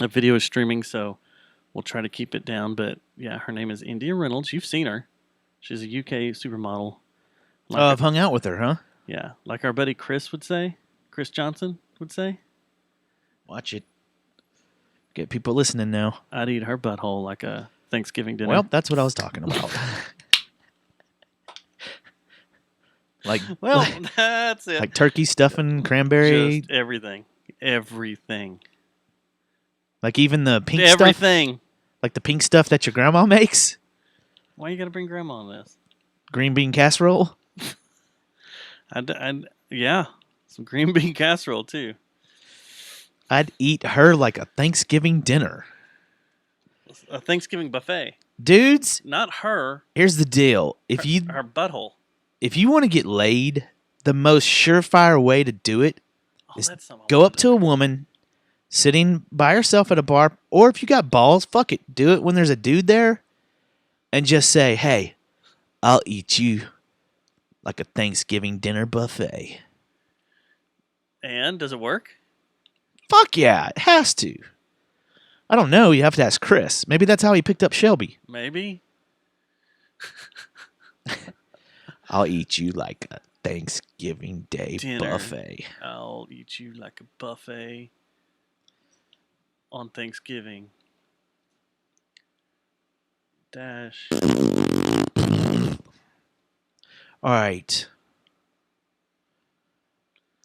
That video is streaming, so we'll try to keep it down. But yeah, her name is India Reynolds. You've seen her. She's a UK supermodel. Like I've hung out with her, huh? Yeah, like our buddy Chris would say. Chris Johnson would say. Watch it. Get people listening now. I'd eat her butthole like a Thanksgiving dinner. Well, that's what I was talking about. Well, that's it. Like turkey stuffing, cranberry. Just everything. Everything. Like even the pink everything. Stuff? Like the pink stuff that your grandma makes? Why you got to bring grandma on this? Green bean casserole? Yeah. Some green bean casserole, too. I'd eat her like a Thanksgiving dinner. A Thanksgiving buffet. Dudes. Not her. Here's the deal. Her butthole. If you want to get laid, the most surefire way to do it is go up to a woman sitting by herself at a bar, or if you got balls, fuck it. Do it when there's a dude there and just say, hey, I'll eat you like a Thanksgiving dinner buffet. And does it work? Fuck yeah, it has to. I don't know. You have to ask Chris. Maybe that's how he picked up Shelby. Maybe. I'll eat you like a Thanksgiving Day dinner. Buffet. I'll eat you like a buffet on Thanksgiving. Dash. All right.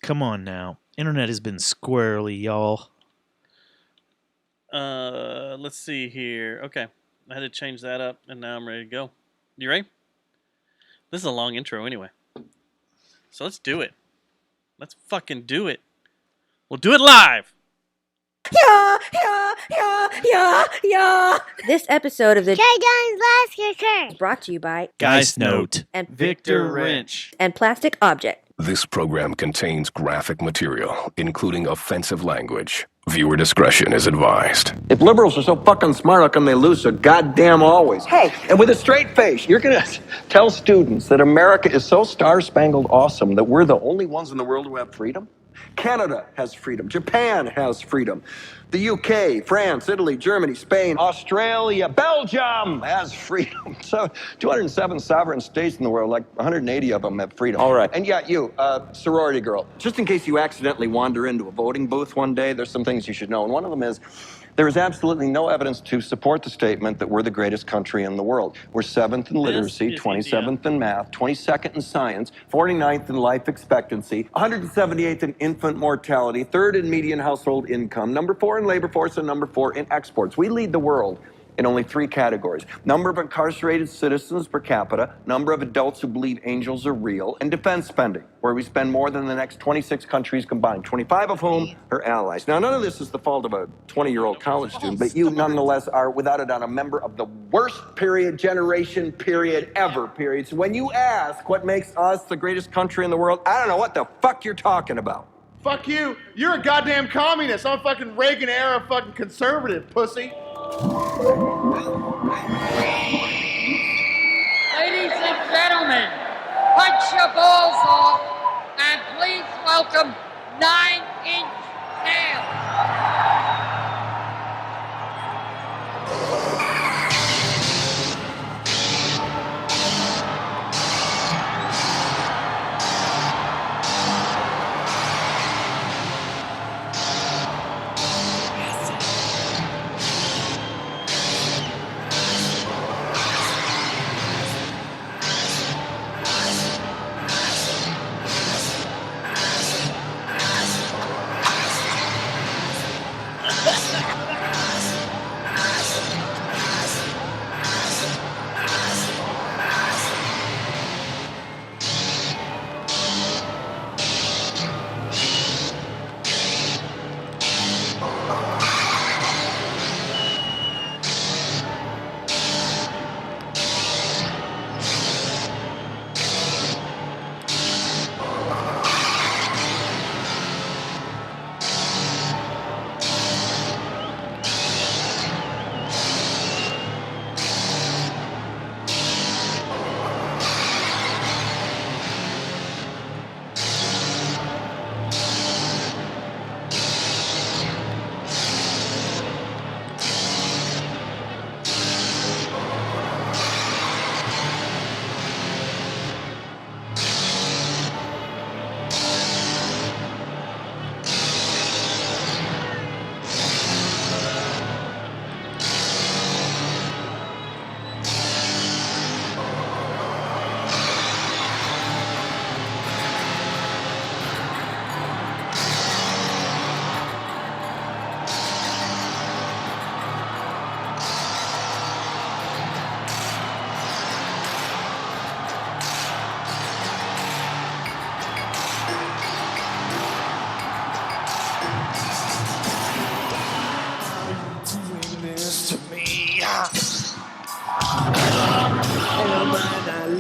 Come on now. Internet has been squirrely, y'all. Let's see here. Okay. I had to change that up, and now I'm ready to go. You ready? This is a long intro anyway. So let's do it. Let's fucking do it. We'll do it live. Yeah. This episode of the Guns Last is brought to you by Geist Note and Victor Wrench and Plastic Object. This program contains graphic material, including offensive language. Viewer discretion is advised. If liberals are so fucking smart, how come they lose so goddamn always? Hey, and with a straight face, you're gonna tell students that America is so star-spangled awesome that we're the only ones in the world who have freedom? Canada has freedom. Japan has freedom. The UK, France, Italy, Germany, Spain, Australia, Belgium has freedom. So 207 sovereign states in the world, like 180 of them have freedom. All right. And yeah, you, sorority girl, just in case you accidentally wander into a voting booth one day, there's some things you should know. And one of them is, there is absolutely no evidence to support the statement that we're the greatest country in the world. We're 7th in literacy, 27th in math, 22nd in science, 49th in life expectancy, 178th in infant mortality, 3rd in median household income, number 4 in labor force, and number 4 in exports. We lead the world in only 3 categories: number of incarcerated citizens per capita, number of adults who believe angels are real, and defense spending, where we spend more than the next 26 countries combined, 25 of whom are allies. Now, none of this is the fault of a 20-year-old college student, but you nonetheless are, without a doubt, a member of the worst generation ever. So when you ask what makes us the greatest country in the world, I don't know what the fuck you're talking about. Fuck you. You're a goddamn communist. I'm a fucking Reagan-era fucking conservative, pussy. Ladies and gentlemen, punch your balls off and please welcome 9-Inch Nails.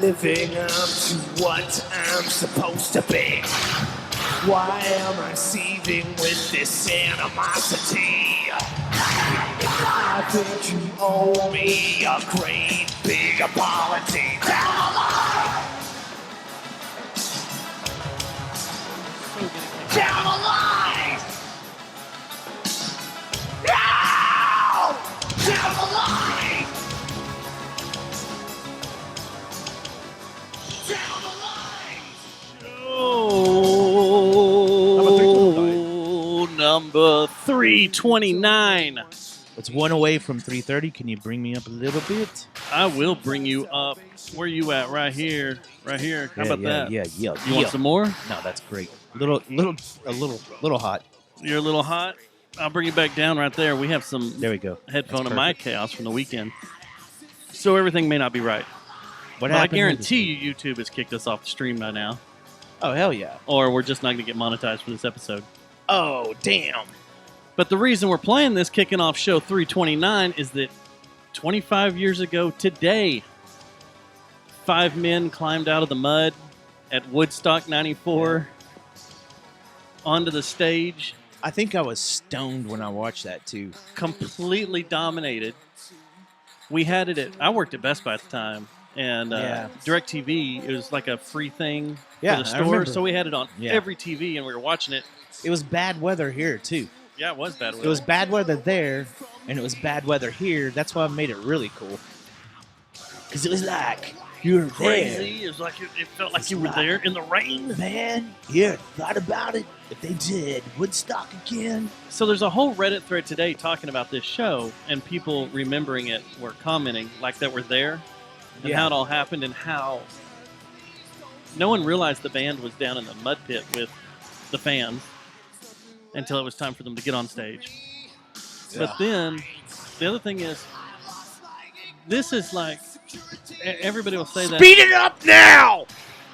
living up to what I'm supposed to be? Why am I seething with this animosity? I think you owe me a great big apology. Down the line! Down the line! No! Down the line! Down the line! Oh, number 329. It's one away from 3:30. Can you bring me up a little bit? I will bring you up. Where you at? Right here. Right here. How about that? Yeah. You want some more? No, that's great. A little hot. You're a little hot. I'll bring you back down right there. We have some There we go. headphone That's of my perfect. chaos from the weekend. So everything may not be right. What But I happened? guarantee you YouTube has kicked us off the stream by now. Oh hell yeah! Or we're just not going to get monetized for this episode. Oh damn! But the reason we're playing this kicking off show 329 is that 25 years ago today, 5 men climbed out of the mud at Woodstock 94 onto the stage, I think I was stoned when I watched that too. completely dominated. We had it I worked at Best Buy at the time, and Yeah. DirecTV, it was like a free thing Yeah, for the I store, remember. so we had it on Yeah. every TV, and we were watching it. It was bad weather here too. Yeah, it was bad. It was bad weather there, and it was bad weather here. That's why I made it really cool. Because it was like you were crazy. It was like it felt like It's you were like- there in the rain. there, man. Yeah, thought about it. If they did Woodstock again, So there's a whole Reddit thread today talking about this show, and people remembering it were commenting like that were there, and Yeah. how it all happened, and how no one realized the band was down in the mud pit with the fans until it was time for them to get on stage. But then the other thing is, this is like everybody will say that speed it up now.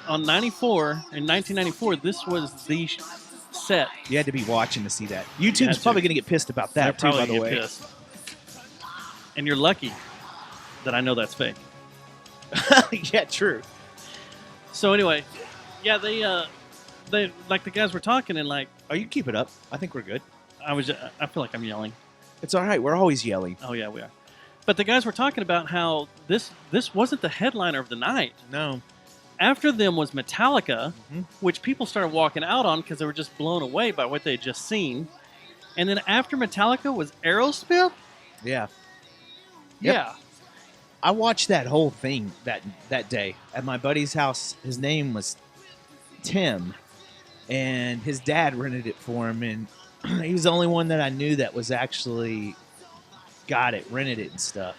on 94 in 1994, this was the set. You had to be watching to see that. You YouTube's had probably to. going to get pissed about They're that too. By probably the gonna get way, pissed. And you're lucky that I know that's fake. yeah, true. So anyway, yeah, they like the guys were talking, and like Oh, you keep it up. I think we're good. I feel like I'm yelling. It's all right. We're always yelling. Oh yeah, we are. But the guys were talking about how this wasn't the headliner of the night. No. After them was Metallica, Mhm. which people started walking out on because they were just blown away by what they had just seen. And then after Metallica was Aerosmith. Yeah. Yep. Yeah. I watched that whole thing that day at my buddy's house. His name was Tim, and his dad rented it for him, and he was the only one that I knew that was actually got it, rented it and stuff.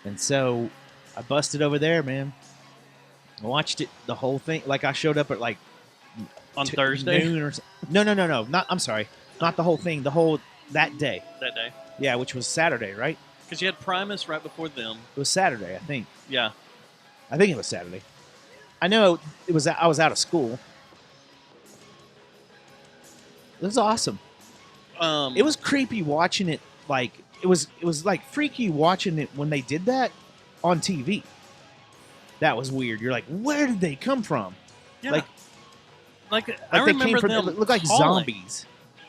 And so I busted over there, man. I watched it, the whole thing. Like I showed up at like On Thursday noon or no. Not I'm sorry, not the whole thing. The whole that day. that day, Yeah, which was Saturday, right? because you had Primus right before them. It was Saturday, I think. Yeah. I think it was Saturday. I know it was. I was out of school. It was awesome. It was creepy watching it. Like it was like freaky watching it when they did that on TV. That was weird. You're like, where did they come from? Yeah. Like I they remember from. them It looked like calling. zombies.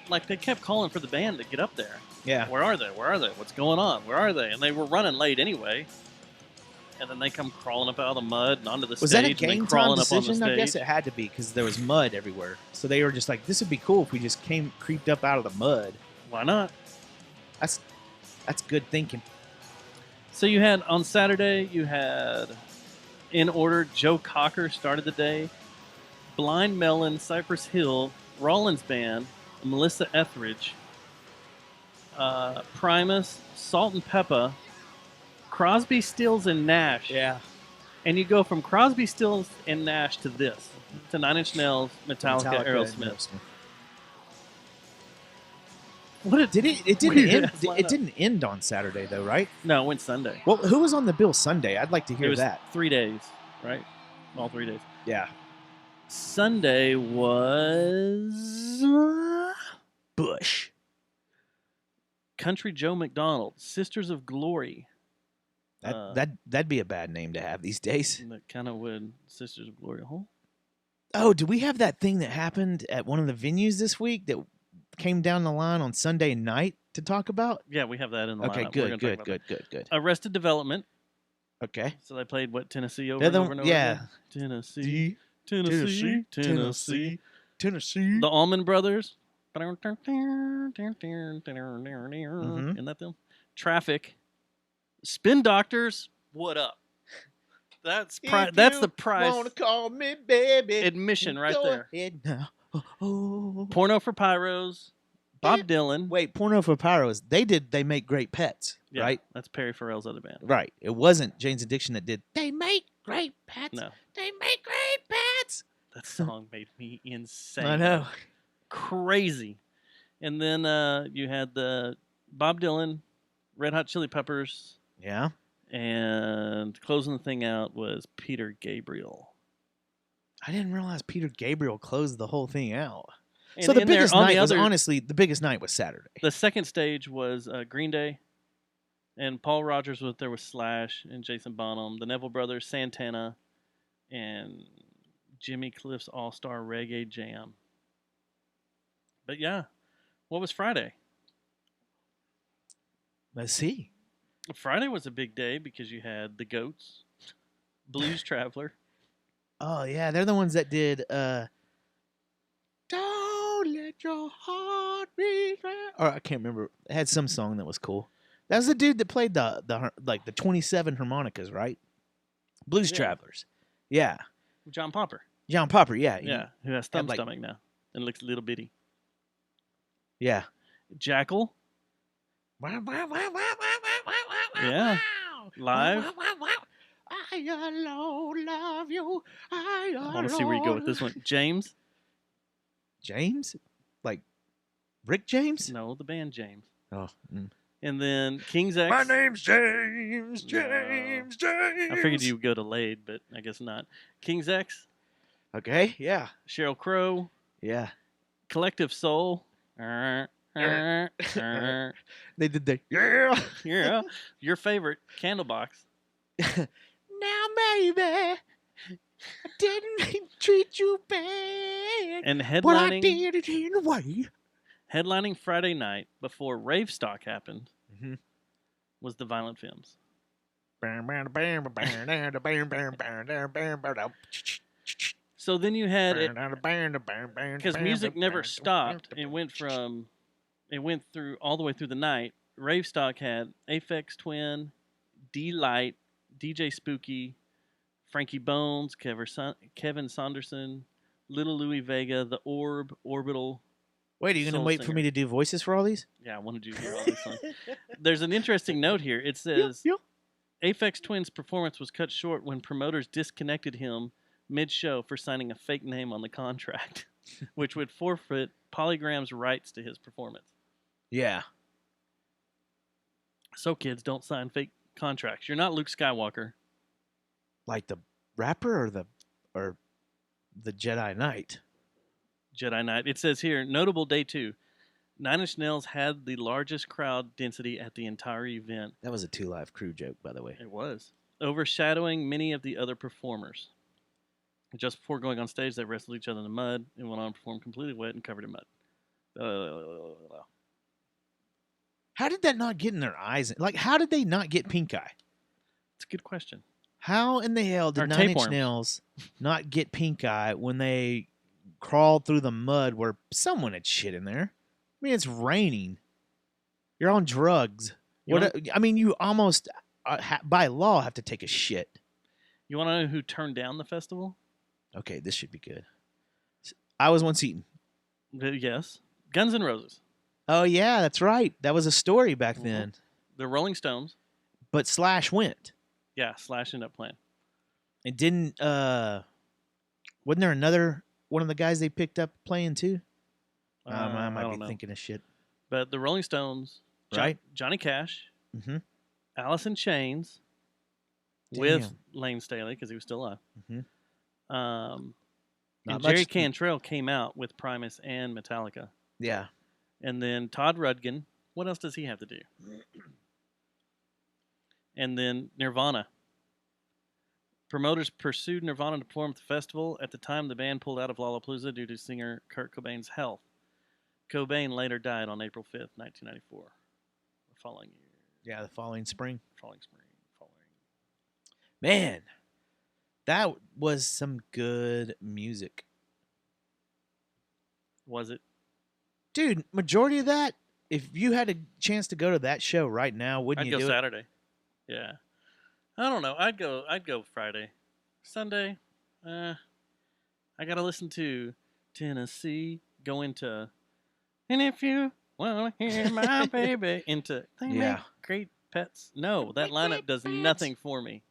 Like they kept calling for the band to get up there. Yeah. Where are they? Where are they? What's going on? Where are they? And they were running late anyway. And then they come crawling up out of the mud and onto the Was that stage. a game and then time crawling up on the decision? stage. I guess it had to be because there was mud everywhere. So they were just like, this would be cool if we just creeped up out of the mud. Why not? That's good thinking. So you had on Saturday, you had in order Joe Cocker started the day, Blind Melon, Cypress Hill, Rollins Band, Melissa Etheridge, Primus, Salt and Peppa, Crosby, Stills, and Nash. Yeah. And you go from Crosby, Stills, and Nash to this, to Nine Inch Nails, Metallica, Aerosmith. What a Did it? It didn't weird end. ass It lineup. didn't end on Saturday though, right? No, it went Sunday. Well, who was on the bill Sunday? I'd like to It hear was that. 3 days, right? All 3 days. Yeah. Sunday was Bush. Country Joe McDonald, Sisters of Glory, That'd be a bad name to have these days. That kind of would. Sisters of Gloria Hole. Oh, do we have that thing that happened at one of the venues this week that came down the line on Sunday night to talk about? Yeah, we have that in the Okay, lineup. We're gonna talk about that. good. Arrested Development. Okay. So they played what, Tennessee over They're and the- over and over yeah. again? Tennessee. The Allman Brothers. Mm-hmm. Isn't that them? Traffic. Spin Doctors. What up? That's the price. Wanna call me baby? Admission right go there. ahead now. Oh. Porno for Pyros. Bob Dylan. Wait, Porno for Pyros. They make great pets, Yeah, right? That's Perry Farrell's other band. Right. It wasn't Jane's Addiction that did. They make great pets. No. They make great pets. That song made me insane. I know. Crazy. And then you had the Bob Dylan, Red Hot Chili Peppers, Yeah. and closing the thing out was Peter Gabriel. I didn't realize Peter Gabriel closed the whole thing out. And So the in there, biggest on night the was other- honestly the biggest night was Saturday. The second stage was Green Day, and Paul Rogers was there with Slash and Jason Bonham, the Neville Brothers, Santana, and Jimmy Cliff's All-Star Reggae Jam. But yeah, what was Friday? Let's see. Friday was a big day because you had the Goats, Blues Traveler. Oh yeah, they're the ones that did Don't Let Your Heart Be Fast. Or I can't remember. It had some song that was cool. That was the dude that played the 27 harmonicas, right? Blues Yeah. Travelers. Yeah. John Popper. John Popper, yeah. Yeah, who has thumb like- stomach now and looks a little bitty. Yeah. Jackal. Yeah. Live. I alone love you. I want to see where you go with this one. James. James? Like Rick James? No, the band James. Oh. And then King's X. My name's James. James. James. I figured you would go to Lade, but I guess not. King's X. Okay, yeah. Sheryl Crow. Yeah. Collective Soul. They did the yeah. Yeah. Your favorite, Candlebox. Now, baby, I didn't treat you bad, And but I headlining, did it in a way. headlining Friday night before Rave Stock happened Mhm. was the Violent Femmes. So then you had it, because music never stopped. It went through all the way through the night. Rave Stock had Aphex Twin, D-Light, DJ Spooky, Frankie Bones, Kevin Saunderson, Little Louie Vega, The Orb, Orbital. Wait, are you going to Soul wait for Singer. me to do voices for all these? Yeah, I wanted you to hear all these songs. There's an interesting note here. It says Aphex Twin's performance was cut short when promoters disconnected him mid-show for signing a fake name on the contract, which would forfeit Polygram's rights to his performance. Yeah. So kids, don't sign fake contracts. You're not Luke Skywalker. Like the rapper or the Jedi Knight? Jedi Knight. It says here, notable day 2. Nine Inch Nails had the largest crowd density at the entire event. That was a 2 Live Crew joke, by the way. It was. Overshadowing many of the other performers. Just before going on stage, they wrestled each other in the mud and went on to perform completely wet and covered in mud. How did that not get in their eyes? Like, how did they not get pink eye? It's a good question. How in the hell Or did Nine Inch tapeworms. Nails not get pink eye when they crawled through the mud where someone had shit in there? I mean, it's raining. You're on drugs. You I mean, you almost, by law, have to take a shit. You want to know who turned down the festival? Okay, this should be good. I was once eaten. Yes. Guns N' Roses. Oh, yeah, that's right. That was a story back then. The Rolling Stones. But Slash went. Yeah, Slash ended up playing. It didn't, wasn't there another one of the guys they picked up playing too? I I might don't be know. thinking of shit. But the Rolling Stones, Right. Johnny Cash, Mm-hmm. Alice in Chains, with Lane Staley because he was still alive. Mhm. And Not Jerry much- Cantrell came out with Primus and Metallica. Yeah. And then Todd Rundgren. What else does he have to do? And then Nirvana. Promoters pursued Nirvana to perform at the festival. At the time, the band pulled out of Lollapalooza due to singer Kurt Cobain's health. Cobain later died on April 5th, 1994. The following year. Yeah, the following spring. Following spring. Man, that was some good music. Was it? Dude, majority of that, if you had a chance to go to that show right now, wouldn't I'd you go do Saturday. Yeah. I don't know. I'd go Friday. Sunday, I gotta listen to Tennessee go into and if you wanna hear my baby into they Yeah. make great pets. No, that lineup does nothing for me.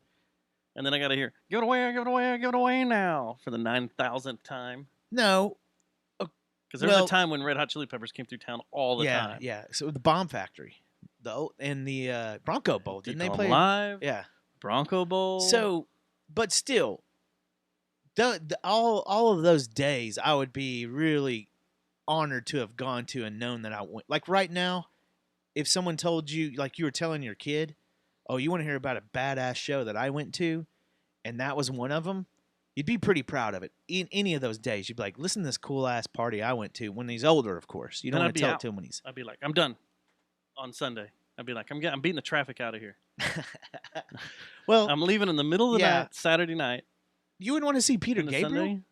And then I gotta hear give it away, give it away, give it away now for the 9,000th time. it? No. Because there was Well- a time when Red Hot Chili Peppers came through town all the time. Yeah. So the Bomb Factory, the Bronco Bowl, didn't they Deep play? Elm Live, Yeah. Bronco Bowl. So, but still, all of those days, I would be really honored to have gone to and known that I went. Like right now, if someone told you, like you were telling your kid, "Oh, you want to hear about a badass show that I went to," and that was one of them, you'd be pretty proud of it. In any of those days, you'd be like, "Listen to this cool ass party I went to." When he's older, of course, you don't Then want I'd to be tell out. it to him when he's. I'd be like, I'm done on Sunday. I'd be like, I'm beating the traffic out of here. Well, I'm leaving in the middle of the Yeah. night, Saturday night. you wouldn't want to see Peter into Gabriel. Sunday.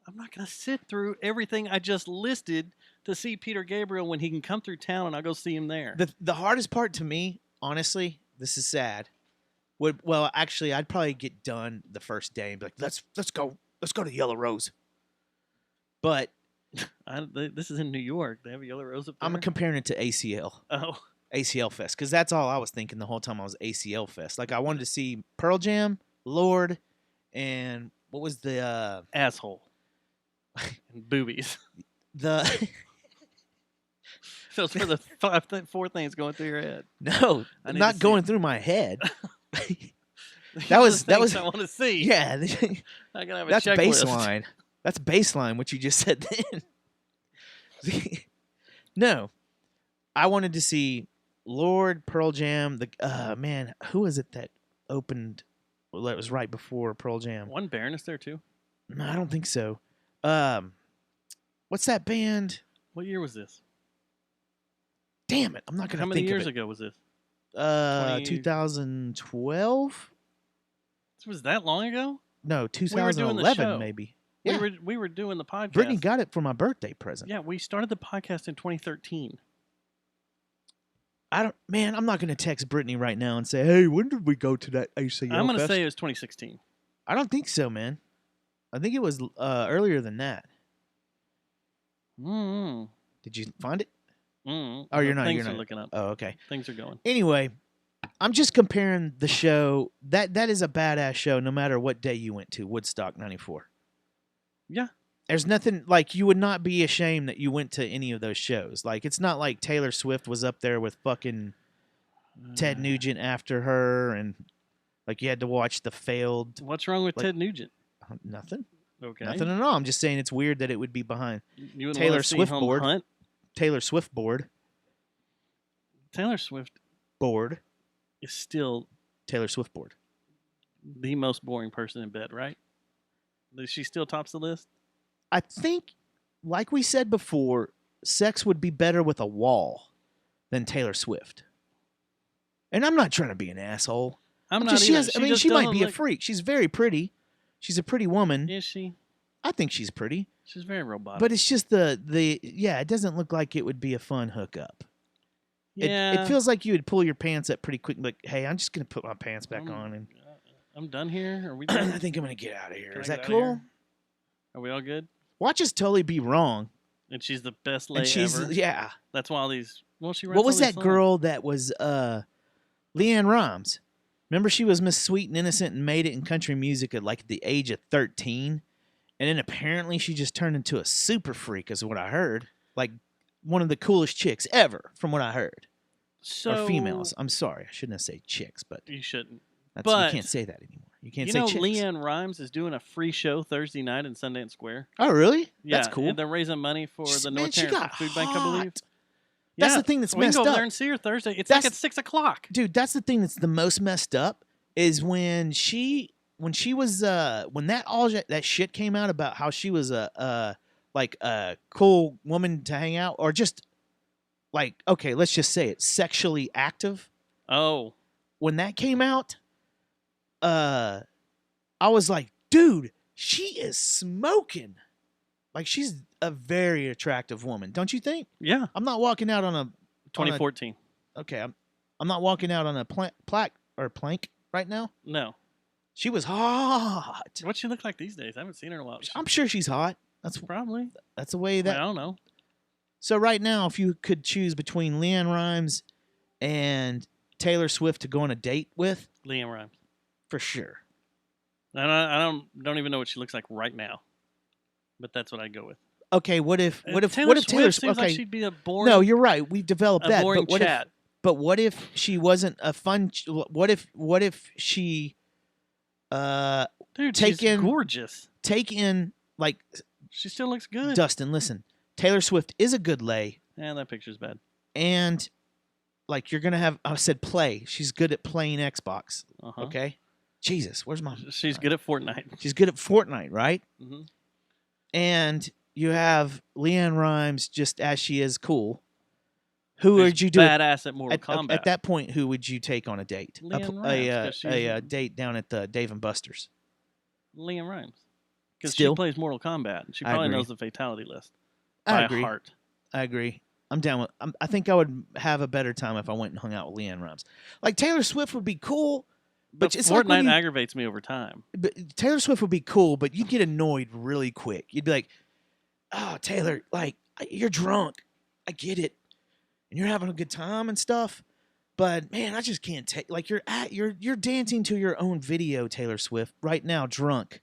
I'm not going to sit through everything I just listed to see Peter Gabriel when he can come through town and I'll go see him there. The hardest part to me, honestly, this is sad. Actually, I'd probably get done the first day and be like, let's go to Yellow Rose. But This is in New York. They have a Yellow Rose up there. I'm comparing it to Oh, ACL Fest, because that's all I was thinking the whole time I was ACL Fest. Like I wanted to see Pearl Jam, Lord, and what was the asshole. And boobies. the Those were the four things going through your head. no, I need not to see going it. through my head. These are was- the that things was- I want to see. Yeah, I can have a that's checklist. baseline. That's baseline. What you just said then. No, I wanted to see Lord, Pearl Jam. The man, who was it that opened? Well, that was right before Pearl Jam. One Baroness there too. No, I don't think so. What's that band? What year was this? Damn it, I'm not gonna How many think years of it. ago was this? 20 2012? This was that long ago? No, were doing the 2011 show. maybe. Yeah, We were doing the podcast. Brittany got it for my birthday present. Yeah, we started the podcast in 2013. I'm not gonna text Brittany right now and say, "Hey, when did we go to that ACL I'm going to Fest?" say it was 2016. I don't think so, man. I think it was earlier than that. Mm-hmm. Did you find it? Mm-hmm. Oh, you're not. Things You're are not looking up. Oh, okay. Things are going. Anyway, I'm just comparing the show. That is a badass show, no matter what day you went to. Woodstock '94. Yeah. There's nothing like you would not be ashamed that you went to any of those shows. Like it's not like Taylor Swift was up there with fucking Ted Nugent after her, and like you had to watch the failed. What's wrong with like- Ted Nugent? Nothing. Okay. Nothing at all. I'm just saying it's weird that it would be behind You wouldn't Taylor wanna see Swift Home board. Hunt? Taylor Swift board. Taylor Swift is still Taylor Swift board. the most boring person in bed, right? She still tops the list? I think, like we said before, sex would be better with a wall than Taylor Swift. And I'm not trying to be an asshole. I'm Just not she either. has, I mean, just she might doesn't be a look- freak. She's very pretty. She's a pretty woman. Is she? I think she's pretty. She's very robotic. But it's just it doesn't look like it would be a fun hookup. yeah. It feels like you would pull your pants up pretty quick. Like, hey, I'm just gonna put my pants back Mm. on, and I'm done here. Are we I done? think I'm gonna get out of here. Can Is I that get outta cool? here? Are we all good? Watch us totally be wrong. And she's the best lay And she's ever. yeah. That's why all these. Well, she. writes What was all these that songs. girl that was Leanne Rhymes? Remember she was Miss Sweet and Innocent and made it in country music at like the age of 13, and then apparently she just turned into a super freak, is what I heard. Like one of the coolest chicks ever, from what I heard. So Or females. I'm sorry, I shouldn't have said chicks, but You shouldn't. that's, But- you can't say that anymore. You can't You say know, chicks. Leanne Rhymes is doing a free show Thursday night in Sundance Square. Oh, really? Yeah, That's cool. And they're raising money for the Man, North she Terrence got Food Bank, I believe. hot. That's the thing that's we messed can go up. over there and see her Thursday. It's That's- like at 6 o'clock. Dude, that's the thing that's the most messed up is when she was when that shit came out about how she was a cool woman to hang out, or just like, okay, let's just say it, sexually active. Oh, When that came out, I was like, dude, she is smoking. Like, she's a very attractive woman, don't you think? yeah. I'm not walking out on a 2014. okay. I'm not walking out on a plank right now. No. She was hot. What's she look like these days? I haven't seen her in a while. I'm sure she's hot. Probably. That's the way that. I don't know. So right now, if you could choose between Leanne Rhymes and Taylor Swift to go on a date with, Liam Rhymes. for sure. I don't even know what she looks like right now, but that's what I go with. Okay, what if Taylor Taylor Swift Swift? seems Okay, like she'd be a boring. no, you're right. We've developed a that. boring But what chat. if she wasn't a fun? What if she Dude, take she's in- gorgeous. take in like She still looks good. Dustin? Listen, Taylor Swift is a good lay, Yeah, that picture's bad. and like you're gonna have. I said play. She's good at playing Xbox. Uh-huh. Okay. Jesus, where's my? She's good at Fortnite. She's good at Fortnite, right? Mhm. And you have Leanne Rhymes just as she is cool. Who Who's would you do it- badass at Mortal Kombat? at that point? Who would you take on a date? Leanne Rhymes, 'cause she's- Date down at the Dave and Buster's. Liam Rhymes. Because she Still? plays Mortal Kombat. And she I probably agree. knows the fatality list I by agree. heart. I agree. I'm down with. I think I would have a better time if I went and hung out with Leanne Rhymes. Like Taylor Swift would be cool, But it's Fortnite like when you- aggravates me over time. but Taylor Swift would be cool, but you'd get annoyed really quick. You'd be like, "Oh, Taylor, like you're drunk. I get it, and you're having a good time and stuff, but man, I just can't take like you're dancing to your own video, Taylor Swift, right now, drunk,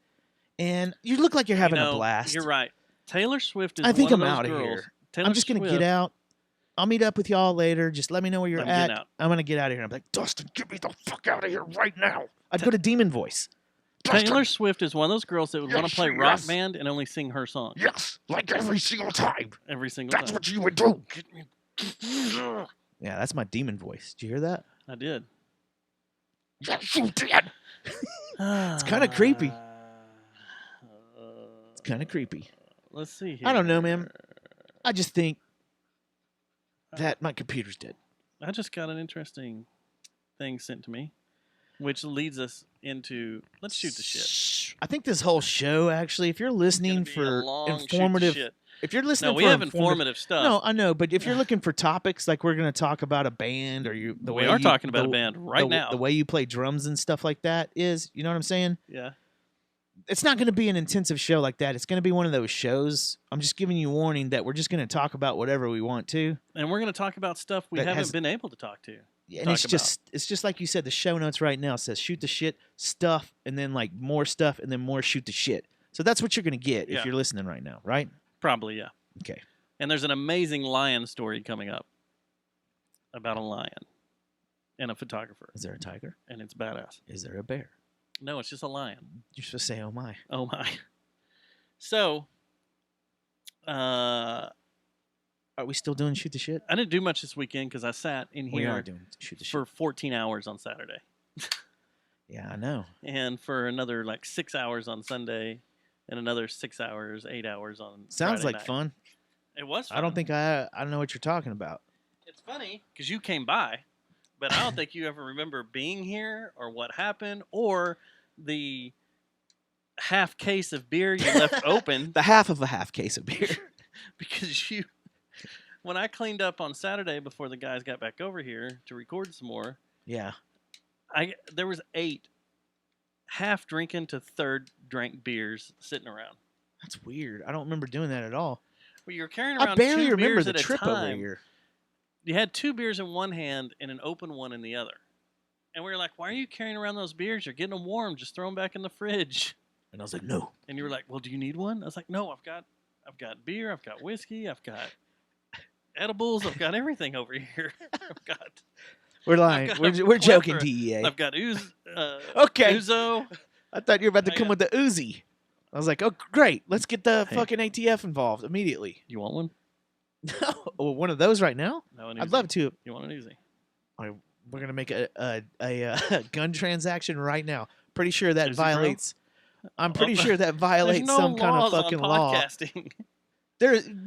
and you look like you're having a blast. You're right. Taylor Swift is I think one I'm of those outta girls. here. Taylor I'm just gonna Swift, get out. I'll meet up with y'all later. Just let me know where you're I'm at. getting out. I'm gonna get out of here. I'm like, Dustin, get me the fuck out of here right now. I'd go to Demon Voice. Taylor Swift is one of those girls that would want Yes, to play yes. rock band and only sing her song Yes, like every single time. every single That's time. what you would do. Yeah, that's my Demon Voice. Did you hear that? I did. Yes, you did. It's kinda creepy. It's kind of creepy. Let's see here. I don't know, man. I just think that my computer's dead. I just got an interesting thing sent to me, which leads us into let's shoot the shit. I think this whole show, actually, if you're listening It's gonna be a for long shoot the informative, shit. if you're listening No, we for have informative stuff. No, I know, but if you're looking for topics, like we're going to talk about a band, or the We way are you- talking about the- a band right the- now. the way you play drums and stuff like that is, you know what I'm saying? Yeah. It's not going to be an intensive show like that. It's going to be one of those shows. I'm just giving you warning that we're just going to talk about whatever we want to. And we're going to talk about stuff we That haven't has- been able to talk to. And talk it's just like you said, the show notes right now says shoot the shit, stuff, and then like more stuff, and then more shoot the shit. So that's what you're going to get Yeah. if you're listening right now, right? Probably, yeah. Okay. And there's an amazing lion story coming up about a lion and a photographer, Is there a tiger? and it's badass. Is there a bear? No, it's just a lion. You're supposed to say, oh my. Oh my. So, Are we still doing shoot the shit? I didn't do much this weekend because I sat in We here are doing shoot the shit. for 14 hours on Saturday Yeah, I know. and for another like 6 hours on Sunday and another 6 hours, 8 hours on Sounds Friday like night. fun. It was fun. I don't think I know what you're talking about. It's funny because you came by, but I don't think you ever remember being here or what happened or the half case of beer you left open The half of a half case of beer. because you. When I cleaned up on Saturday before the guys got back over here to record some more, Yeah. there was 8 half drinking to third drink beers sitting around. That's weird. I don't remember doing that at all. Well, you were carrying around I barely 2 remember beers the at a trip over time. here. You had 2 beers in one hand and an open one in the other. And we were like, why are you carrying around those beers? You're getting them warm. Just throw them back in the fridge. And I was like, no. And you were like, well, do you need one? I was like, no, I've got beer. I've got whiskey. I've got edibles. I've got everything over here. I've got We're lying. got We're, a we're joking, plethora. DEA. I've got Okay. Uzo. I thought you were about to I come got- with the Uzi. I was like, oh, great. Let's get the Hey. fucking ATF involved immediately. You want one? No, one of those right now. No, an I'd Uzi. love to. You want an Uzi? We're gonna make a gun transaction right now. Pretty sure that Uzi Pro? violates. I'm pretty sure that There's violates no some kind of laws on fucking law. podcasting.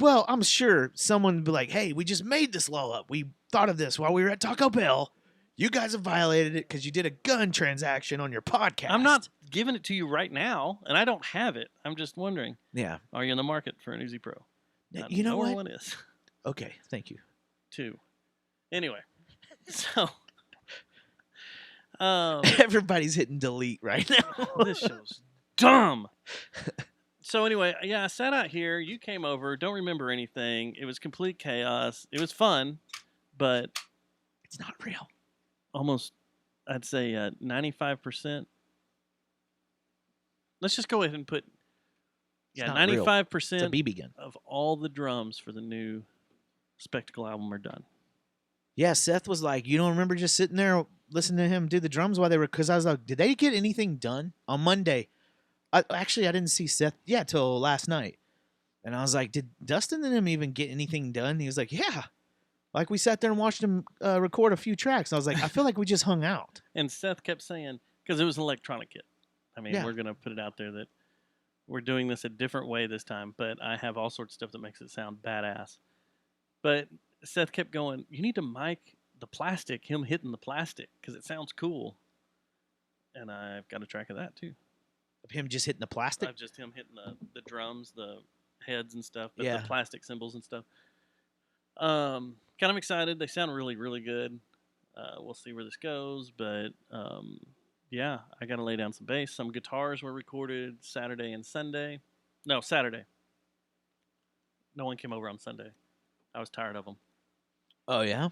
Well, I'm sure someone would be like, "Hey, we just made this law up. We thought of this while we were at Taco Bell. You guys have violated it because you did a gun transaction on your podcast." I'm not giving it to you right now, and I don't have it. I'm just wondering, Yeah. are you in the market for an Uzi Pro? You know what? One is. Okay. Thank you. 2. Anyway, so Everybody's hitting delete right now. this show's dumb. So anyway, yeah, I sat out here. You came over. Don't remember anything. It was complete chaos. It was fun, but It's not real. almost, I'd say 95%. Let's just go ahead and put, It's yeah, not real. It's a 95% BB gun. of all the drums for the new Spectacle album are done. Yeah, Seth was like, "You don't remember just sitting there listening to him do the drums while they were?" Because I was like, "Did they get anything done on Monday?" I didn't see Seth till last night, and I was like, "Did Dustin and him even get anything done?" He was like, "Yeah." Like we sat there and watched him record a few tracks. I was like, "I feel like we just hung out." And Seth kept saying, because it was an electronic kit. I mean, Yeah. we're going to put it out there that we're doing this a different way this time, but I have all sorts of stuff that makes it sound badass. But Seth kept going, you need to mic the plastic, him hitting the plastic, because it sounds cool. And I've got a track of that too. Of him just hitting the plastic. I've just him hitting the drums, the heads and stuff, but Yeah. the plastic cymbals and stuff. Kind of excited. They sound really, really good. We'll see where this goes, but yeah, I got to lay down some bass. Some guitars were recorded Saturday and Sunday. No, Saturday. No one came over on Sunday. I was tired of them. Oh yeah.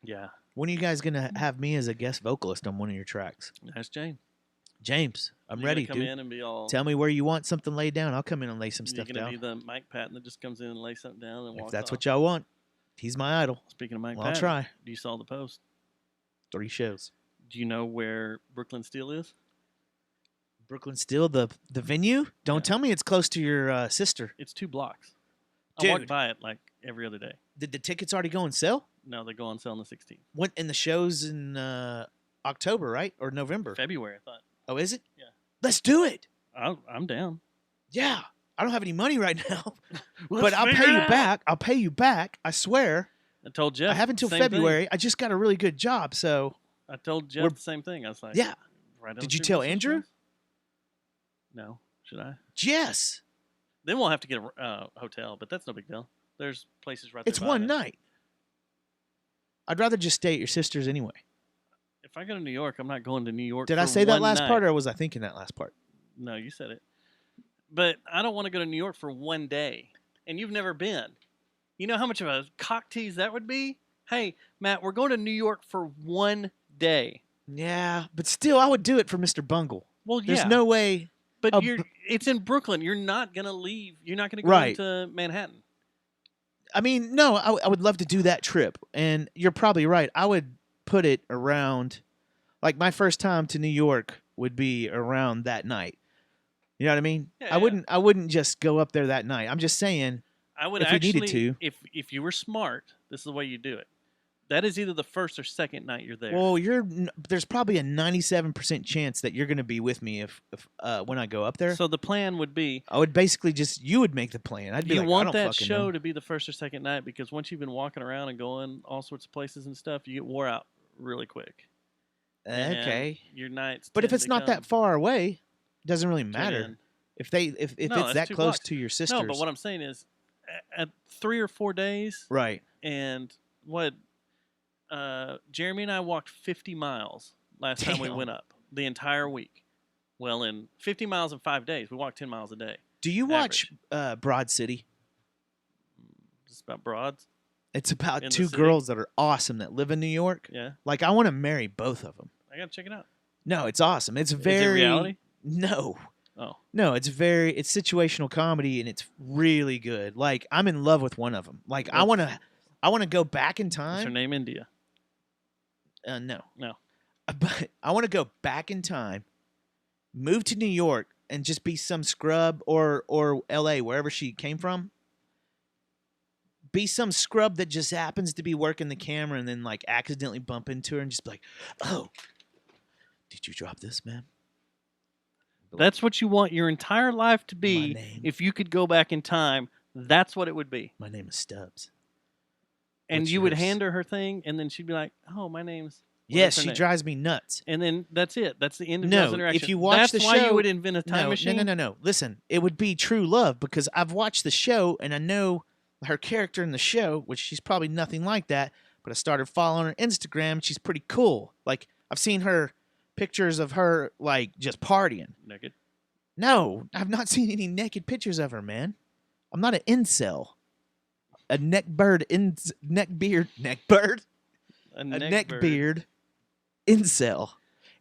Yeah, When are you guys gonna have me as a guest vocalist on one of your tracks? that's Jane. James, I'm You ready, gonna come dude. in and be all. Tell me where you want something laid down. I'll come in and lay some You're stuff gonna down. be the Mike Patton that just comes in and lays something down and If walks that's off. what y'all want, he's my idol. Speaking of Mike Well, I'll Patton, try. you saw the post. 3 shows. Do you know where Brooklyn Steel is? Brooklyn Steel, the venue. Don't Yeah. tell me it's close to your sister. It's 2 blocks. I Dude. walk by it like every other day. Did the tickets already go on sale? No, they go on sale on the 16th. When in the shows in October, right, or November? February, I thought. Oh, is it? Yeah. Let's do it. I'm down. Yeah. I don't have any money right now, Let's but I'll figure pay it you out. back. I'll pay you back. I swear. I told Jeff. I have until the same thing. February. I just got a really good job, so I told Jeff We're- the same thing. I was like, yeah. Right down Did the you street tell from Andrew? Sisters? No. Should I? Yes, Then we'll have to get a hotel, but that's no big deal. There's places right there. it's by one it. night. I'd rather just stay at your sister's anyway. If I go to New York, I'm not going to New York. Did I for say that one last night. part, or was I thinking that last part? No, you said it. But I don't want to go to New York for one day. And you've never been. You know how much of a cock tease that would be? Hey, Matt, we're going to New York for one day. Yeah, but still, I would do it for Mr. Bungle. Well, There's yeah. no way. But Oh, it's in Brooklyn. You're not going to leave. You're not going to go Right. into Manhattan. I mean, no, I would love to do that trip. And you're probably right. I would put it around, like my first time to New York would be around that night. You know what I mean? Yeah, I wouldn't just go up there that night. I'm just saying, I would If we actually, needed to. if you were smart, this is the way you do it. That is either the first or second night you're there. well, there's probably a 97% chance that you're going to be with me if when I go up there. So the plan would be, I would basically you would make the plan. I'd be you like, I want don't that fucking show know. to be the first or second night because once you've been walking around and going all sorts of places and stuff, you get wore out really quick. And Okay. your nights. But if tend it's to not that come far away, it doesn't really to an matter. end. If No, it's that's that 2 close blocks. to your sisters. No, but what I'm saying is, at 3 or 4 days, right. and what Jeremy and I walked 50 miles last time we Damn. went up the entire week. Well, in 50 miles in 5 days, we walked 10 miles a day. Do you watch Broad City? It's about broads. It's about In the 2 city? girls that are awesome that live in New York. Yeah, Like I want to marry both of them. I gotta check it out. No, it's awesome. It's very Is it reality? No. Oh, No, it's situational comedy and it's really good. Like I'm in love with one of them. Like I want to go back in what's her time. name? India. No. No. But I want to go back in time, move to New York and just be some scrub or LA wherever she came from. be some scrub that just happens to be working the camera and then like accidentally bump into her and just be like, "Oh, did you drop this, man?" That's what you want your entire life to My be. name. If you could go back in time, that's what it would be. My name is Stubbs. And What's you would yours? hand her thing, and then she'd be like, "Oh, my name's." what Yes, is her she name?" drives me nuts. And then that's it. That's the end of No, y'all's interaction. if you watch that's the why show, you would invent a time machine. No. Listen, it would be true love because I've watched the show and I know her character in the show, which she's probably nothing like that. But I started following her Instagram. And she's pretty cool. Like I've seen her pictures of her like just partying. Naked. No, I've not seen any naked pictures of her, man. I'm not an incel. A neck beard, A a neck neck bird. beard, incel.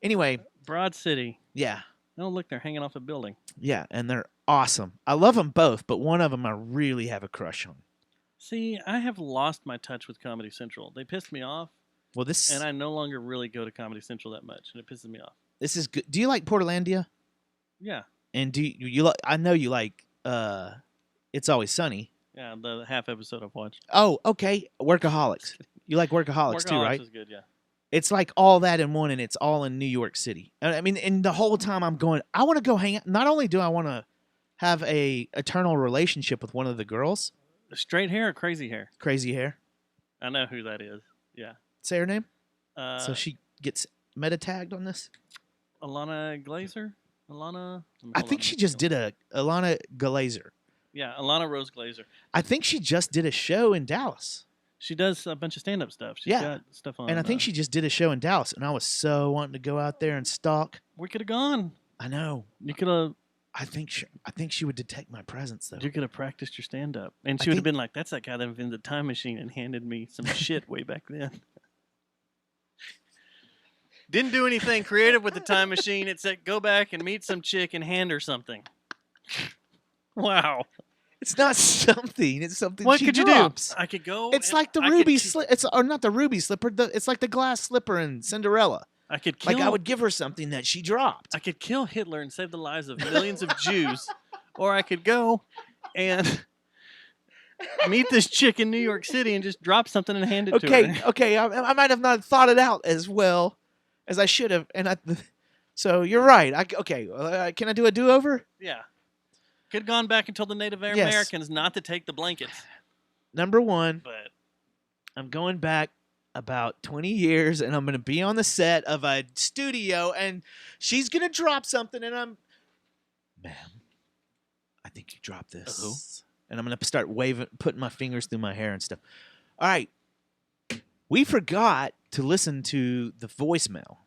Anyway, Broad City. yeah. Oh, look, they're hanging off a building. Yeah, and they're awesome. I love them both, but one of them I really have a crush on. See, I have lost my touch with Comedy Central. They pissed me off, Well, this and I no longer really go to Comedy Central that much, and it pisses me off. this is good. Do you like Portlandia? Yeah, And do you like? I know you like. It's Always Sunny. yeah, the half episode I've watched. Oh, okay. Workaholics. You like Workaholics too, Workaholics right? is good, yeah. It's like all that in one, and it's all in New York City. I mean, and the whole time I'm going, I want to go hang out. Not only do I want to have a eternal relationship with one of the girls, Straight hair or crazy hair? crazy hair. I know who that is. Yeah. Say her name. So She gets meta tagged on this. Alana Glazer? Alana? I think she just did a Alana Glazer. Yeah, Alana Rose Glazer. I think she just did a show in Dallas. She does a bunch of stand-up stuff. She's Yeah. got stuff on. And I think she just did a show in Dallas, and I was so wanting to go out there and stalk. We could have gone. I know. You could have. I think she would detect my presence though. You could have practiced your stand-up, and I she would have think- been like, "That's that guy that invented the time machine and handed me some shit way back then." Didn't do anything creative with the time machine. It said, "Go back and meet some chick and hand her something." Wow. It's not something. It's something. What she could drops. you do? I could go. It's and like the I ruby could, slipper. It's or not the ruby slipper. It's like the glass slipper in Cinderella. I could kill. Like I would give her something that she dropped. I could kill Hitler and save the lives of millions of Jews, or I could go and meet this chick in New York City and just drop something and hand it to her. Okay. I might have not thought it out as well as I should have. So you're right. Can I do a do-over? Yeah. Could have gone back and told the Native Yes. Americans not to take the blankets, Number one, but I'm going back about 20 years, and I'm going to be on the set of a studio, and she's going to drop something, and ma'am, I think you dropped this. Uh-oh. And I'm going to start putting my fingers through my hair and stuff. All right. We forgot to listen to the voicemail.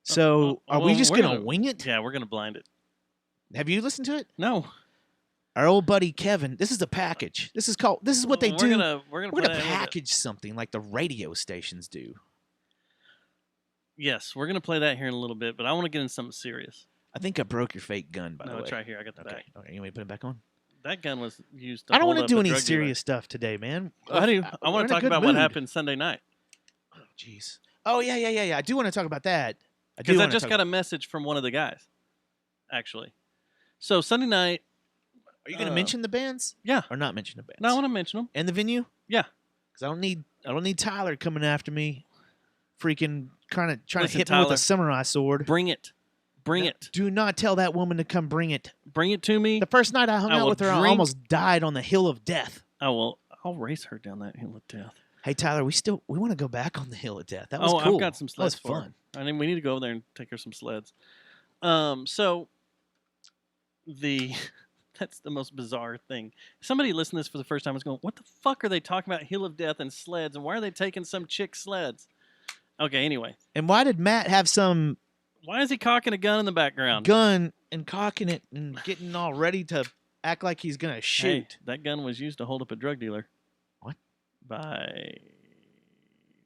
So are we well, just we're going to gonna- wing it? yeah, we're gonna blind it. Have you listened to it? No, Our old buddy Kevin. This is a package. This is what they we're do. Gonna, We're play going to that a little bit. package something like the radio stations do. Yes, we're gonna play that here in a little bit, but I want to get in something serious. I think I broke your fake gun, by the No, way. it's right here. I got the Okay. back. Okay. You want me to put it back on? That gun was used. To I don't want want to do any serious stuff today, man. I do. I We're want in to a talk good about what mood. happened Sunday night Oh, jeez. Oh, yeah. I do want to talk about that. because I just got a message from one of the guys. Actually, so Sunday night. Are you going to mention the bands? Yeah. Or not mention the bands? No, I want to mention them. And the venue? Yeah. Because I don't need Tyler coming after me, freaking trying to Listen, hit me with Tyler. a samurai sword. Bring it. Bring it. Do not tell that woman to come bring it. Bring it to me. The first night I hung I out will with her, I drink- almost died on the hill of death. I'll race her down that hill of death. Hey Tyler, we want to go back on the hill of death. That was cool. I've got some sleds That for was her. fun. I mean, we need to go over there and take her some sleds. So that's the most bizarre thing. Somebody listening to this for the first time is going, "What the fuck are they talking about? Hill of Death and sleds, and why are they taking some chick's sleds?" Okay, anyway, And why did Matt have some why is he cocking a gun in the background? gun and cocking it and getting all ready to act like he's gonna Hey, shoot? that gun was used to hold up a drug dealer. What? By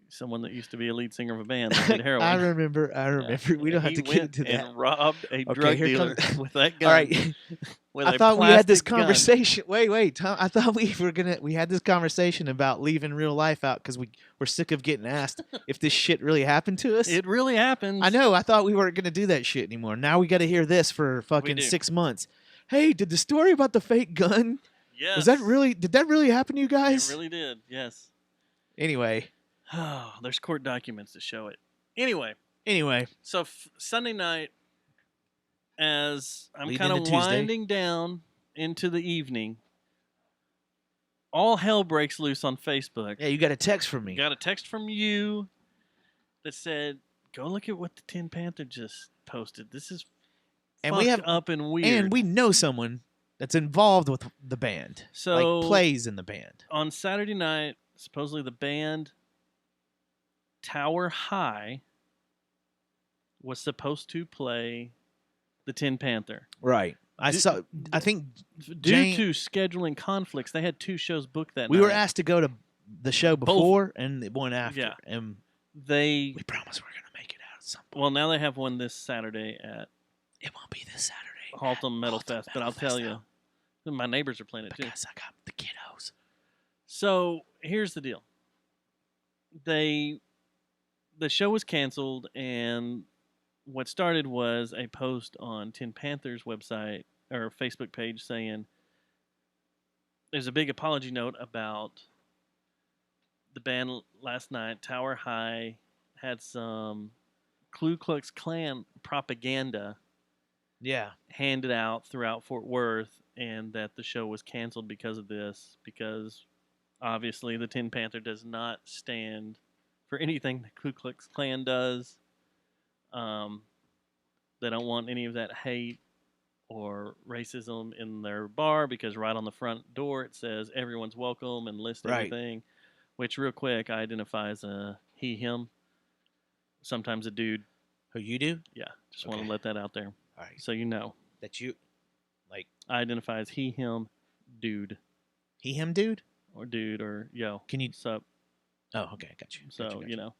someone that used to be a lead singer of a band that did heroin. I remember. We don't have He to get went into that. and robbed a Okay, drug here dealer comes- with that gun. All right. with I a thought we had this plastic gun. conversation. Wait, Tom. I thought we had this conversation about leaving real life out because we're sick of getting asked if this shit really happened to us. It really happens. I know. I thought we weren't gonna do that shit anymore. Now we got to hear this for fucking do. 6 months. Hey, did the story about the fake gun Yes. Was that really? Did that really happen to you guys? It really did. Yes. Anyway. Oh, there's court documents to show it. Anyway, so Sunday night, as I'm Leading kind of into Tuesday. winding down into the evening, all hell breaks loose on Facebook. Yeah, you got a text from me. Got a text from you that said, "Go look at what the Tin Panther just posted. This is And fucked we have up and weird." And we know someone that's involved with the band. So- like plays in the band. On Saturday night, supposedly the band Tower High was supposed to play the Tin Panther. Right. I think Due Jane- to scheduling conflicts, they had 2 shows booked that night. we were asked to go to the show before and the one after. Yeah. And They we promised we're going to make it out at some point. well, now they have one this Saturday at It won't be this Saturday. Haltom Metal Haltom Fest, but Metal I'll tell Fest, you, my neighbors are playing it too. Because I got the kiddos. So here's the deal. The show was canceled, and what started was a post on Tin Panther's website or Facebook page saying there's a big apology note about the band last night. Tower High had some Ku Klux Klan propaganda Yeah. handed out throughout Fort Worth, and that the show was canceled because of this, because obviously the Tin Panther does not stand for anything the Ku Klux Klan does. They don't want any of that hate or racism in their bar, because right on the front door it says everyone's welcome and lists Right. everything, which real quick I identify as a he, him, sometimes a dude. Who you do? Yeah, just want Okay. to let that out there All right. so you know. That you like I identify as he, him, dude, he, him, dude? or dude, or yo. Can you- Sup? Oh, okay. I got you. So, Got you know.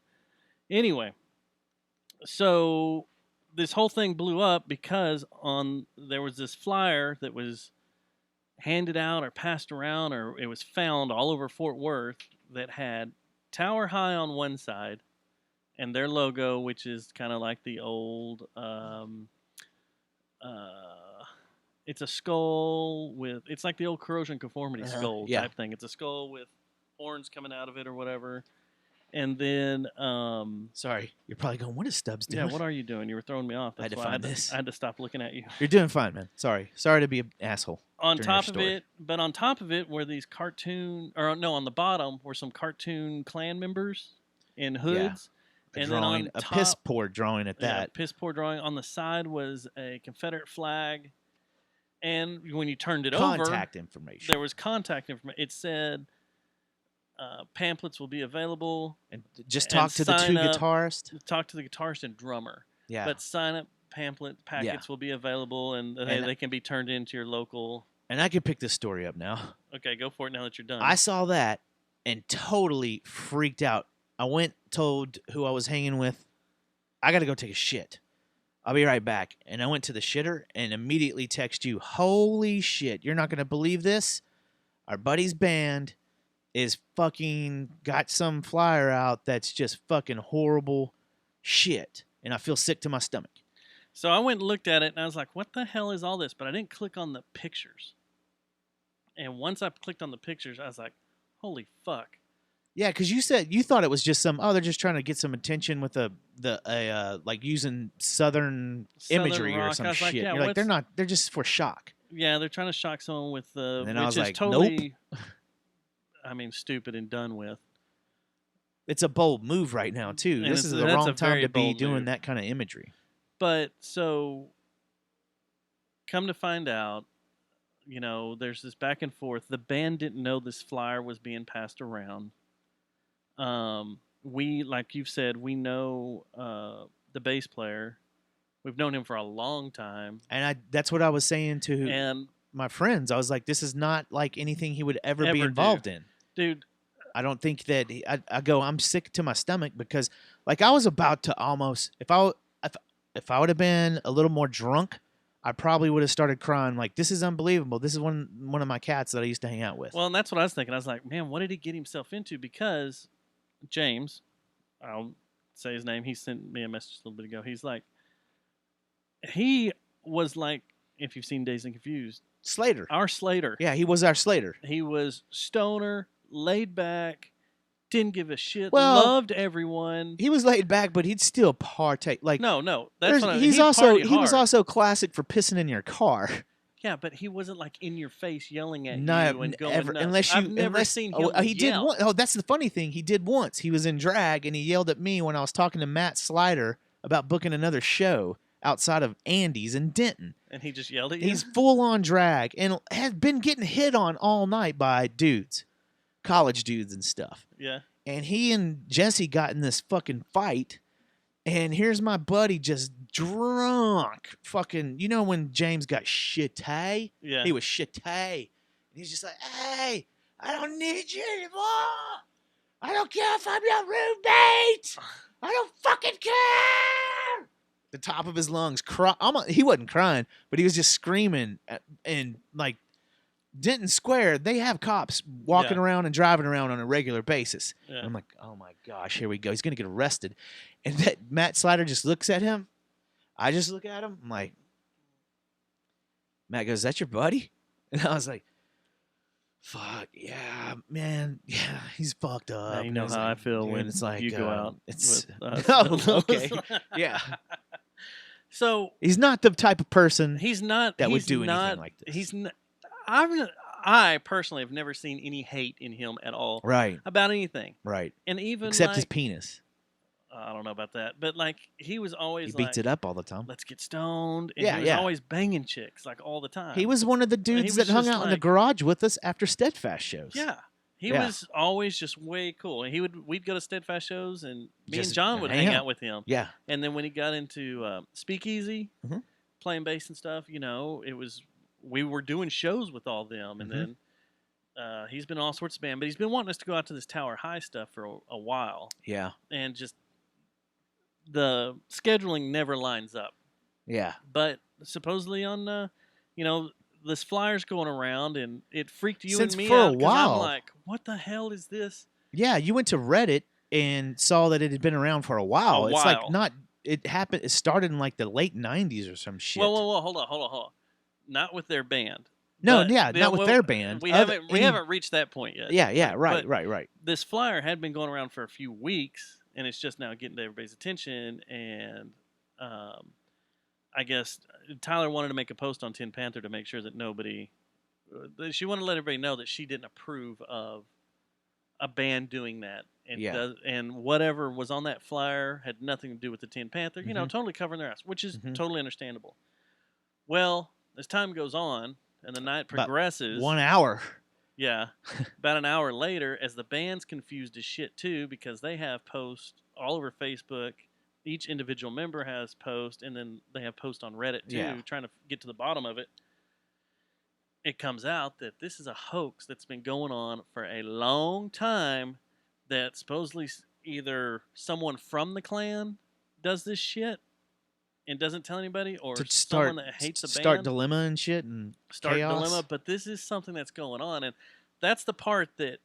Anyway, so this whole thing blew up because there was this flyer that was handed out or passed around, or it was found all over Fort Worth, that had Tower High on one side and their logo, which is kind of like the old it's a skull with, it's like the old corrosion conformity skull yeah. type thing. It's a skull with horns coming out of it or whatever. And then Sorry. You're probably going, what is Stubbs doing? yeah, what are you doing? You were throwing me off. I had That's to why find this. I had to stop looking at you. You're doing fine, man. Sorry. Sorry to be an asshole. On during your top of story. it, but on top of it were these cartoon, or no, on the bottom were some cartoon Klan members in hoods. A And drawing, then on a piss top- poor drawing at Yeah, that. piss poor drawing. On the side was a Confederate flag. And when you turned it over, Contact information. there was contact information. It said pamphlets will be available. And just and talk to the two sign up. guitarists. Talk to the guitarist and drummer. Yeah. But sign up pamphlet packets will be available, and they can be turned into your local. And I can pick this story up now. Okay, go for it now that you're done. I saw that and totally freaked out. I went, told who I was hanging with, I got to go take a shit. I'll be right back. And I went to the shitter and immediately text you, holy shit, you're not going to believe this? Our buddy's band is fucking got some flyer out that's just fucking horrible shit. And I feel sick to my stomach. So I went and looked at it, and I was like, what the hell is all this? But I didn't click on the pictures. And once I clicked on the pictures, I was like, holy fuck. Yeah, because you said you thought it was just they're just trying to get some attention with like using southern imagery rock. or I some was like, shit. yeah, You're like, what's- they're just for shock. Yeah, they're trying to shock someone with And then which I was is like, totally, I mean, stupid and done with. It's a bold move right now too. And This it's- is the that's a wrong time very to be bold doing move. that kind of imagery. But so, come to find out, there's this back and forth. The band didn't know this flyer was being passed around. We, like you've said, we know the bass player. We've known him for a long time. And that's what I was saying to And my friends. I was like, this is not like anything he would ever be Ever do. involved in. dude, I don't think that I go. I'm sick to my stomach because, like, I was about to almost if I would have been a little more drunk, I probably would have started crying. Like, this is unbelievable. This is one of my cats that I used to hang out with. well, and that's what I was thinking. I was like, man, what did he get himself into? Because James, I'll say his name. He sent me a message a little bit ago. He's like, he was like if you've seen Dazed and Confused, Slater. our Slater. Yeah, he was our Slater. He was stoner, laid back, didn't give a shit, Well, loved everyone. He was laid back, but he'd still partake. Like No, that's what he was hard. also classic for pissing in your car. Yeah, but he wasn't like in your face yelling at No, you and going ever, nuts. I've never seen him he did. yell. Oh, that's the funny thing. He did once. He was in drag and he yelled at me when I was talking to Matt Slider about booking another show outside of Andy's in Denton. And he just yelled at you? He's full on drag and has been getting hit on all night by dudes, college dudes and stuff. Yeah. And he and Jesse got in this fucking fight. And here's my buddy just drunk. Fucking, you know when James got shitty? Yeah. He was shitty. And he's just like, hey, I don't need you anymore. I don't care if I'm your roommate. I don't fucking care. The top of his lungs. He wasn't crying, but he was just screaming. And like Denton Square, they have cops walking around and driving around on a regular basis. Yeah. And I'm like, oh my gosh, here we go. He's going to get arrested. And that Matt Slider just looks at him. I just look at him. I'm like, Matt goes, is that your buddy? And I was like, fuck, yeah, man. Yeah, he's fucked up. Now you know how I feel when it's like, you go out. It's with us. oh, okay. Yeah. So he's not the type of person he's not that would he's do not, anything like this. He's not, I personally have never seen any hate in him at all. Right. About anything. Right. And even except his like, penis. I don't know about that, but like he was always He beats like, it up all the time. let's get stoned. And Yeah, he was yeah. always banging chicks like all the time. He was one of the dudes was that hung just out in the like- garage with us after Steadfast shows. Yeah. He Yeah. was always just way cool. And we'd go to Steadfast shows and me Just and John would hang hang out. out with him. Yeah. And then when he got into Speakeasy, Mhm. playing bass and stuff, we were doing shows with all them. And Mhm. then he's been in all sorts of band, but he's been wanting us to go out to this Tower High stuff for a while. Yeah. And just the scheduling never lines up. Yeah. But supposedly on, this flyer's going around and it freaked you Since and me for a out 'cause while. I'm like, what the hell is this? Yeah, you went to Reddit and saw that it had been around for a while. It's like while. it started in like the late 90s or some shit. Whoa, hold on. Not with their band. No, But- yeah, not with well, their band. We Other- haven't reached that point yet. Yeah, right, But- right. This flyer had been going around for a few weeks, and it's just now getting to everybody's attention. And I guess Tyler wanted to make a post on Tin Panther to make sure that nobody. She wanted to let everybody know that she didn't approve of a band doing that, and Yeah. and whatever was on that flyer had nothing to do with the Tin Panther. Mhm. Totally covering their ass, which is Mhm. totally understandable. Well, as time goes on and the night About progresses, 1 hour. yeah, about an hour later, as the band's confused as shit too, because they have posts all over Facebook. Each individual member has posts, and then they have posts on Reddit too, Yeah. trying to get to the bottom of it. It comes out that this is a hoax that's been going on for a long time. That supposedly either someone from the clan does this shit and doesn't tell anybody, or To someone that hates the start band dilemma and shit and start chaos. dilemma. But this is something that's going on, and that's the part that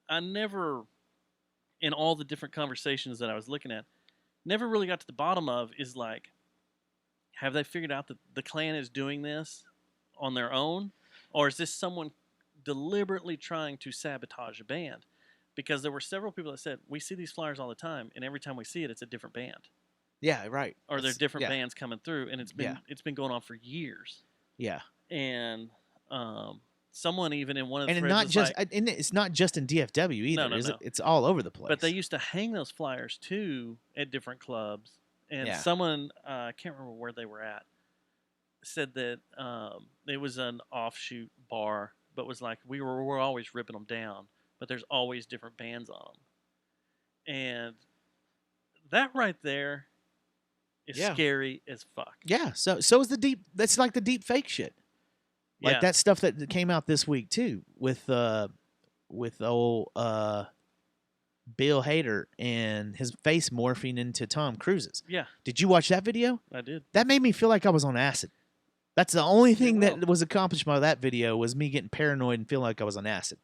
I never, in all the different conversations that I was looking at, never really got to the bottom of. Is like, have they figured out that the clan is doing this on their own, or is this someone deliberately trying to sabotage a band? Because there were several people that said, we see these flyers all the time, and every time we see it, it's a different band, Yeah, right. or there's That's- different yeah, bands coming through, and it's been going on for years. Yeah. And someone even in one of the And threads not was just like, and it's not just in DFW either, no, is no. it? It's all over the place. but they used to hang those flyers too at different clubs. And Yeah. someone, I can't remember where they were at, said that it was an offshoot bar, but was like, we're always ripping them down, but there's always different bands on them. And that right there is Yeah. scary as fuck. Yeah, so is the deep. That's like the deep fake shit. Like Yeah. that stuff that came out this week too, with old Bill Hader and his face morphing into Tom Cruise's. Yeah, Did you watch that video? I did. That made me feel like I was on acid. That's the only thing will. that was accomplished by that video was me getting paranoid and feeling like I was on acid.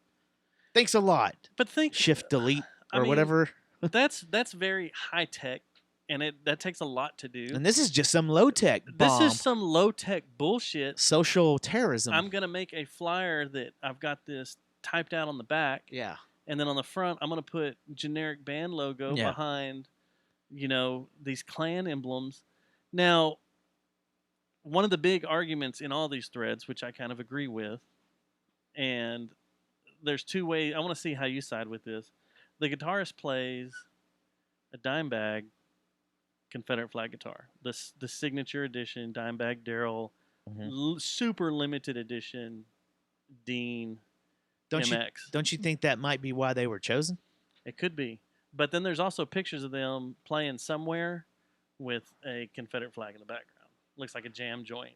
Thanks a lot. But think Shift delete I or mean, whatever. that's very high tech and that takes a lot to do. And this is just some low tech bomb. This is some low tech bullshit. Social terrorism. I'm gonna make a flyer that I've got this typed out on the back. Yeah. And then on the front, I'm gonna put generic band logo behind, these Klan emblems. Now, one of the big arguments in all these threads, which I kind of agree with, and there's two ways. I want to see how you side with this. The guitarist plays a Dimebag Confederate flag guitar, the signature edition Dimebag Darrell, super limited edition Dean MX. Don't you think that might be why they were chosen? It could be, but then there's also pictures of them playing somewhere with a Confederate flag in the background. Looks like a jam joint,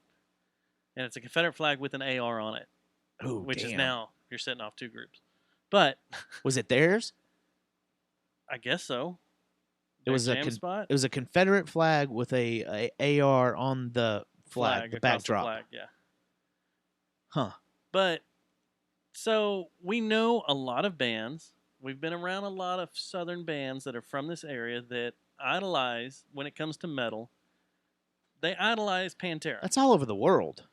and it's a Confederate flag with an AR on it, which is now you're setting off two groups. But was it theirs? I guess so. It was It was a Confederate flag with a AR on the flag, the backdrop. The flag, yeah. Huh. But so we know a lot of bands. We've been around a lot of Southern bands that are from this area that idolize when it comes to metal. They idolize Pantera. That's all over the world.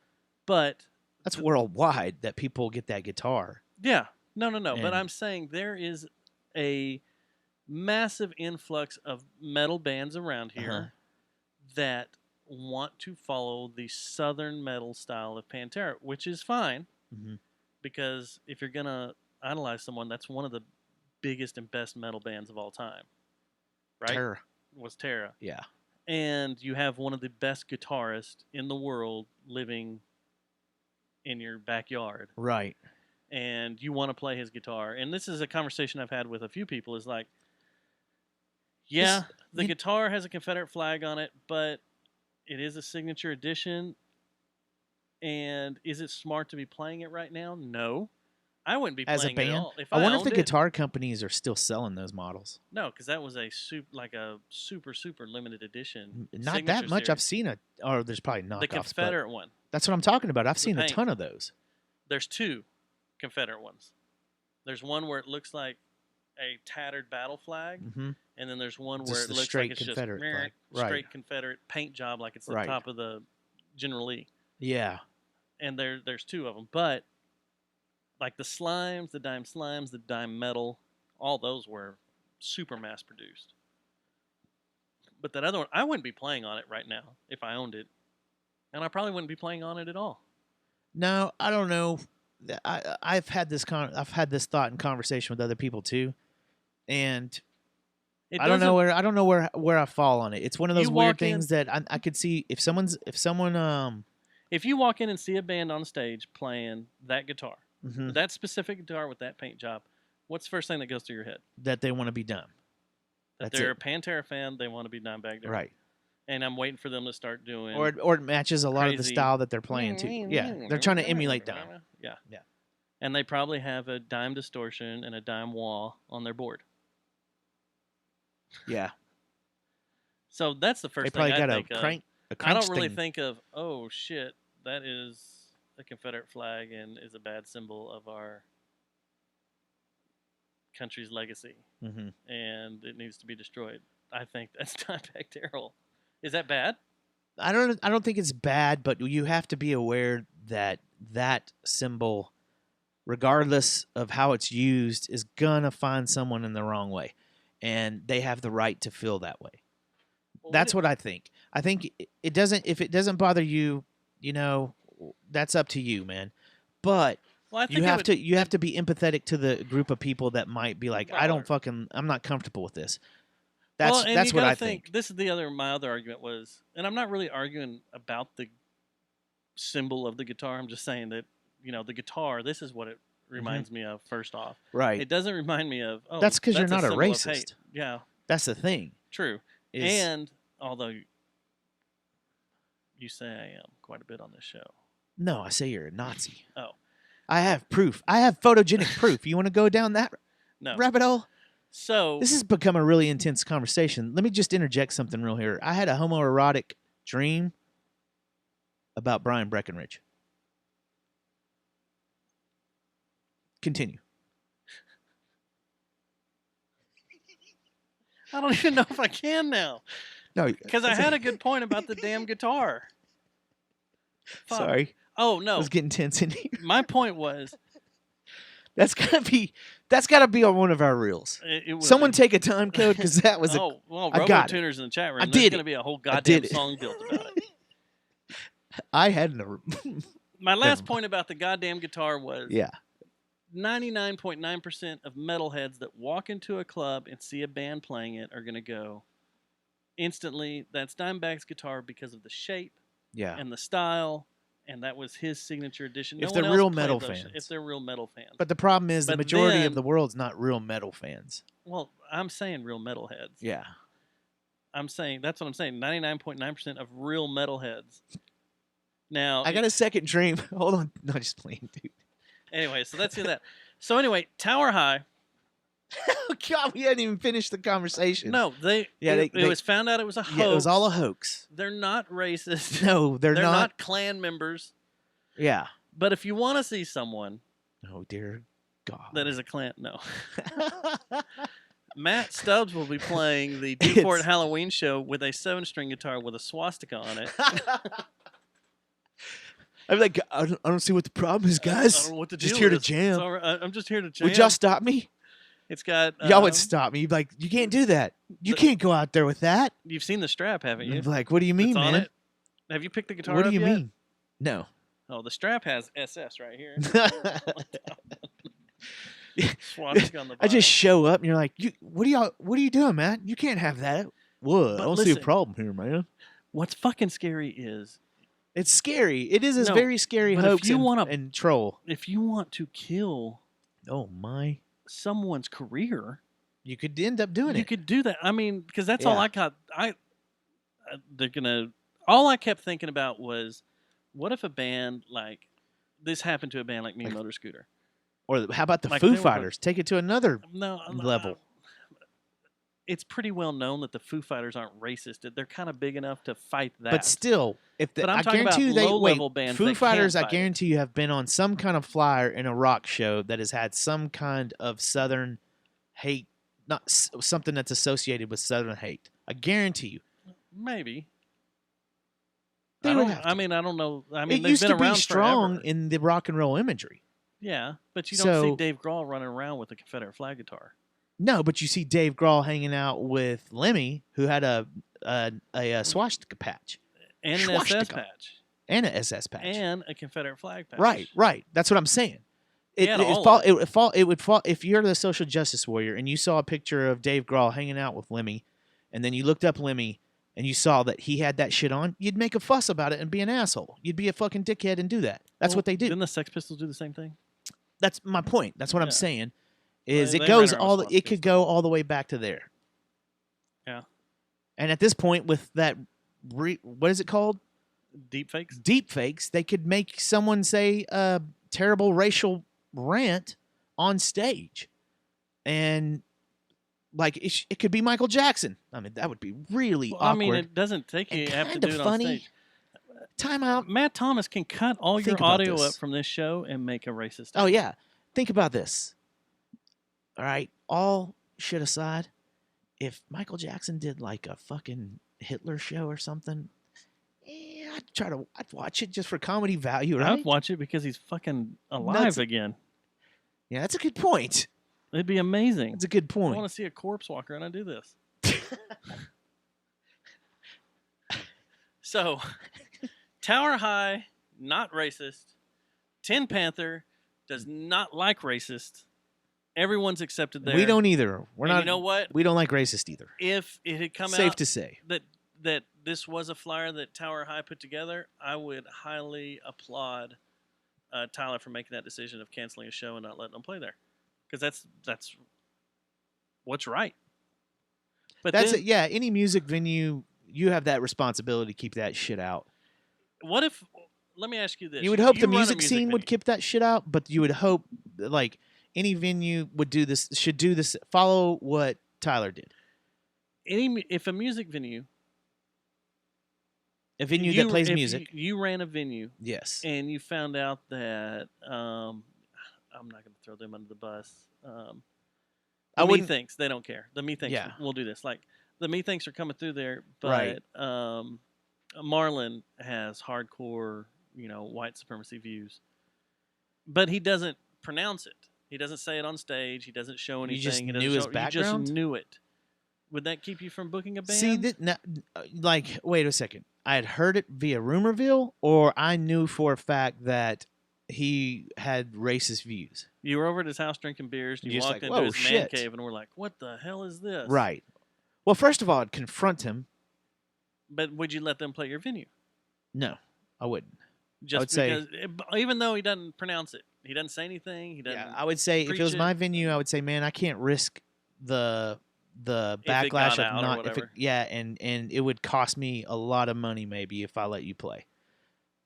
But that's worldwide that people get that guitar. Yeah. No. But I'm saying there is a massive influx of metal bands around here that want to follow the Southern metal style of Pantera, which is fine because if you're going to idolize someone, that's one of the biggest and best metal bands of all time. Right? Terror. Was Terror. Yeah. And you have one of the best guitarists in the world living in your backyard. Right. And you want to play his guitar. And this is a conversation I've had with a few people is like, the guitar has a Confederate flag on it, but it is a signature edition. And is it smart to be playing it right now? No. I wouldn't be playing it at all. I wonder if the guitar companies are still selling those models. No, because that was a super limited edition. Not that much. Series. I've seen there's probably knockoffs. The Confederate one. That's what I'm talking about. I've seen a ton of those. There's two Confederate ones. There's one where it looks like a tattered battle flag, and then there's one where it looks like it's Confederate just straight Confederate paint job, like it's the top of the General Lee. Yeah. And there's two of them, but like the Slimes, the Dime Slimes, the Dime Metal, all those were super mass produced. But that other one, I wouldn't be playing on it right now if I owned it, and I probably wouldn't be playing on it at all. No, I don't know. I've had this thought and conversation with other people too, and I don't know where I fall on it. It's one of those weird things that I could see if you walk in and see a band on stage playing that guitar, that specific guitar with that paint job, what's the first thing that goes through your head? That they want to be dumb. That they're a Pantera fan, they want to be Dimebag Darrell. Right. And I'm waiting for them to start doing... Or it matches a lot of the style that they're playing too. Yeah, they're trying to emulate Dime. Yeah. And they probably have a Dime distortion and a Dime wah on their board. Yeah. So that's the first thing I think of. They probably got I don't really think of, oh shit, that is a Confederate flag and is a bad symbol of our country's legacy. And it needs to be destroyed. I think that's Dimebag Darrell. Is that bad? I don't think it's bad, but you have to be aware that that symbol, regardless of how it's used, is gonna find someone in the wrong way, and they have the right to feel that way. Well, that's what I think. I think it doesn't. If it doesn't bother you, that's up to you, man. But you have to be empathetic to the group of people that might be like, I'm not comfortable with this. That's what I think. This is my other argument was, and I'm not really arguing about the symbol of the guitar. I'm just saying that, the guitar, this is what it reminds me of first off. Right. It doesn't remind me of, that's because you're not a racist. Yeah. That's the thing. True. And although you say I am quite a bit on this show. No, I say you're a Nazi. Oh. I have proof. I have photogenic proof. You want to go down that rabbit hole? So this has become a really intense conversation. Let me just interject something real here. I had a homoerotic dream about Brian Breckenridge. Continue. I don't even know if I can now. No, Because I had a good point about the damn guitar. Fuck. Sorry, Oh I no. was getting tense in here. My point was, That's gotta be on one of our reels. it was Someone take a time code because that was oh well, I got it. RoboTuners in the chat room. I There's did going to it. be a whole I goddamn did it. song built about it. I had no. My last mind. point about the goddamn guitar was Yeah, 99.9% of metalheads that walk into a club and see a band playing it are going to go instantly, that's Dimebag's guitar because of the shape yeah. and the style, and that was his signature edition. If No they're one else real played metal those fans. if they're real metal fans. But the problem is the But majority then- of the world's not real metal fans. Well, I'm saying real metalheads. Yeah. I'm saying that's what I'm saying. 99.9% of real metalheads. Now I got a second dream. Hold on. No, just playing, dude. Anyway, so that's that. So anyway, Tower High. Oh God, we hadn't even finished the conversation. No, Yeah, it they- was found out it was a hoax. Yeah, it was all a hoax. They're not racist. No, they're They're not. not Klan members. Yeah. But if you want to see someone Oh dear God. that is a Klan, no. Matt Stubbs will be playing the D4 It's- Halloween show with a 7-string guitar with a swastika on it. I'm like, I don't see what the problem is, guys. I don't know what the Just deal here to is. jam. It's all right. I'm just here to jam. Would y'all stop me? It's got. Y'all would stop me. You'd be like, you can't do that. You can't go out there with that. You've seen the strap, haven't you? I'd be like, what do you mean, It's on man? it. Have you picked the guitar What do up you yet? mean? No. Oh, the strap has SS right here. Swastika on the I bottom. just show up and you're like, what are you doing, man? You can't have that. What? But I don't see a listen. problem here, man. What's fucking scary is It's scary. It is a No, very scary but if hoax you and, wanna- and troll. if you want to kill Oh my. someone's career, You could end up doing you it. could do that. I mean, because that's all Yeah. I got. They're gonna. All I kept thinking about was, what if a band like this happened to a band like Me Like- Motor Scooter? Or how about the Like Foo they were- Fighters? Take it to another No, level. It's pretty well known that the Foo Fighters aren't racist. They're kind of big enough to fight that. But still, But I'm I talking about guarantee you they low-level bands Foo that can't Fighters, I fight it. guarantee you have been on some kind of flyer in a rock show that has had some kind of Southern hate, not something that's associated with Southern hate. I guarantee you. maybe. They I would don't. have to. I mean, I don't know. I mean, It they've used been to be around strong forever. in the rock and roll imagery. Yeah, but you don't see So- Dave Grohl running around with a Confederate flag guitar. No, but you see Dave Grohl hanging out with Lemmy, who had a swastika patch And an SS Swastika. patch. and an SS patch. And a Confederate flag patch. Right. That's what I'm saying. He It, had it, all fall, of it would fall. It would fall if you're the social justice warrior and you saw a picture of Dave Grohl hanging out with Lemmy, and then you looked up Lemmy and you saw that he had that shit on. You'd make a fuss about it and be an asshole. You'd be a fucking dickhead and do that. That's Well, what they do. Didn't the Sex Pistols do the same thing? That's my point. That's what I'm Yeah. saying. Is They it ran goes around all with it could swastikas. go all the way back to there. Yeah. And at this point, with that, what is it called? Deep fakes? Deep fakes. They could make someone say a terrible racial rant on stage, and like it could be Michael Jackson. I mean, that would be really Well, awkward. I mean, it doesn't take you. and You have to kinda do it funny. on stage. Time out. Matt Thomas can cut all your Think about audio this. up from this show and make a racist. Oh yeah, think about this. All right, all shit aside, if Michael Jackson did like a fucking Hitler show or something, I'd watch it just for comedy value, right? I'd watch it because he's fucking alive Nuts. again. Yeah, that's a good point. It'd be amazing. That's a good I want point. to see a corpse walk around and do this. So, Tower High, not racist. Tin Panther does not like racist. Everyone's accepted there. We don't either. We're And not. you know what? We don't like racist either. If it had come Safe out to say. that this was a flyer that Tower High put together, I would highly applaud Tyler for making that decision of canceling a show and not letting them play there, because that's what's right. But That's then, it. Yeah, any music venue, you have that responsibility to keep that shit out. What if? Let me ask you this: You would hope the run a music scene would venue. keep that shit out, but you would hope that, like, any venue would do this, should do this, follow what Tyler did. If a music venue, A venue you- that plays if music. you ran a venue Yes. and you found out that I'm not going to throw them under the bus. I The wouldn't- Methinks, they don't care. The Methinks Yeah. will do this. Like the methinks are coming through there, Right. but Marlon has hardcore, white supremacy views, but he doesn't pronounce it. He doesn't say it on stage. He doesn't show anything. You just he doesn't knew his show, background? You just knew it. Would that keep you from booking a band? See, wait a second. I had heard it via rumorville, or I knew for a fact that he had racist views. You were over at his house drinking beers. And you Just walked like, into "Whoa, his man shit." cave, and we're like, "What the hell is this?" Right. Well, first of all, I'd confront him. But would you let them play your venue? No, I wouldn't. Just would say- because, even though he doesn't pronounce it, he doesn't say anything. He doesn't. Yeah, I would say if it was preach my it. venue, I would say, man, I can't risk the it backlash got of out or not if it, whatever. yeah, and it would cost me a lot of money maybe if I let you play.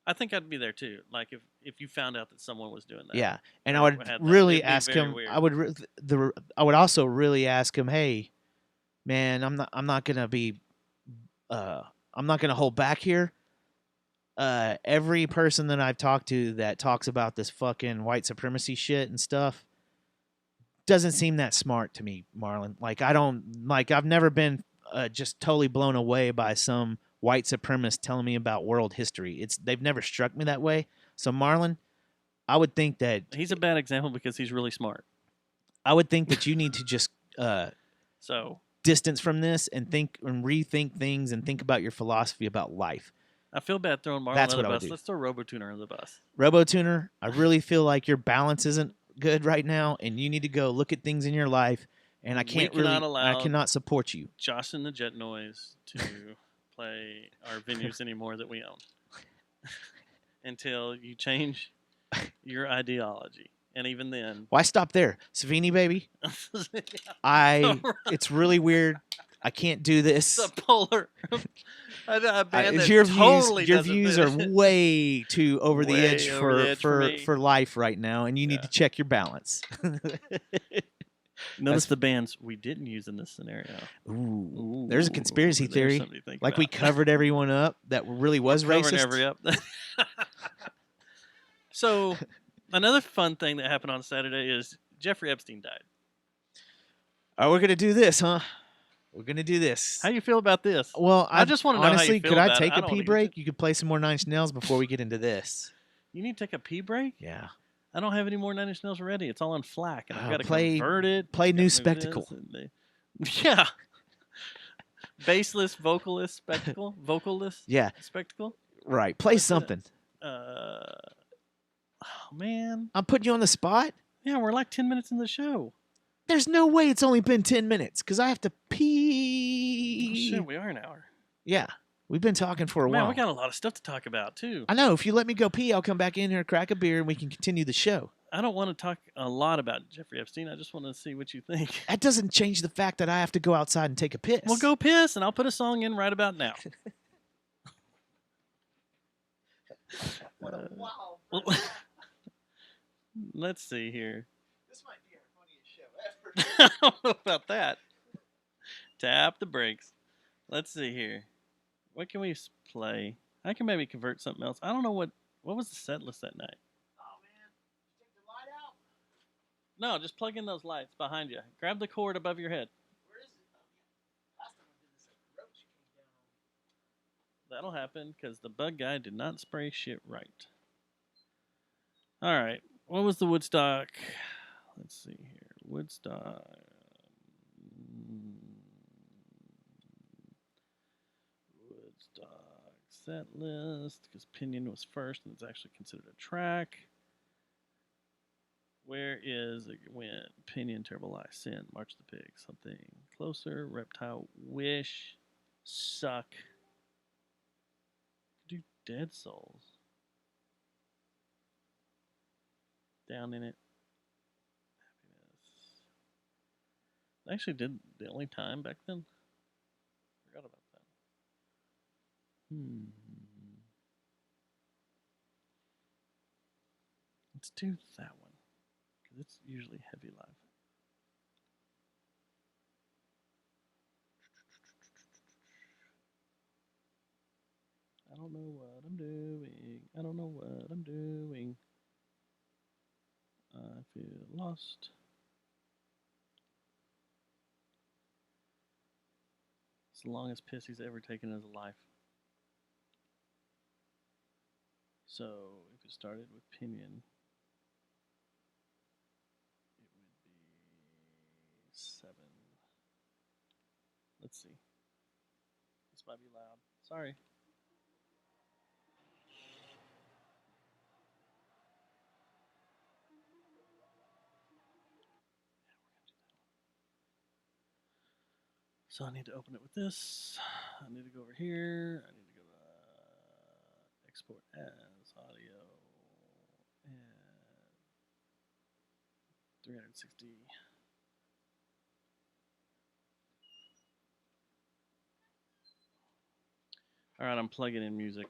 I think I'd be there too. Like if you found out that someone was doing that. Yeah, and I or would had that, really it'd be ask very him. weird. I would I would also really ask him, hey, man, I'm not gonna be, I'm not gonna hold back here. Every person that I've talked to that talks about this fucking white supremacy shit and stuff doesn't seem that smart to me, Marlon. Like I've never been just totally blown away by some white supremacist telling me about world history. They've never struck me that way. So Marlon, I would think that He's a bad example because he's really smart. you need to just So distance from this and think and rethink things and think about your philosophy about life. I feel bad throwing Marlon That's under what the I would bus. do. Let's throw RoboTuner under the bus. RoboTuner, I really feel like your balance isn't good right now, and you need to go look at things in your life. And I can't I cannot support you. Josh and the Jet Noise to play our venues anymore that we own until you change your ideology. And even then, Why stop there, Savini baby? It's really weird. I can't do this. the polar. a band that your totally views doesn't are fit. way too over the Way edge over the edge for me. for life right now, and you need to check your balance. Notice the bands we didn't use in this scenario. Ooh, there's a conspiracy there's theory. something to think Like we about. covered everyone up that really was Covering racist. every up. So, another fun thing that happened on Saturday is Jeffrey Epstein died. Oh, we're gonna do this, huh? We're gonna do this. How do you feel about this? Well, I just wanna know how you honestly, feel could I about it. take I a don't pee wanna get break? You could play some more Nine Inch Nails before we get into this. You need to take a pee break? Yeah. I don't have any more Nine Inch Nails ready. It's all on FLAC, and I've Oh, got to play- convert it. play Gotta New move this Spectacle. and yeah. Bassless, vocalist, spectacle, vocalist, Yeah. spectacle. Right. Play What's that? something. Oh man, I'm putting you on the spot. yeah, we're like 10 minutes in the show. There's no way it's only been 10 minutes because I have to Oh, pee. shit, we are an hour. Yeah. We've been talking for a Man, while. we got a lot of stuff to talk about too. I know. If you let me go pee, I'll come back in here, crack a beer, and we can continue the show. I don't want to talk a lot about Jeffrey Epstein. I just want to see what you think. That doesn't change the fact that I have to go outside and take a piss. Well, go piss, and I'll put a song in right about now. Wow. Let's see here. This might be our funniest show ever. I don't know about that. Tap the brakes. Let's see here. What can we play? I can maybe convert something else. I don't know what was the set list that night. Oh, man. Take the light out. No, just plug in those lights behind you. Grab the cord above your head. Where is it? Oh, yeah. Last time I did this, a roach came down. That'll happen because the bug guy did not spray shit right. All right. What was the Woodstock? Let's see here. Woodstock. Woodstock set list because Pinion was first and it's actually considered a track. Where is it went? Pinion, Terrible Lie, Sin, March of the Pig, Something Closer, Reptile, Wish, Suck. Do Dead Souls. Down in It. Happiness. I actually did The Only Time back then. Forgot about that. Let's do that one. Because it's usually Heavy Life. I don't know what I'm doing. I don't know what I'm doing. I feel lost. It's the longest piss he's ever taken in his life. So, if it started with Pinion, it would be 7. Let's see. This might be loud. Sorry. So I need to open it with this. I need to go over here. I need to go to export as audio and 360. All right, I'm plugging in music.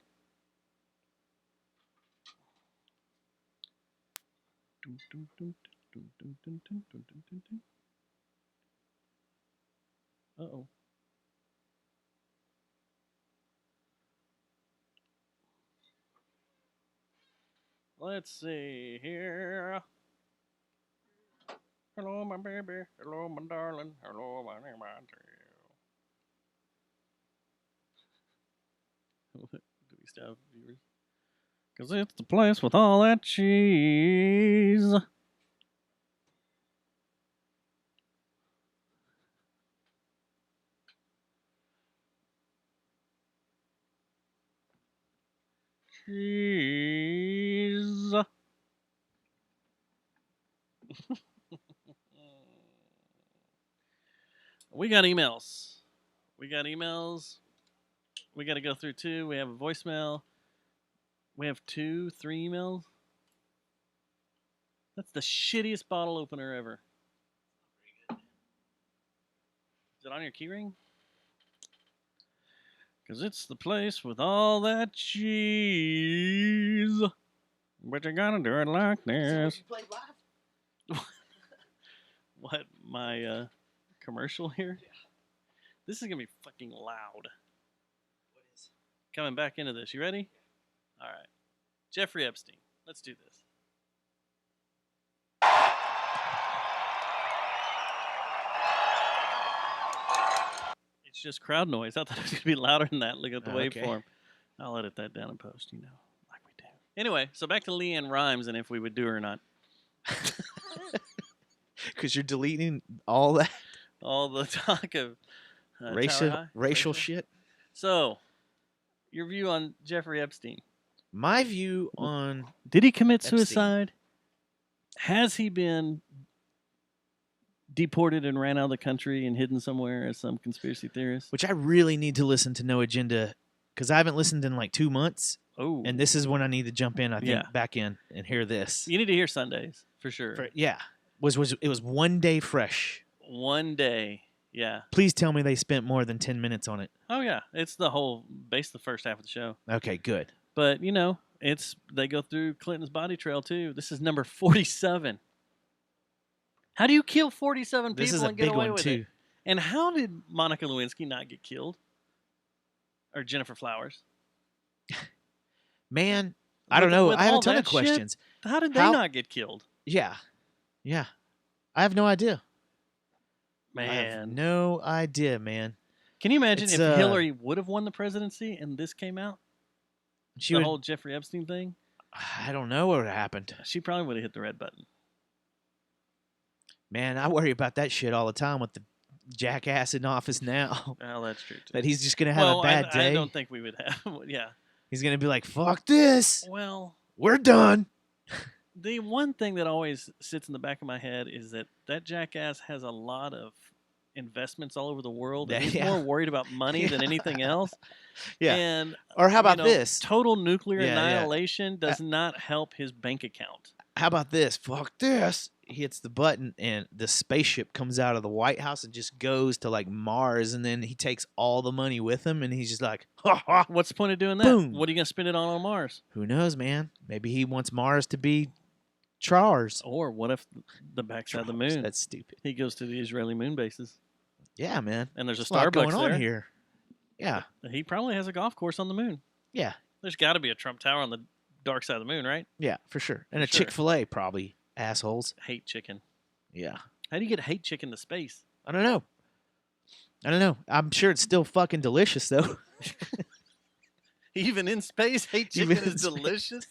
Uh-oh. Let's see here. Hello, my baby. Hello, my darling. Hello, my name. Do we still have viewers? Because it's the place with all that cheese. Cheese. We got emails. We got to go through 2. We have a voicemail. We have 2, 3 emails. That's the shittiest bottle opener ever. Is it on your keyring? Because it's the place with all that cheese. But you gotta do it like this. So you played live? What, my commercial here? Yeah. This is going to be fucking loud. What is? Coming back into this. You ready? Yeah. All right. Jeffrey Epstein. Let's do this. It's just crowd noise. I thought it was going to be louder than that. Look at the waveform. I'll edit that down and post, you know, like we do. Anyway, so back to Leanne Rhymes and if we would do her or not. Because you're deleting all that all the talk of racial shit. So, your view on Jeffrey Epstein? My view on did he commit Epstein. Suicide? Has he been deported and ran out of the country and hidden somewhere as some conspiracy theorist? Which I really need to listen to No Agenda because I haven't listened in like 2 months. Oh, and this is when I need to jump in. I think back in and hear this. You need to hear Sundays for sure. It was one day fresh. One day, yeah. Please tell me they spent more than 10 minutes on it. Oh yeah, it's the first half of the show. Okay, good. But you know, they go through Clinton's body trail too. This is number 47. How do you kill 47 this people is a and get big away one with too. it? And how did Monica Lewinsky not get killed? Or Jennifer Flowers? Man, I don't know. I have a ton of shit, questions. How did they not get killed? Yeah. I have no idea. Man. I have no idea, man. Can you imagine if Hillary would have won the presidency and this came out? The whole Jeffrey Epstein thing? I don't know what would have happened. She probably would have hit the red button. Man, I worry about that shit all the time with the jackass in office now. Oh, that's true, too. That he's just going to have a bad day. I don't think we would have. Yeah. He's going to be like, fuck this. Well, we're done. The one thing that always sits in the back of my head is that jackass has a lot of investments all over the world. And he's more worried about money than anything else. Yeah. And or how about this? Total nuclear annihilation does not help his bank account. How about this? Fuck this. He hits the button and the spaceship comes out of the White House and just goes to like Mars, and then he takes all the money with him and he's just like, ha ha. What's the point of doing that? Boom. What are you going to spend it on Mars? Who knows, man? Maybe he wants Mars to be Trars. Or what if the backside of the moon? That's stupid. He goes to the Israeli moon bases. Yeah, man. And there's a lot Starbucks going on there. here. Yeah. He probably has a golf course on the moon. Yeah. There's got to be a Trump Tower on the dark side of the moon, right? Yeah, for sure. And a Chick-fil-A probably, assholes. Hate chicken. Yeah. How do you get hate chicken to space? I don't know. I don't know. I'm sure it's still fucking delicious though. Even in space, hate chicken Even in is space. delicious.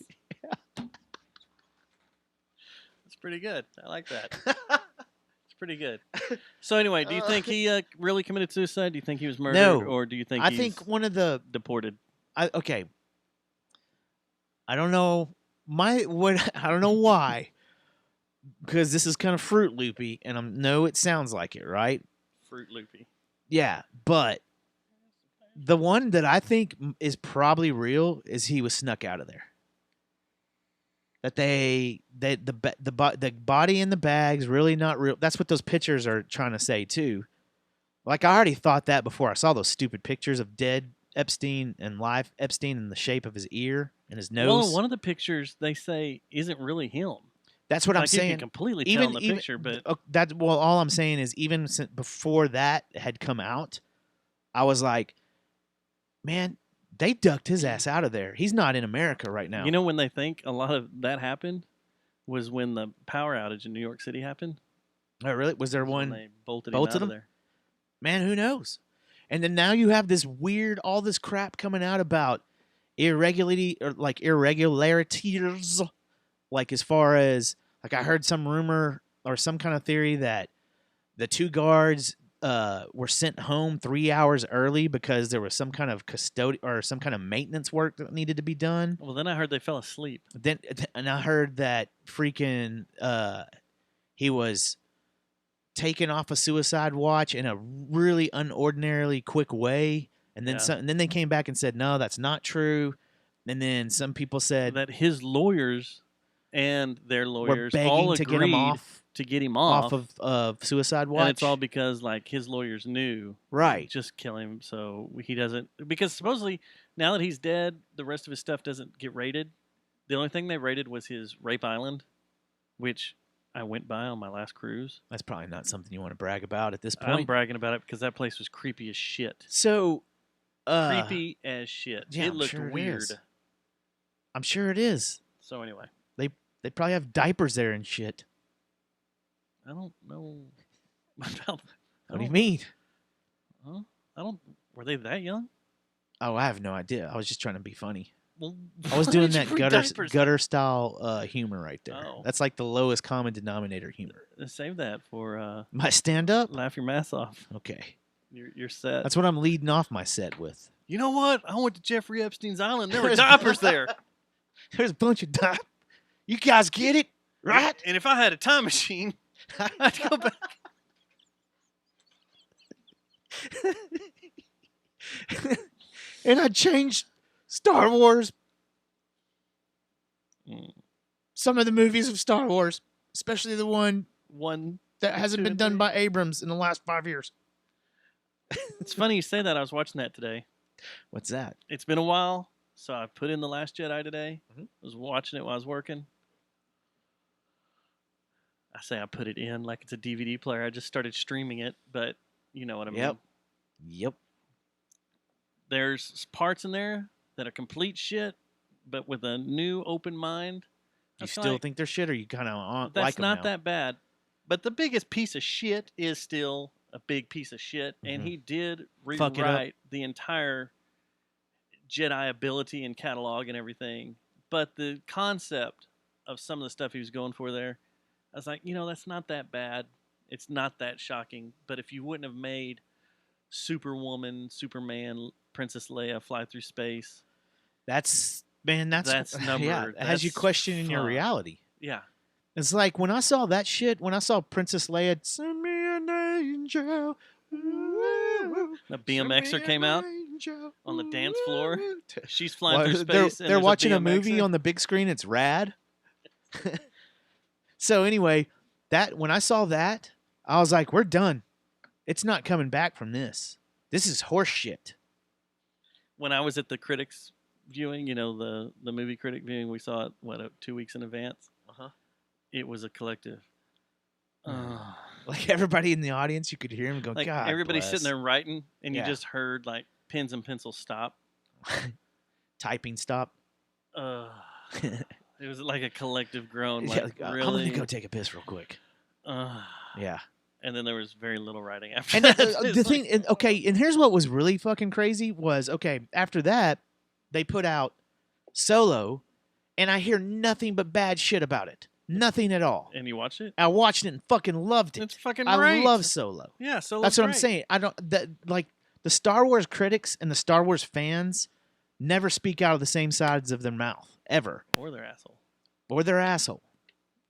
It's pretty good. I like that. It's pretty good. So anyway, do you think he really committed suicide? Do you think he was murdered, No. or do you think I he's think one of the deported? okay. I don't know I don't know why. Because this is kind of Fruit Loopy, and I know it sounds like it, right? Fruit Loopy. Yeah, but the one that I think is probably real is he was snuck out of there. That the body in the bag's really not real. That's what those pictures are trying to say too. Like I already thought that before I saw those stupid pictures of dead Epstein and live Epstein in the shape of his ear and his nose. Well, one of the pictures they say isn't really him. That's what I'm Like you saying. can completely tell in the picture, but all I'm saying is even before that had come out, I was like, man, they ducked his ass out of there. He's not in America right now. you know when they think a lot of that happened was when the power outage in New York City happened. Oh, really? Was there When one? they bolted bolted him out him? of there. Man, who knows? And then now you have this weird, all this crap coming out about irregularities, like as far as like I heard some rumor or some kind of theory that the two guards were sent home 3 hours early because there was some kind of custodian or some kind of maintenance work that needed to be done. Well, then I heard they fell asleep. And I heard that freaking he was taken off a suicide watch in a really unordinarily quick way, and then Yeah. and then they came back and said no, that's not true. And then some people said That his lawyers and their we're lawyers all begging agreed to get him off of suicide watch. and it's all because like his lawyers knew right. just kill him so he doesn't, because supposedly now that he's dead the rest of his stuff doesn't get raided. The only thing they raided was his rape island, which I went by on my last cruise. That's probably not something you want to brag about at this I'm point. bragging about it because that place was creepy as shit. So Creepy as shit. yeah, It I'm looked sure it weird. is. I'm sure it is. So anyway, They probably have diapers there and shit. I don't know about. What do you mean? Huh? I don't. Were they that young? Oh, I have no idea. I was just trying to be funny. Well, I was why doing did you that bring diapers? gutter style humor right there. Oh. That's like the lowest common denominator humor. Save that for My stand up? laugh your mask off. Okay. You're set. That's what I'm leading off my set with. You know what? I went to Jeffrey Epstein's island. There were diapers there. There's a bunch of diapers. You guys get it? Right? And if I had a time machine, I'd go back. And I changed Star Wars. Mm. Some of the movies of Star Wars, especially the one One. that hasn't Two been and done three. by Abrams in the last 5 years. It's funny you say that. I was watching that today. What's that? It's been a while, so I put in The Last Jedi today. Mhm. I was watching it while I was working. I say I put it in like it's a DVD player. I just started streaming it, but you know what I mean. Yep. Yep. There's parts in there that are complete shit, but with a new open mind. You That's still like- think they're shit, or you kind of That's like them not now? that bad. But the biggest piece of shit is still a big piece of shit, and Mhm. he did Fuck it up. rewrite the entire Jedi ability and catalog and everything. But the concept of some of the stuff he was going for there, I was like, that's not that bad. It's not that shocking. But if you wouldn't have made Superwoman, Superman, Princess Leia fly through space, That's That's yeah. It has you that's questioning your fuck. reality. yeah. It's like when I saw that shit. When I saw Princess Leia, send me an angel. Ooh, The send BMXer me came an out angel, on the dance floor. ooh. She's flying Well, through space. and they're there's watching a BMXer. movie on the big screen. It's rad. So anyway, that when I saw that, I was like, "We're done. It's not coming back from this. This is horse shit." When I was at the critics viewing, the movie critic viewing, we saw it 2 weeks in advance. Uh-huh. It was a collective. Like everybody in the audience, you could hear him go, Like "God everybody's bless." sitting there writing, and Yeah. you just heard like pens and pencils stop. Typing stop. It was like a collective groan. Yeah, Like, I'm really? gonna go take a piss real quick. Yeah. And then there was very little writing after And that. the thing, okay, and here's what was really fucking crazy was, okay, after that, they put out Solo, and I hear nothing but bad shit about it. Nothing at all. And you watched it? I watched it and fucking loved it. It's fucking I great. love Solo. Yeah, Solo's That's what I'm great. saying. I don't like the Star Wars critics and the Star Wars fans never speak out of the same sides of their mouth ever, Or their asshole. or they're asshole,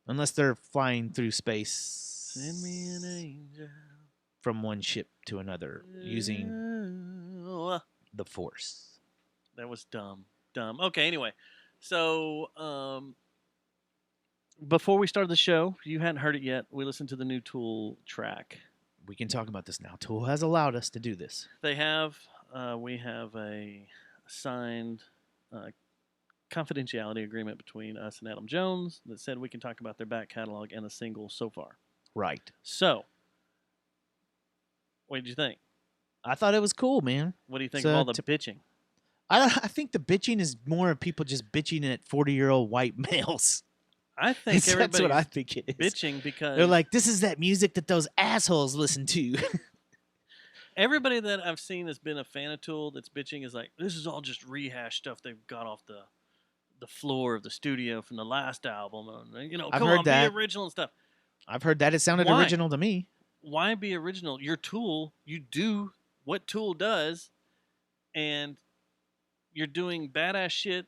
unless they're flying through space. Send me an angel. From one ship to another using Oh, the Force. that was dumb. Dumb. Okay, anyway. So, before we started the show, you hadn't heard it yet. We listened to the new Tool track. We can talk about this now. Tool has allowed us to do this. They have, we have a signed confidentiality agreement between us and Adam Jones that said we can talk about their back catalog and the single so far. Right. So, what did you think? I thought it was cool, man. What do you think So of all the to- bitching? I think the bitching is more of people just bitching at 40-year-old white males. I think That's what I everybody's think it is. bitching because They're like, this is that music that those assholes listen to. everybody that I've seen that's been a fan of Tool that's bitching is like, this is all just rehash stuff they've got off the floor of the studio from the last album. And, you know, I've come heard on, that. be original and stuff. I've heard that. It sounded Why? original to me. Why be original? You're Tool. You do what Tool does, and you're doing badass shit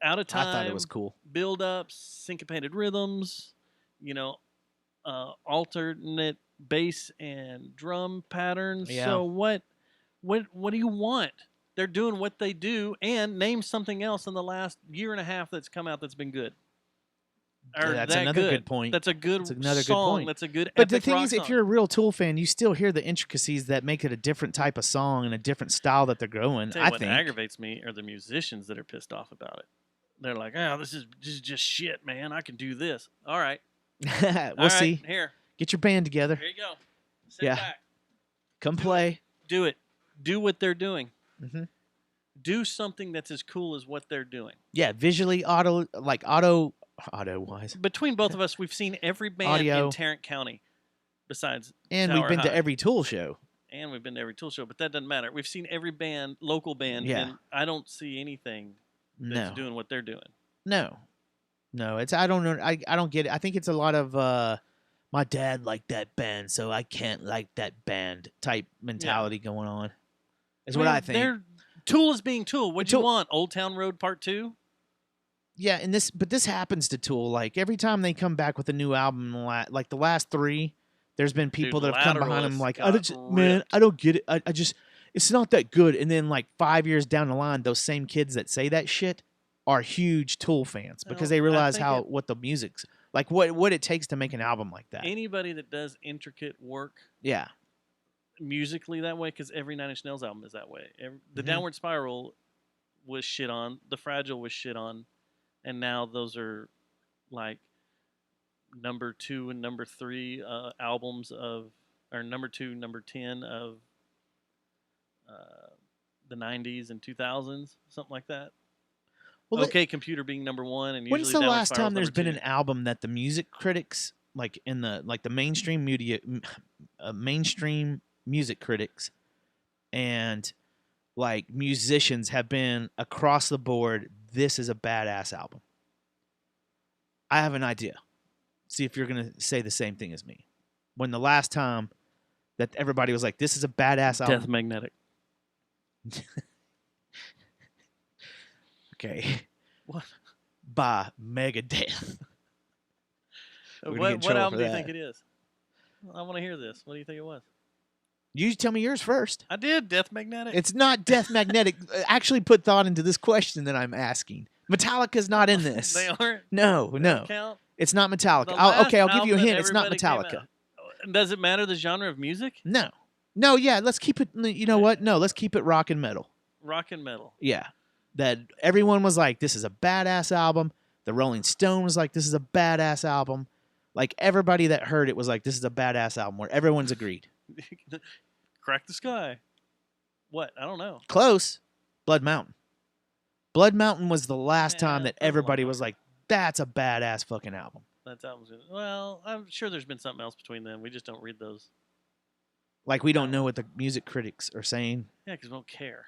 out of time. I thought it was cool. Build ups, syncopated rhythms, you know, alternate bass and drum patterns. Yeah. So what do you want? They're doing what they do, and name something else in the last year and a half that's come out that's been good. Or That's that another good point. That's a good That's another good song. point. That's a good. But the epic thing rock is, if song. you're a real Tool fan, you still hear the intricacies that make it a different type of song and a different style that they're going. Tell you I what think. aggravates me are the musicians that are pissed off about it. They're like, "Oh, this is just shit, man. I can do this." All right, we'll All right, see. Here, Get your band together. here you go. Sit Yeah. back. Come play. Do it. Do what they're doing. Mhm. Do something that's as cool as what they're doing. Yeah, visually, auto wise. Between both of us, we've seen every band Audio. in Tarrant County, besides And Tower we've been High. to every Tool show. And we've been to every Tool show, but that doesn't matter. We've seen every band, local band, Yeah. and I don't see anything that's No. doing what they're doing. No. It's I don't know. I don't get it. I think it's a lot of my dad liked that band, so I can't like that band type mentality going on. Is what I think. They're Tool is being Tool. What do you Tool- want? Old Town Road Part 2? Yeah, and this happens to Tool. Like every time they come back with a new album, like the last 3, there's been people Dude, that have come behind Lateralus them like, got man, ripped. I don't get it. I just, it's not that good. And then like 5 years down the line, those same kids that say that shit are huge Tool fans because Well, they I realize think what the music's like, what it takes to make an album like that. Anybody that does intricate work Yeah, musically that way, because every Nine Inch Nails album is that way. The Mhm. Downward Spiral was shit on. The Fragile was shit on. And now those are like number 2 and number 3 albums of, or number 2, number 10 of the 90s and 2000s, something like that. Well, OK Computer being number 1, and when's usually the Downward last Spiral's time there's number been 2. an album that the music critics, like in the mainstream media, mainstream music critics, and like musicians have been across the board, this is a badass album? I have an idea. See if you're gonna say the same thing as me. When the last time that everybody was like, this is a badass album. Death Magnetic. Okay. What? By Megadeth. We're gonna get in What trouble album for do you that. think it is? I want to hear this. What do you think it was? You tell me yours first. I did. Death Magnetic. It's not Death Magnetic. Actually put thought into this question that I'm asking. Metallica's not in this. They aren't. No. Count. It's not Metallica. The last Okay, I'll give you a album that hint. It's not everybody came Metallica. out. Does it matter the genre of music? No. No, yeah, let's keep it, you know what? No, let's keep it rock and metal. Rock and metal. Yeah. That everyone was like, this is a badass album. The Rolling Stone was like, this is a badass album. Like everybody that heard it was like, this is a badass album, where everyone's agreed. Crack the Sky. What? I don't know. Close. Blood Mountain. Blood Mountain was the last time Yeah, that that was a long everybody time was ago. like, that's a badass fucking album. That's albums. Well, I'm sure there's been something else between them. We just don't read those. Like we don't know what the music critics are saying. Yeah, because we don't care.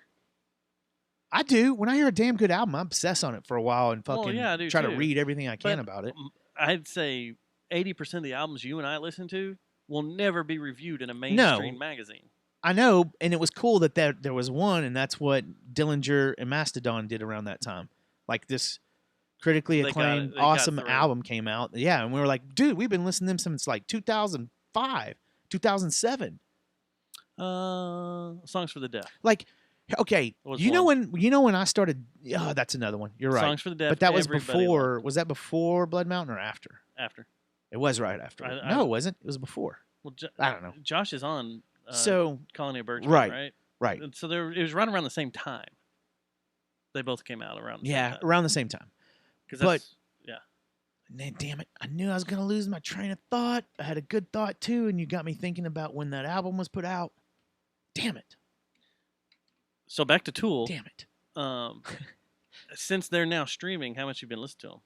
I do. When I hear a damn good album, I obsess on it for a while and fucking I do try too. to read everything I can But about it. I'd say 80% of the albums you and I listen to will never be reviewed in a mainstream magazine. I know, and it was cool that there was one, and that's what Dillinger and Mastodon did around that time. Like this critically acclaimed, awesome album came out. Yeah, and we were like, dude, we've been listening to them since like 2005, 2007. Songs for the Deaf. Like, okay, you know when I started. Oh, that's another one. You're right. Songs for the Deaf. But that was before. Was that before Blood Mountain or after? After. It was right after. No, it wasn't. It was before. Well, I don't know. Josh is on. So Colony of Birds, right? And so it was right around the same time. They both came out around. Around the same time. But damn it, I knew I was gonna lose my train of thought. I had a good thought too, and you got me thinking about when that album was put out. Damn it. So back to Tool. Damn it. Since they're now streaming, how much you been listening to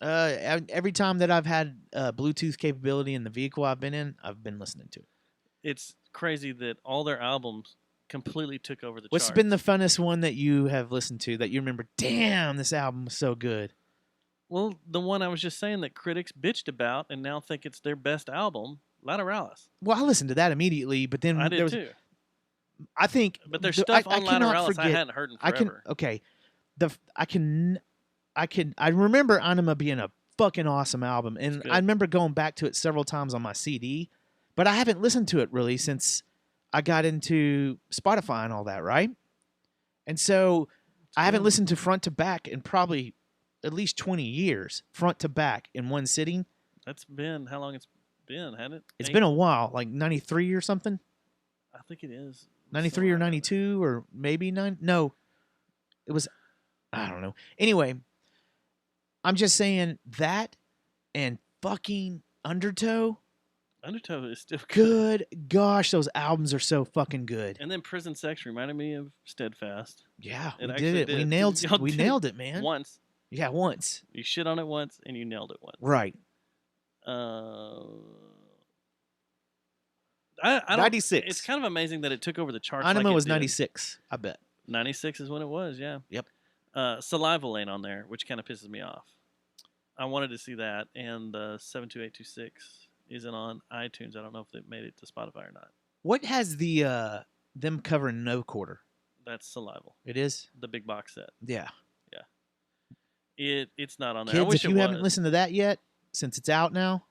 them? Every time that I've had Bluetooth capability in the vehicle I've been in, I've been listening to it. It's crazy that all their albums completely took over the charts. What's been the funnest one that you have listened to that you remember? Damn, this album was so good. Well, the one I was just saying that critics bitched about and now think it's their best album, Lateralis. Well, I listened to that immediately, but then I did too. I think, but there's stuff on Lateralis I hadn't heard in forever. I remember Anima being a fucking awesome album, and I remember going back to it several times on my CD, but I haven't listened to it really since I got into Spotify and all that, right? And so I haven't listened to front to back in probably at least 20 years, front to back in one sitting. That's been how long it's been, hasn't it? It's been a while, like 93 or something. I think it is 93 or 92 or maybe 9. No, it was, I don't know. Anyway, I'm just saying that and fucking Undertow. Undertow is still good. Gosh, those albums are so fucking good. And then Prison Sex reminded me of Steadfast. Yeah, we did it. We nailed it, man. Once. Yeah, once. You shit on it once and you nailed it once. Right. I don't, 96. It's kind of amazing that it took over the charts. Anima was 96, I bet. 96 is when it was, yeah. Yep. Salival ain't on there, which kind of pisses me off. I wanted to see that, and 72826 isn't on iTunes. I don't know if it made it to Spotify or not. What has the them covering No Quarter? That's Salival. It is? The big box set. Yeah. Yeah. It's not on there. Kids, I wish if you haven't listened to that yet, since it's out now,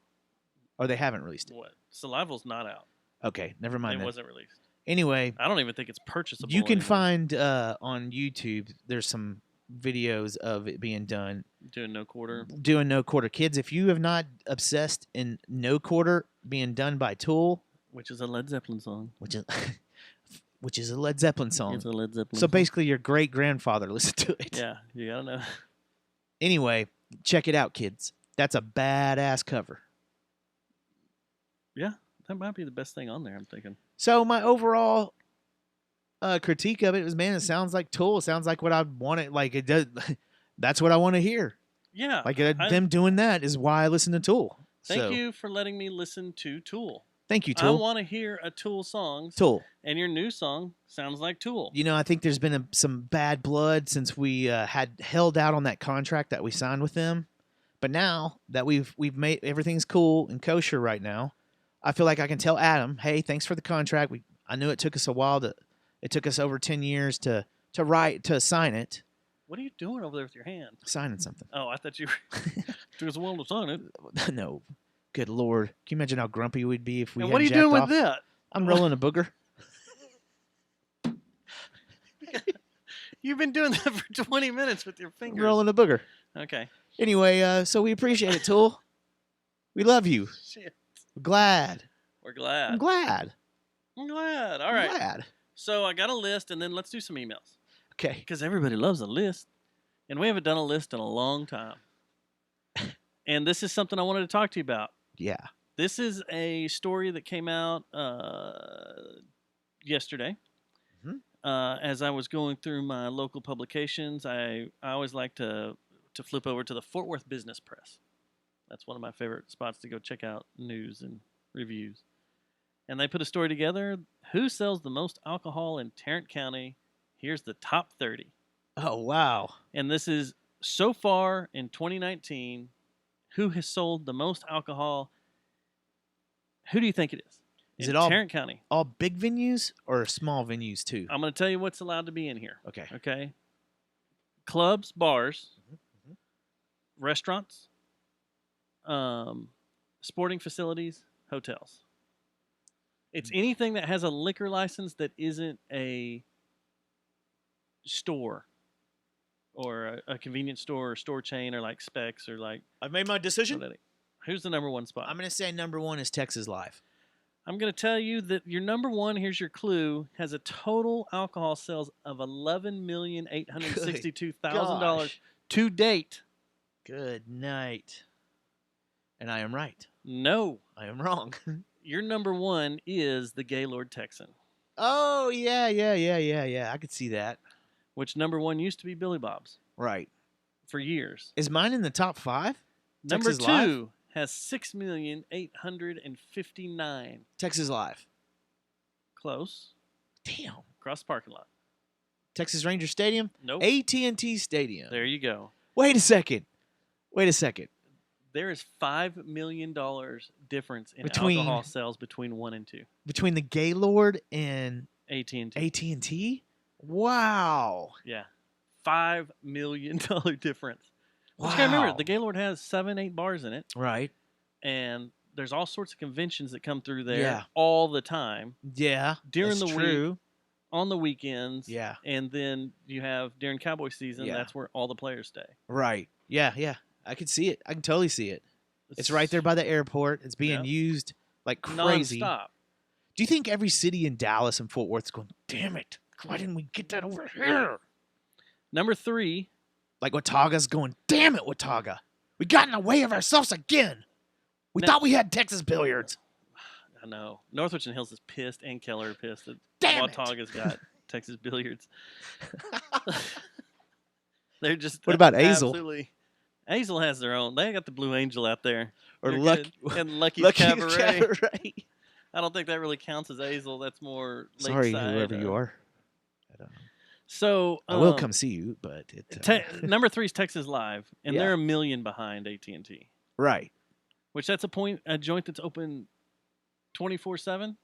or they haven't released it. What? Salival's not out. Okay, never mind. It then. wasn't released. Anyway, I don't even think it's purchasable. You can anymore. find on YouTube. There's some videos of it being done. Doing No Quarter. Kids, if you have not obsessed in No Quarter being done by Tool, which is a Led Zeppelin song, which is a Led Zeppelin song. It's a Led Zeppelin. So basically, your great grandfather listened to it. Yeah, you gotta know. Anyway, check it out, kids. That's a badass cover. Yeah, that might be the best thing on there. I'm thinking. So my overall critique of it was, man, it sounds like Tool. It sounds like what I wanted. Like it does. That's what I want to hear. Yeah, like them doing that is why I listen to Tool. Thank you for letting me listen to Tool. Thank you, Tool. I want to hear a Tool song. Tool. And your new song sounds like Tool. You know, I think there's been some bad blood since we had held out on that contract that we signed with them. But now that we've made everything's cool and kosher right now, I feel like I can tell Adam, hey, thanks for the contract. I knew it took us a while it took us over 10 years to sign it. What are you doing over there with your hand? Signing something. Oh, I thought you were took us a while to sign it. No. Good Lord. Can you imagine how grumpy we'd be if we had what are you jacked doing off? with that? I'm rolling a booger. You've been doing that for 20 minutes with your fingers. I'm rolling a booger. Okay. Anyway, so we appreciate it, Tool. We love you. Shit. We're glad. We're glad. I'm glad. I'm glad. All right. Glad. So I got a list, and then let's do some emails. Okay. Because everybody loves a list. And we haven't done a list in a long time. And this is something I wanted to talk to you about. Yeah. This is a story that came out yesterday. Mm-hmm. As I was going through my local publications, I always like to flip over to the Fort Worth Business Press. That's one of my favorite spots to go check out news and reviews. And they put a story together. Who sells the most alcohol in Tarrant County? Here's the top 30. Oh, wow. And this is so far in 2019. Who has sold the most alcohol? Who do you think it is? Is in it all Tarrant County? All big venues or small venues too? I'm going to tell you what's allowed to be in here. Okay. Okay. Clubs, bars, restaurants, sporting facilities, hotels. It's anything that has a liquor license that isn't a store or a convenience store or store chain or like Specs or like. I've made my decision. Who's the number one spot? I'm going to say number one is Texas Live. I'm going to tell you that your number one, here's your clue, has a total alcohol sales of $11,862,000 to date. Good night. And I am right. No. I am wrong. Your number one is the Gaylord Texan. Oh, yeah. I could see that. Which number one used to be Billy Bob's. Right. For years. Is mine in the top 5? Number Texas 2 Live? has 6,859,000. Texas Live. Close. Damn. Across the parking lot. Texas Ranger Stadium? Nope. AT&T Stadium. There you go. Wait a second. There is $5 million difference in Between- alcohol sales between 1 and 2. Between the Gaylord and AT&T. AT&T? Wow. Yeah. $5 million difference. But Wow. you gotta remember, the Gaylord has 7-8 bars in it, Right. and there's all sorts of conventions that come through there Yeah. all the time. Yeah. During that's the true. week, on the weekends. Yeah. And then you have during Cowboy season, Yeah. that's where all the players stay. Right. Yeah. I can see it. I can totally see it. It's right there by the airport. It's being Yeah. used like crazy. Non-stop. Do you think every city in Dallas and Fort Worth is going, damn it, why didn't we get that over here? Number 3, Like Watauga's going, damn it, Watauga. We got in the way of ourselves again. We Now- thought we had Texas billiards. I know. Northwich and Hills is pissed, and Keller are pissed that Damn it. Watauga's got Texas billiards. They're just. What about Azle? absolutely- Azle has their own. They got the Blue Angel out there. Or They're Lucky, good. And Lucky's Lucky's Cabaret. Cabaret. I don't think that really counts as Azle. That's more Sorry, lakeside, whoever you are. I don't know. So I will come see you, but it. Number 3 is Texas Live, and Yeah. they're $1 million behind AT&T. Right. Which that's a joint that's open 24/7,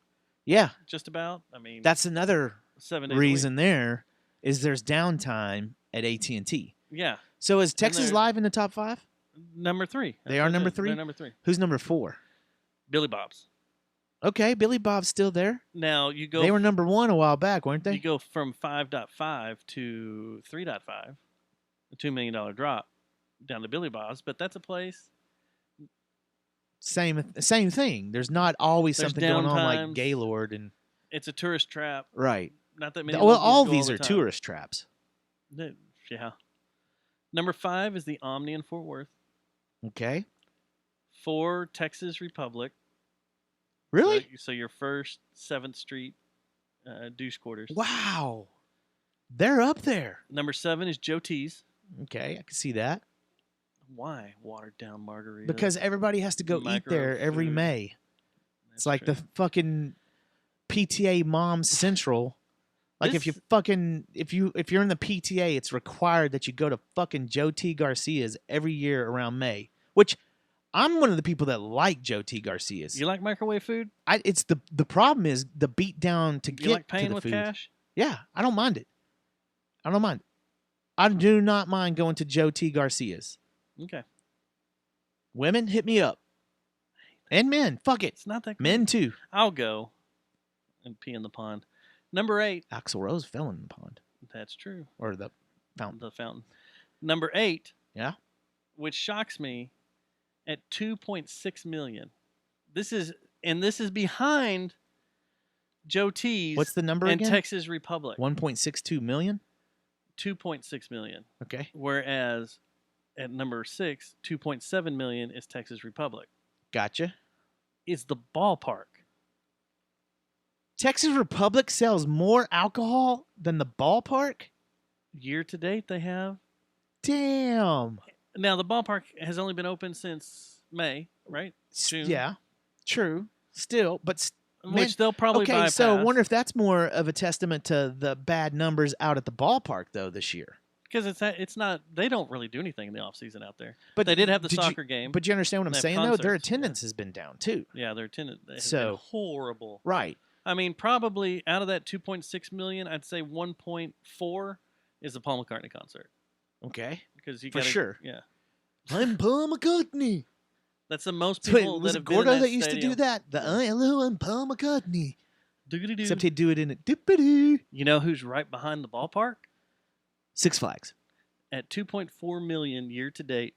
Yeah. just about. I mean, That's another 7 days a week. reason there is there's downtime at AT&T. Yeah, So is Texas they're- Live in the top 5? number 3. They are number 3? They're number 3. Who's number 4? Billy Bob's. Okay, Billy Bob's still there. Now you go. They were number 1 a while back, weren't You they? go from 5.5 to 3.5, a $2 million drop down to Billy Bob's, but that's a place. Same thing. There's not always There's something going on like downtimes. Gaylord and It's a tourist trap. right. Not that many. Well, locals all go these the are time. tourist traps. Yeah. Number 5 is the Omni in Fort Worth. Okay. 4, Texas Republic. Really? So your first 7th Street douche quarters. Wow. They're up there. Number 7 is Joe T's. Okay, I can see that. Why watered down margaritas? Because everybody has to go eat Micro there every food. May. That's It's like true. the fucking PTA Moms Central. Like if This- if you're in the PTA, it's required that you go to fucking Joe T. Garcia's every year around May. Which I'm one of the people that like Joe T. Garcia's. You like microwave food? It's the problem is the beat down to You get like to paying the with food. cash? Yeah, I don't mind it. I don't mind. I do not mind going to Joe T. Garcia's. Okay. Women, hit me up. And men, fuck it. It's not that good. Men too. I'll go and pee in the pond. Number 8. Axl Rose fell in the pond That's true. or the fountain. The fountain. Number 8. Yeah. Which shocks me at 2.6 million. This is behind Joe T's What's the number and again? Texas Republic. 1.62 million. 2.6 million. Okay. Whereas at number 6, 2.7 million is Texas Republic. Gotcha. Is the ballpark. Texas Republic sells more alcohol than the ballpark? Year to date, they have. Damn. Now, the ballpark has only been open since May, right? June. Yeah, true. Still, but Which they'll probably okay. bypass. So I wonder if that's more of a testament to the bad numbers out at the ballpark though this year. Because it's not, they don't really do anything in the off season out there. But they did have the did you- soccer game. But you understand what I'm They have saying though? Their concerts, yeah. attendance has been down too. Yeah, their attendance has So- been horrible. Right. I mean, probably out of that 2.6 million, I'd say 1.4 is the Paul McCartney concert. Okay. Because you For gotta, sure. Yeah, I'm Paul McCartney. that's the most So wait, people was that it have been in Gordo that that used to do stadium. that? The hello, I'm Paul McCartney. Doogity-doo. Except he'd do it in a dippity. You know who's right behind the ballpark? Six Flags. At 2.4 million year to date,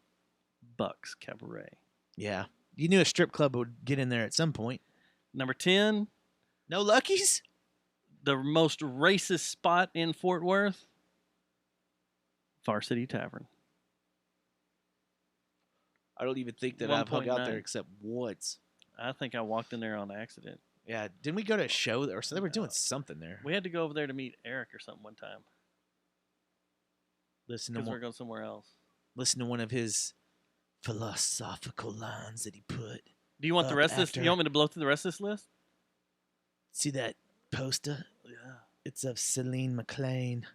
Bucks Cabaret. Yeah. You knew a strip club would get in there at some point. Number 10, No Luckies? the most racist spot in Fort Worth, Varsity Tavern. I don't even think that I've hung out 1.9. there except once. I think I walked in there on accident. Yeah. Didn't we go to a show or so they were doing something there? We had to go over there to meet Eric or something one time Listen to because we one, were going somewhere else. listen to one of his philosophical lines that he put. Do you want the Up rest of this? after- You want me to blow through the rest of this list? See that poster? Yeah. It's of Celine McLean.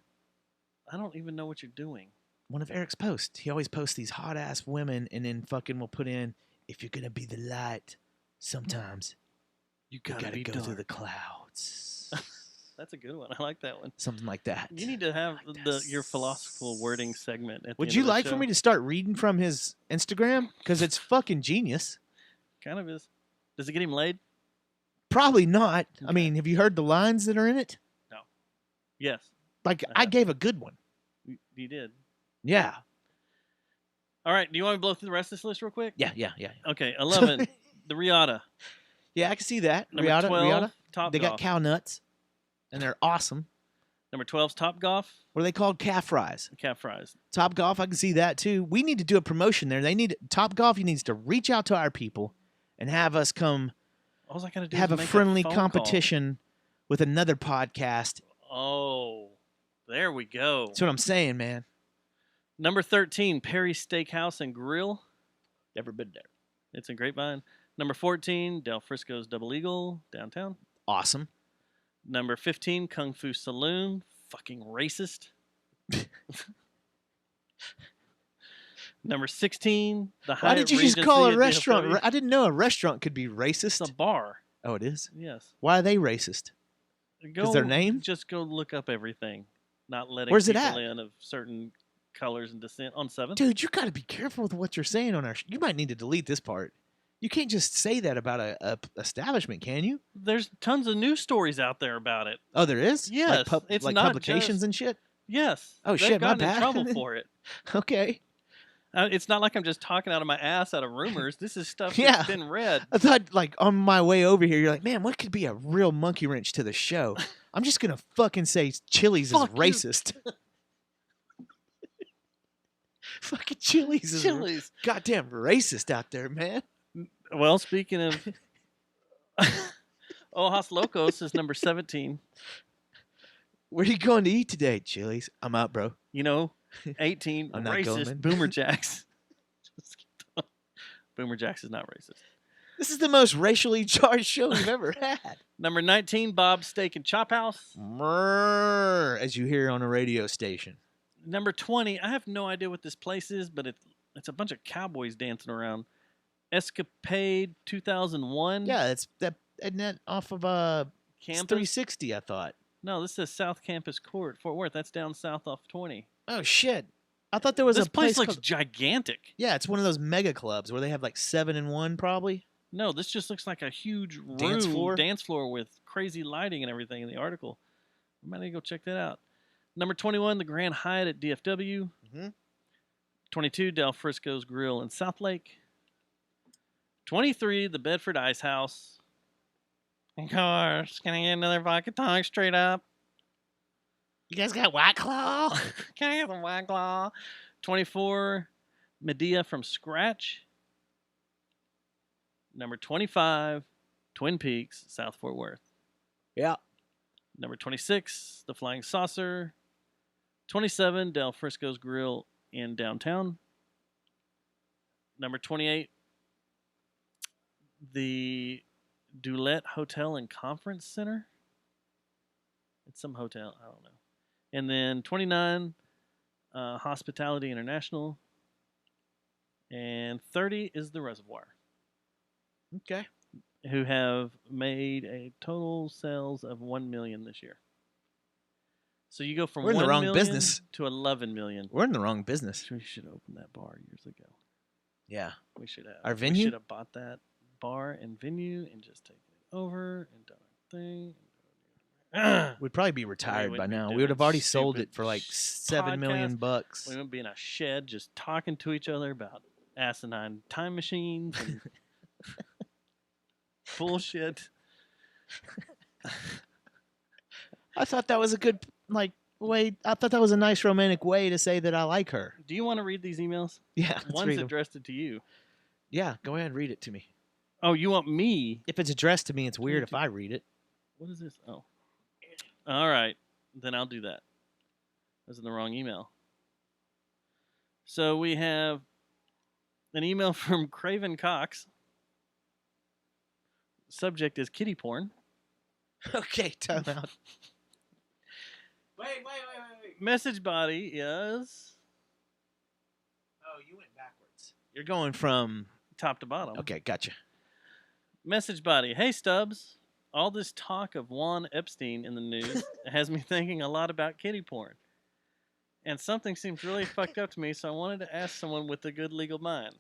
I don't even know what you're doing. One of Eric's posts. He always posts these hot ass women and then fucking will put in, if you're gonna be the light, sometimes You you gotta, gotta be go dark. through the clouds. That's a good one. I like that one. Something like that. You need to have your philosophical wording segment. At the Would end you of the like for show. me to start reading from his Instagram? Because it's fucking genius. Kind of is. Does it get him laid? Probably not. I Okay. mean, have you heard the lines that are in it? Yes, Like, I I have. gave a good one. you did. Yeah. All right. Do you want me to blow through the rest of this list real quick? Yeah. Okay. 11, the Riata. Yeah, I can see that. Number Riata, 12, Riata. Top They Golf. got cow nuts, and they're awesome. Number 12's Top Golf. What are they called? Calf fries. Cat fries. Top Golf, I can see that too. We need to do a promotion there. They need Top Golf. Needs to reach out to our people and have us come All I gotta do have is a make friendly phone call. competition with another podcast. Oh, there we go. That's what I'm saying, man. Number 13, Perry's Steakhouse and Grill. Never been there. It's in Grapevine. Number 14, Del Frisco's Double Eagle, downtown. Awesome. Number 15, Kung Fu Saloon. Fucking racist. Number 16, the Why Hyatt did you just Regency call a at restaurant? DFW. I didn't know a restaurant could be It's racist. a bar. Oh, it is. Yes. Why are they racist? Go, their name? Just go look up everything. Not letting Where's it people at? in of certain colors and descent on 7th. Dude, you got to be careful with what you're saying on our. You might need to delete this part. You can't just say that about a establishment, can you? There's tons of news stories out there about it. Oh, there is. Yes, like, it's like not publications just- and shit. Yes. Oh, they've shit, my gotten in bad. trouble for it. Okay. It's not like I'm just talking out of my ass out of rumors. This is stuff Yeah. that's been read. I thought, like, on my way over here, you're like, man, what could be a real monkey wrench to the show? I'm just gonna fucking say Chili's is Fuck you. racist. Fucking Chili's is Chili's. goddamn racist out there, man. Well, speaking of, Ojos Locos is number 17. Where are you going to eat today, Chili's? I'm out, bro. You know, 18 I'm not going, racist man. Boomer Jacks. Boomer Jacks is not racist. This is the most racially charged show we've ever had. Number 19, Bob's Steak and Chop House. Mrrr, as you hear on a radio station. Number 20, I have no idea what this place is, but it's a bunch of cowboys dancing around. Escapade 2001 Yeah, it's that isn't that off of it's campus. 360, I thought. No, this says South Campus Court, Fort Worth. That's down south off 20. Oh shit. I thought there was This a place place looks called- gigantic. Yeah, it's one of those mega clubs where they have like 7-in-1 probably. No, this just looks like a huge room, Dance floor? with crazy lighting and everything in the article. I might need to go check that out. Number 21, the Grand Hyatt at DFW. Mhm. 22, Del Frisco's Grill in Southlake. 23, the Bedford Ice House. Of course, can I get another vodka tonic straight up? You guys got White Claw? Can I get some White Claw? 24, Medea from Scratch. Number 25, Twin Peaks, South Fort Worth. Yeah. Number 26, The Flying Saucer. 27, Del Frisco's Grill in downtown. Number 28, the Dulett Hotel and Conference Center. It's some hotel, I don't know. And then 29, Hospitality International. And 30 is the Reservoir, Okay. who have made a total sales of 1 million this year. So you go from We're in the 1 wrong million business. to 11 million. We're in the wrong business. We should open that bar years ago. Yeah. We should have. Our We venue? should have bought that bar and venue and just taken it over and done our thing. We'd probably be retired would by be now. We doing would have already sold stupid it for like $7 million bucks. We would be in a shed just talking to each other about asinine time machines and bullshit. I thought that was a good way. I thought that was a nice romantic way to say that I like her. Do you want to read these emails? Yeah. let's One's read 'em. addressed to you. Yeah. Go ahead and read it to me. Oh, you want me? If it's addressed to me, it's weird if I read it. What is this? Oh. All right. Then I'll do that. I was in the wrong email. So we have an email from Craven Cox. Subject is kitty porn. Okay. Time out. Wait. Message body is Oh, you went backwards. You're going from. top to bottom. Okay. Gotcha. Message body. Hey, Stubbs. All this talk of Juan Epstein in the news has me thinking a lot about kitty porn. And something seems really fucked up to me, so I wanted to ask someone with a good legal mind.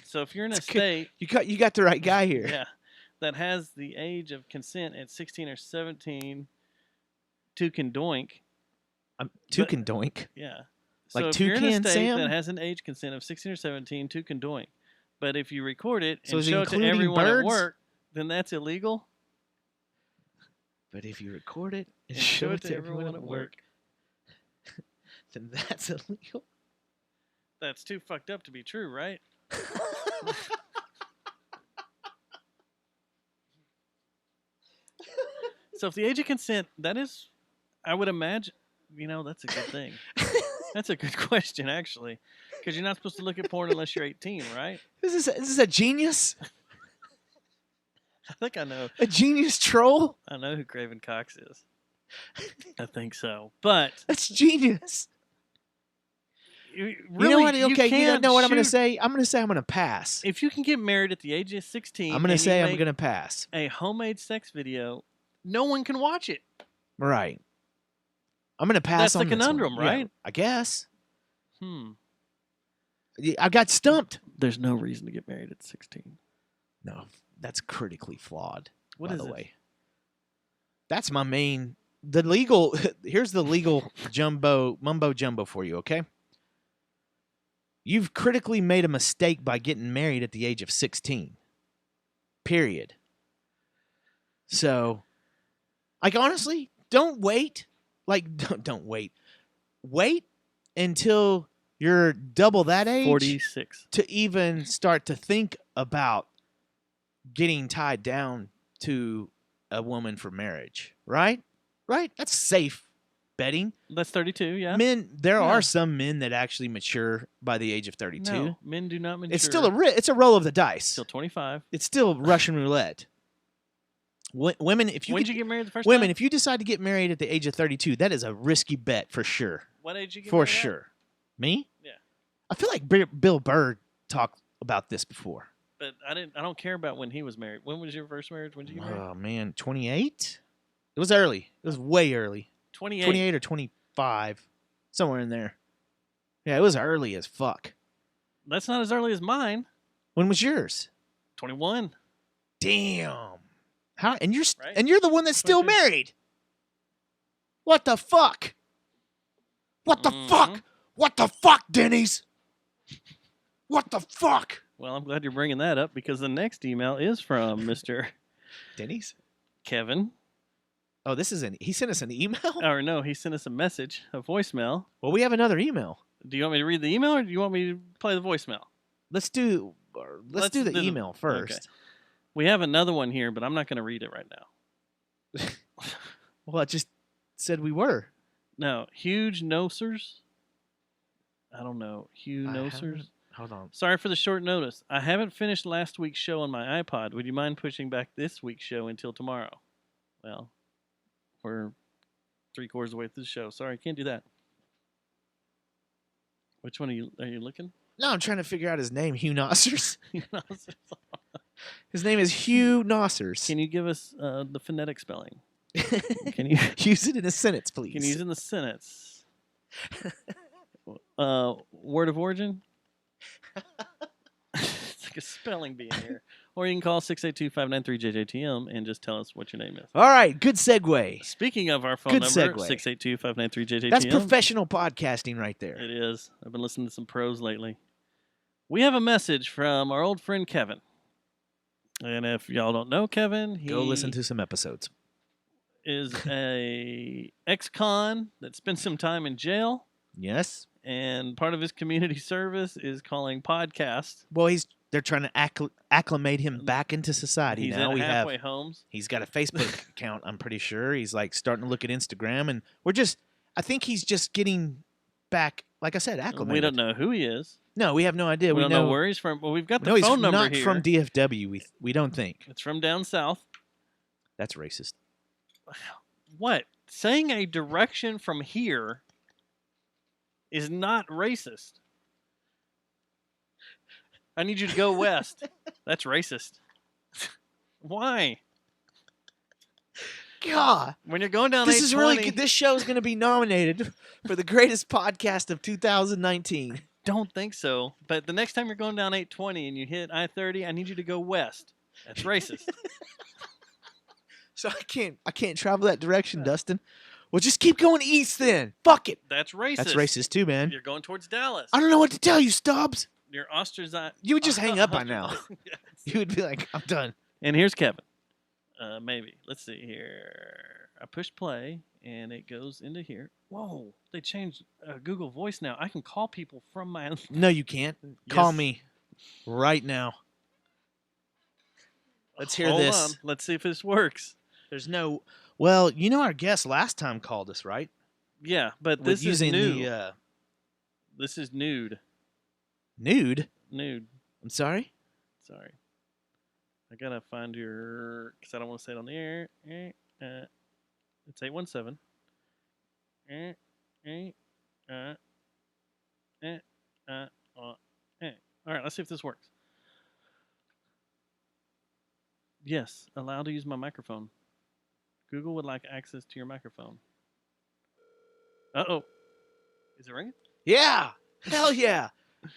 So if you're in a It's good. state You got the right guy here. yeah, that has the age of consent at 16 or 17 to condoink, Toucan doink. yeah. Like So if you're in a Toucan state Sam? that has an age consent of 16 or 17 to condoink, but if you record it So and is it show it to including everyone birds? at work, then that's illegal. But if you record it and And show it to everyone at work, work. then that's illegal. That's too fucked up to be true, right? So if the age of consent, that is, I would imagine, that's a good thing. That's a good question, actually, because you're not supposed to look at porn unless you're 18, right? Is this a genius? I think I know. A genius troll? I know who Craven Cox is. I think so, but That's genius. really, You know what? you Okay, you can't know what I'm going to shoot- say? I'm going to say I'm going to pass. If you can get married at the age of 16, I'm going to and you say I'm make going to pass. a homemade sex video, no one can watch it. Right. I'm going to pass That's the on this one. conundrum, Yeah, right? I guess. Yeah, I got stumped. There's no reason to get married at 16. No, that's critically flawed. What by is the it? way? That's my main. Here's the legal mumbo jumbo for you. Okay. You've critically made a mistake by getting married at the age of 16. Period. So, honestly, don't wait. Don't wait. Wait until you're double that age 46. to even start to think about getting tied down to a woman for marriage. Right? That's safe betting. That's 32, yeah. There Yeah. are some men that actually mature by the age of 32. No, men do not mature. It's still it's a roll of the dice. till 25. It's still Russian roulette. Women, if you When did you get married the first women, time? if you decide to get married at the age of 32, that is a risky bet for sure. What age you get For married at? sure. Me? Yeah. I feel like Bill Burr talked about this before. But I don't care about when he was married. When was your first marriage? When did you get married? Oh man, 28? It was early. It was way early. 28. 28 or 25, somewhere in there. Yeah, it was early as fuck. That's not as early as mine. When was yours? 21. Damn. How? And you're Right? and you're the one that's still 22. married. What the fuck? What the fuck? What the fuck, Denny's? What the fuck? Well, I'm glad you're bringing that up because the next email is from Mr. Denny's? Kevin. Oh, he sent us an email? Or no, he sent us a message, a voicemail. Well, we have another email. Do you want me to read the email or do you want me to play the voicemail? Let's do the do email first. Okay. We have another one here, but I'm not going to read it right now. Well, I just said we were. No, huge nosers. I don't know. Hugh I nosers. Hold on. Sorry for the short notice. I haven't finished last week's show on my iPod. Would you mind pushing back this week's show until tomorrow? Well, we're 3/4 of the way through the show. Sorry, can't do that. Which one are you looking? No, I'm trying to figure out his name. Hugh Nossers. His name is Hugh Nossers. Can you give us the phonetic spelling? Can you use it in a sentence, please? Can you use it in the sentence? Word of origin? It's like a spelling bee in here. Or you can call 682-593-JJTM and just tell us what your name is. All right, good segue. Speaking of our phone Good number, segue. 682-593-JJTM. That's professional podcasting right there. It is. I've been listening to some pros lately. We have a message from our old friend Kevin. And if y'all don't know Kevin, he Go listen to some episodes. is a ex-con that spent some time in jail. Yes. And part of his community service is calling podcasts. Well, they're trying to acclimate him back into society. He's now at we halfway have. homes. He's got a Facebook account. I'm pretty sure he's like starting to look at Instagram, and I think he's just getting back. Like I said, acclimated. We don't know who he is. No, we have no idea. We don't know where he's from. Well, we've got the no, phone he's number not here. from DFW. We don't think. It's from down south. That's racist. What? Saying a direction from here is not racist. I need you to go west. That's racist. Why? God, when you're going down this is really 820 good. This show is going to be nominated for the greatest podcast of 2019. Don't think so. But the next time you're going down 820 and you hit I-30, I need you to go west. That's racist. So I can't travel that direction, Dustin. Well, just keep going east then. Fuck it. That's racist. That's racist too, man. You're going towards Dallas. I don't know what to tell you, Stubbs. You're ostracized. You would just hang up by now. Yes. You would be like, I'm done. And here's Kevin. Maybe. Let's see here. I push play, and it goes into here. Whoa. They changed Google Voice now. I can call people from my... No, you can't. Call Yes. me right now. Let's hear Hold this. on. Let's see if this works. There's no... Well, you know our guest last time called us, right? Yeah, but With this is using new. the This is nude. nude. Nude. I'm sorry. Sorry. I gotta find your... Because I don't want to say it on the air. It's 817. All right, let's see if this works. Yes, allowed to use my microphone. Google would like access to your microphone. Uh-oh. Is it ringing? Yeah. Hell yeah.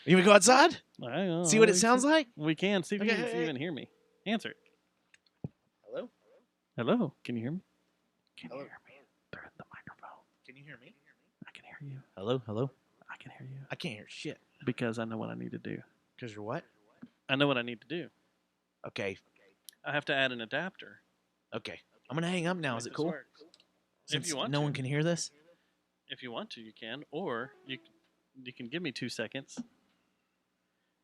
You want to go outside? I don't know. See what it sounds like? We can. See if you Okay, can hey. even hear me. Answer it. Hello? Hello? Can you hear me? Can Hello? you hear me? Through the microphone. Can you hear me? I can hear you. Hello? Hello? I can hear you. I can't hear shit. Because I know what I need to do. Because you're what? I know what I need to do. Okay. I have to add an adapter. Okay. I'm going to hang up now. Make Is it this cool? work. Since If you want no to. one can hear this? If you want to, you can. Or you can give me 2 seconds.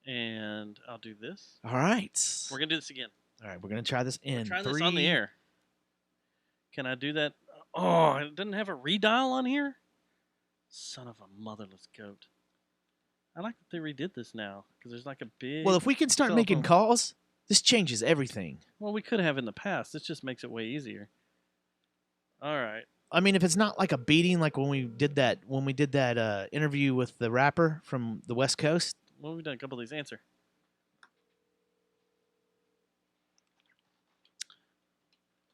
And I'll do this. All right. We're going to do this again. All right. We're going to try this in Try 3. this on the air. Can I do that? Oh, it doesn't have a redial on here? Son of a motherless goat. I like that they redid this now. Because there's like a big... Well, if we can start making telephone- calls, this changes everything. Well, we could have in the past. This just makes it way easier. All right. I mean, if it's not like a beating, like when we did that interview with the rapper from the West Coast. Well, we've done a couple of these. Answer.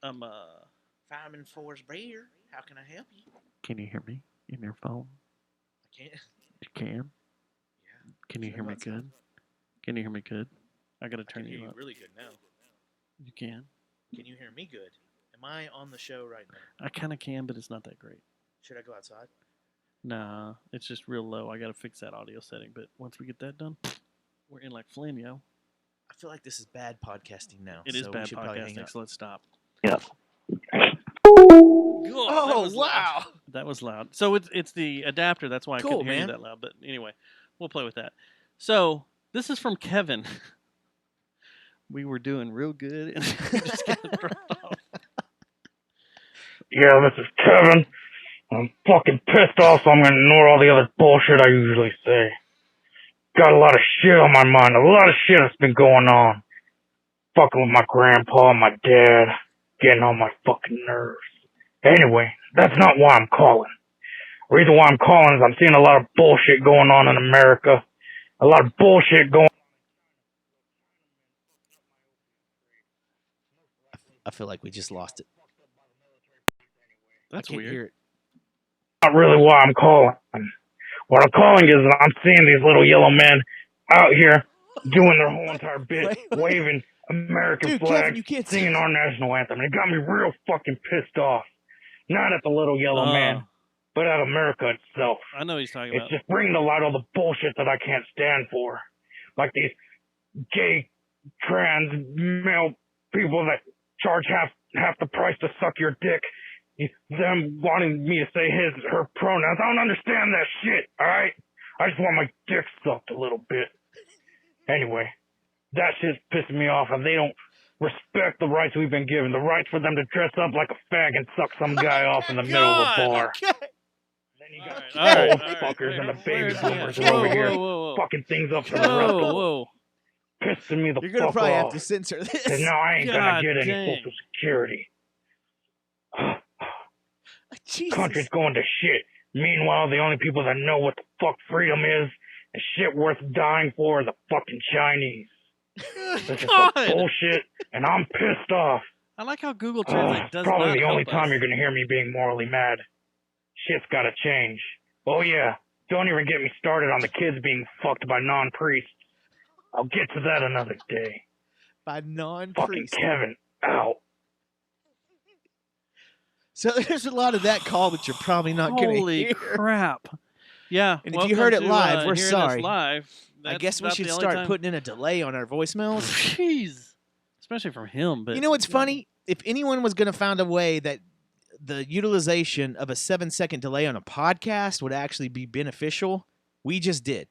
Fireman Forrest Beer. How can I help you? Can you hear me in your phone? I can't. You can? Yeah. Can you Sure, hear me I'm good? Can you hear me good? I gotta I turn can hear you you up. really good now. You can? Can you hear me good? Am I on the show right now? I kind of can, but it's not that great. Should I go outside? Nah, it's just real low. I gotta fix that audio setting. But once we get that done, we're in like Flynn, yo. I feel like this is bad podcasting now. It is so we bad should probably hang podcasting, up. so let's stop. Yeah. Oh, wow. That was loud. So it's the adapter. That's why I Cool, couldn't hear you man. that loud. But anyway, we'll play with that. So this is from Kevin. We were doing real good, and we just got thrown off. Yeah, this is Kevin. I'm fucking pissed off, so I'm gonna ignore all the other bullshit I usually say. got a lot of shit on my mind. A lot of shit that's been going on. Fucking with my grandpa and my dad. Getting on my fucking nerves. Anyway, that's not why I'm calling. The reason why I'm calling is I'm seeing a lot of bullshit going on in America. A lot of bullshit going. I feel like we just lost it. That's I can't weird. hear it. Not really why I'm calling. What I'm calling is I'm seeing these little yellow men out here doing their whole entire bit, waving American Dude, flags, Kevin, you can't singing our national anthem. And it got me real fucking pissed off. Not at the little yellow man, but at America itself. I know what he's talking It's about. just bringing to light all the bullshit that I can't stand for. Like these gay, trans, male people that charge half the price to suck your dick. Them wanting me to say her pronouns. I don't understand that shit, alright? I just want my dick sucked a little bit. Anyway, that shit's pissing me off, and they don't respect the rights we've been given. The rights for them to dress up like a fag and suck some guy off in the middle of a bar. Then you got the old fuckers and the baby boomers are over here fucking things up for the rest of us. Pissing me the You're gonna fuck probably off. have to censor this. And now I ain't gonna get any dang. Social Security. Jesus. Country's going to shit. Meanwhile, the only people that know what the fuck freedom is and shit worth dying for are the fucking Chinese. This is some bullshit, and I'm pissed off. I like how Google Translate does Probably not the only help time us. you're gonna hear me being morally mad. Shit's gotta change. Oh yeah, don't even get me started on the kids being fucked by non-priests. I'll get to that another day. By Fucking non-priest. Kevin, out. So there's a lot of that call that you're probably not going to Holy hear. crap. Yeah. And if you heard it welcome live, to, we're hearing sorry. This live. I That's guess we about should the only start time- putting in a delay on our voicemails. Jeez. Especially from him. But You know what's funny? If anyone was going to find a way that the utilization of a 7-second delay on a podcast would actually be beneficial, we just did.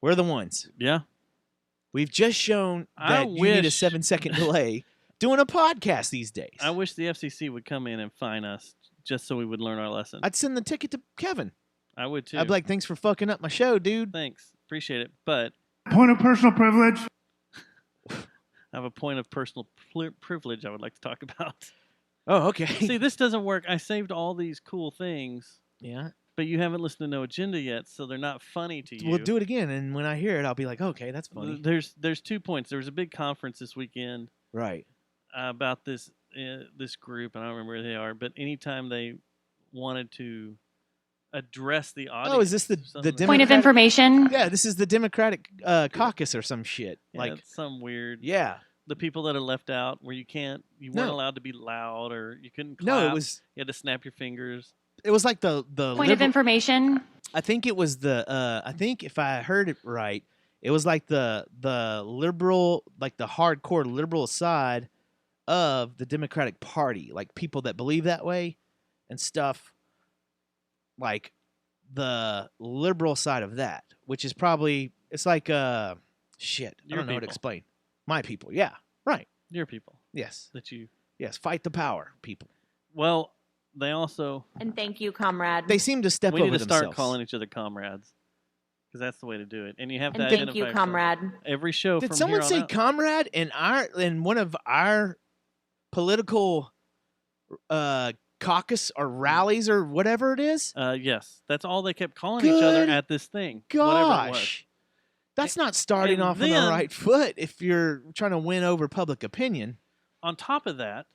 We're the ones. Yeah. We've just shown I that you need a wish- 7-second delay doing a podcast these days. I wish the FCC would come in and fine us just so we would learn our lesson. I'd send the ticket to Kevin. I would too. I'd be like, thanks for fucking up my show, dude. Thanks. Appreciate it. But Point of personal privilege. I have a point of personal privilege I would like to talk about. Oh, okay. See, this doesn't work. I saved all these cool things, Yeah. but you haven't listened to No Agenda yet, so they're not funny to you. We'll do it again, and when I hear it, I'll be like, okay, that's funny. There's 2 points. There was a big conference this weekend Right. about this group, and I don't remember where they are, but anytime they wanted to address the audience. Oh, is this the something- Point of Democratic- information. Yeah, this is the Democratic caucus or some shit. Yeah, Like, it's some weird. yeah. The people that are left out, where you weren't No. allowed to be loud, or you couldn't. No, clap. it was You had to snap your fingers. like the Point of liberal- information. I think it was the I think if I heard it right, it was like the liberal, like the hardcore liberal side of the Democratic Party, like people that believe that way and stuff, like the liberal side of that, which is probably it's like shit. I Your don't know how to people. explain. My people, yeah, right, Your people yes, that you. yes, fight the power, people. Well, they also. And thank you, comrade. They seem to step We over need to start themselves. calling each other comrades, because that's the way to do it. And you have to and thank identify you, yourself. comrade. Every show. Did from someone here on say out. comrade in one of our political caucus or rallies or whatever it is? Yes, that's all they kept calling each other Good at this thing. Whatever it was. Gosh. That's not starting and off on the then- right foot if you're trying to win over public opinion. On top of that,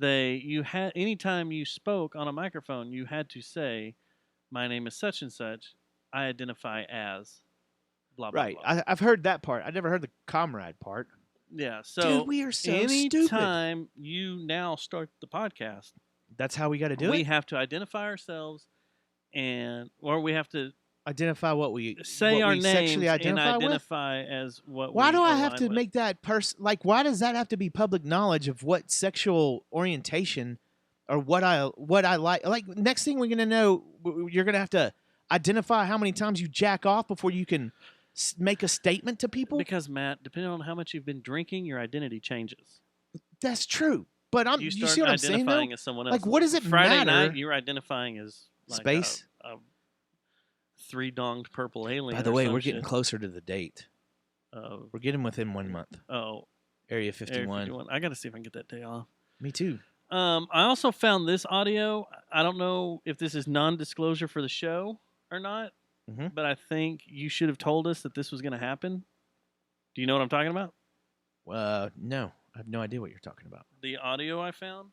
you had anytime you spoke on a microphone, you had to say, "My name is such and such. I identify as." Blah blah Right. blah. I've heard that part. I never heard the comrade part. Yeah. So Dude, we are so stupid. anytime you now start the podcast, That's how we got to do we it. have to identify ourselves, or we have to Identify what we say what our we names sexually and identify with. identify as what. Why we do I have align to with. make that person like? Why does that have to be public knowledge of what sexual orientation or what I like? Like next thing we're gonna know, you're gonna have to identify how many times you jack off before you can make a statement to people. Because Matt, depending on how much you've been drinking, your identity changes. That's true, but You you start see what I'm saying? identifying Though? as someone else. Like, what does it Friday matter? night, you're identifying as like Space? a three-donged purple alien. By the or way, some we're getting shit. closer to the date. We're getting within 1 month. Oh, Area 51. I got to see if I can get that day off. Me too. I also found this audio. I don't know if this is non-disclosure for the show or not, but I think you should have told us that this was going to happen. Do you know what I'm talking about? No. I have no idea what you're talking about. The audio I found.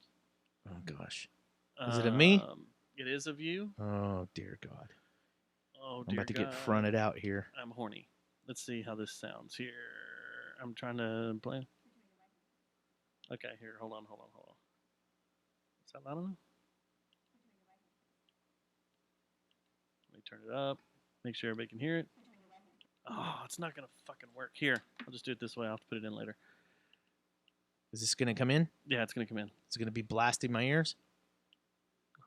Oh, gosh. Is it of me? It is of you. Oh, dear God. Oh, dear I'm about to God. get fronted out here. I'm horny. Let's see how this sounds here. I'm trying to play. Okay, here. Hold on. Is that loud enough? Let me turn it up. Make sure everybody can hear it. Oh, it's not going to fucking work. Here. I'll just do it this way. I'll have to put it in later. Is this going to come in? Yeah, it's going to come in. Is it going to be blasting my ears?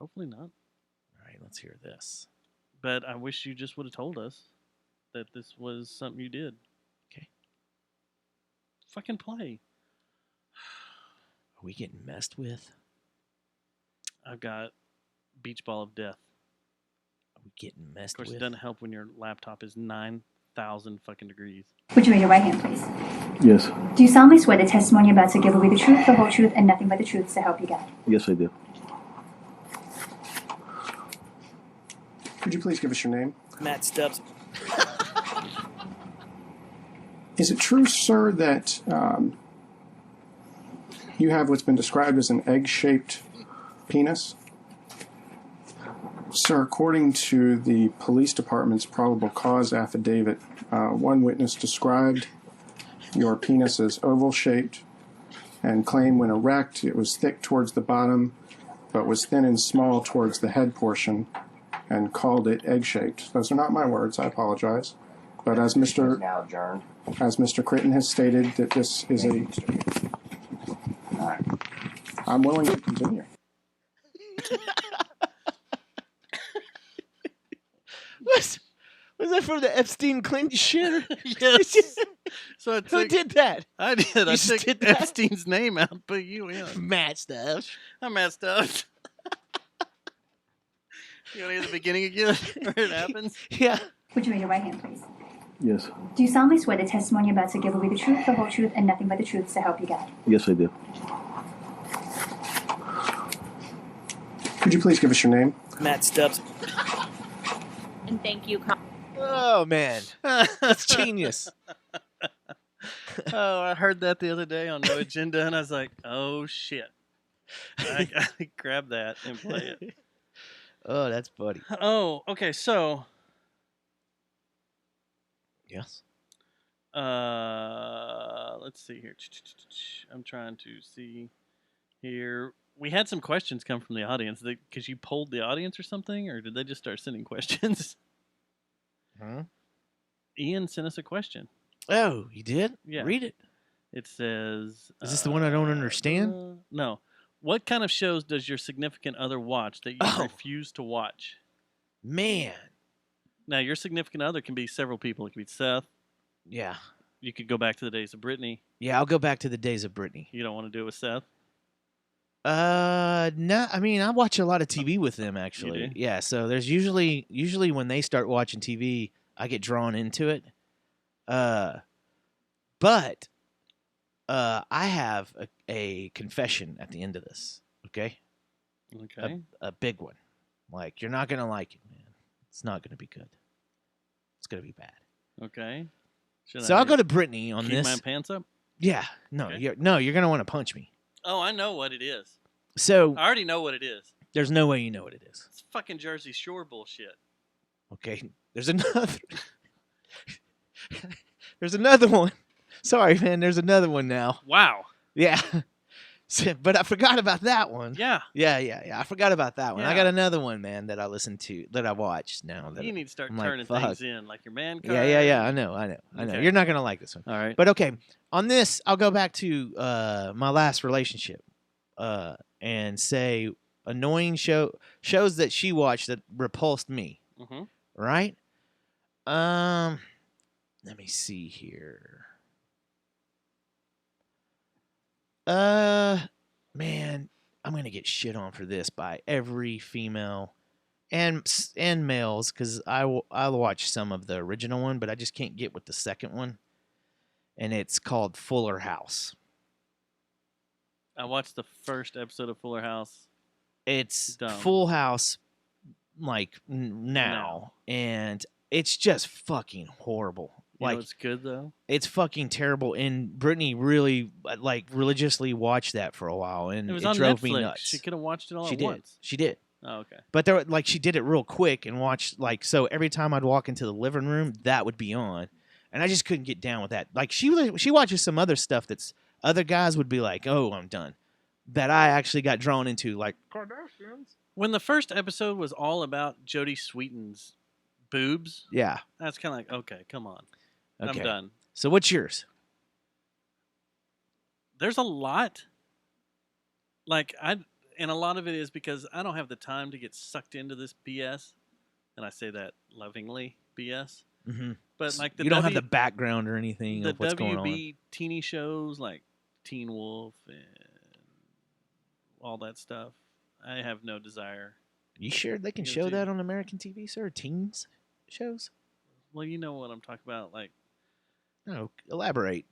Hopefully not. All right, let's hear this. But I wish you just would have told us that this was something you did. Okay. Fucking play. Are we getting messed with? I've got Beach Ball of Death. Are we getting messed Of course, with? it doesn't help when your laptop is 9,000 fucking degrees. Would you raise your right hand, please? Yes. Do you solemnly swear the testimony you're about to give will be the truth, the whole truth, and nothing but the truth to help you God? Yes, I do. Could you please give us your name? Matt Stubbs. Is it true, sir, that you have what's been described as an egg-shaped penis? Sir, according to the police department's probable cause affidavit, one witness described your penis as oval-shaped and claimed when erect it was thick towards the bottom but was thin and small towards the head portion and called it egg-shaped. Those are not my words, I apologize. But as Mr. Now adjourned. As Mr. Critton has stated, that this is a... I'm willing to continue. Was that from the Epstein Clinton shit? Yes. So Who did that? I did. I took Epstein's name out and put you in. Matt Stubbs. I'm Matt Stubbs. You want to hear the beginning again where it happens? Yeah. Would you raise your right hand, please? Yes. Do you solemnly swear the testimony you're about to give will be the truth, the whole truth, and nothing but the truth to help you God? Yes, I do. Could you please give us your name? Matt Stubbs. And thank you. Oh, man. That's genius. Oh, I heard that the other day on No Agenda, and I was like, oh, shit. I gotta grab that and play it. Oh, that's funny. Oh, okay, so... Yes. Let's see here. I'm trying to see here. We had some questions come from the audience because you polled the audience or something, or did they just start sending questions? Huh? Ian sent us a question. Oh, you did? Yeah. Read it. It says... Is this the one I don't understand? No. What kind of shows does your significant other watch that you refuse to watch? Man. Now, your significant other can be several people. It could be Seth. Yeah. You could go back to the days of Brittany. Yeah, I'll go back to the days of Brittany. You don't want to do it with Seth? No. I mean, I watch a lot of TV with them, actually. You do? Yeah, so there's usually when they start watching TV, I get drawn into it. But I have a confession at the end of this, okay? Okay. A big one. Like, you're not going to like it, man. It's not going to be good. It's going to be bad. Okay. So I'll go to Brittany on keep this. my pants up? Yeah. No, Okay. you're going to want to punch me. Oh, I know what it is. So I already know what it is. there's no way you know what it is. It's fucking Jersey Shore bullshit. Okay. There's another. There's another one. Sorry, man. There's another one now. Wow. Yeah. But I forgot about that one. Yeah. Yeah. I forgot about that one. I Yeah. got another one, man, that I listened to, that I watched now. That You need to start I'm like, turning fuck. things in, like your man card. Yeah. I know. Okay. You're not going to like this one. All right. But okay, on this, I'll go back to my last relationship and say annoying shows that she watched that repulsed me. Mm-hmm. Right? Let me see here. Man, I'm gonna get shit on for this by every female and males, because I'll watch some of the original one, but I just can't get with the second one, and it's called Fuller House. I watched the first episode of Fuller House. It's Dumb. Full House, like now, and it's just fucking horrible. It's good though. It's fucking terrible, and Brittany really religiously watched that for a while, and It was it on drove Netflix. me nuts. She could have watched it all She at did. once. She did. Oh, okay. But there, she did it real quick and watched so every time I'd walk into the living room, that would be on, and I just couldn't get down with that. Like she watches some other stuff that's other guys would be like, "Oh, I'm done," that I actually got drawn into, like Kardashians. When the first episode was all about Jodie Sweetin's boobs, Yeah. that's kind of like, okay, come on, Okay. I'm done. So what's yours? There's a lot. And a lot of it is because I don't have the time to get sucked into this BS, and I say that lovingly, BS. Mm-hmm. But like you don't have the background or anything the of what's going on. WB teeny shows like Teen Wolf and all that stuff, I have no desire. You sure they can show that on American TV, sir? Teens shows? Well, you know what I'm talking about. Like, no, elaborate.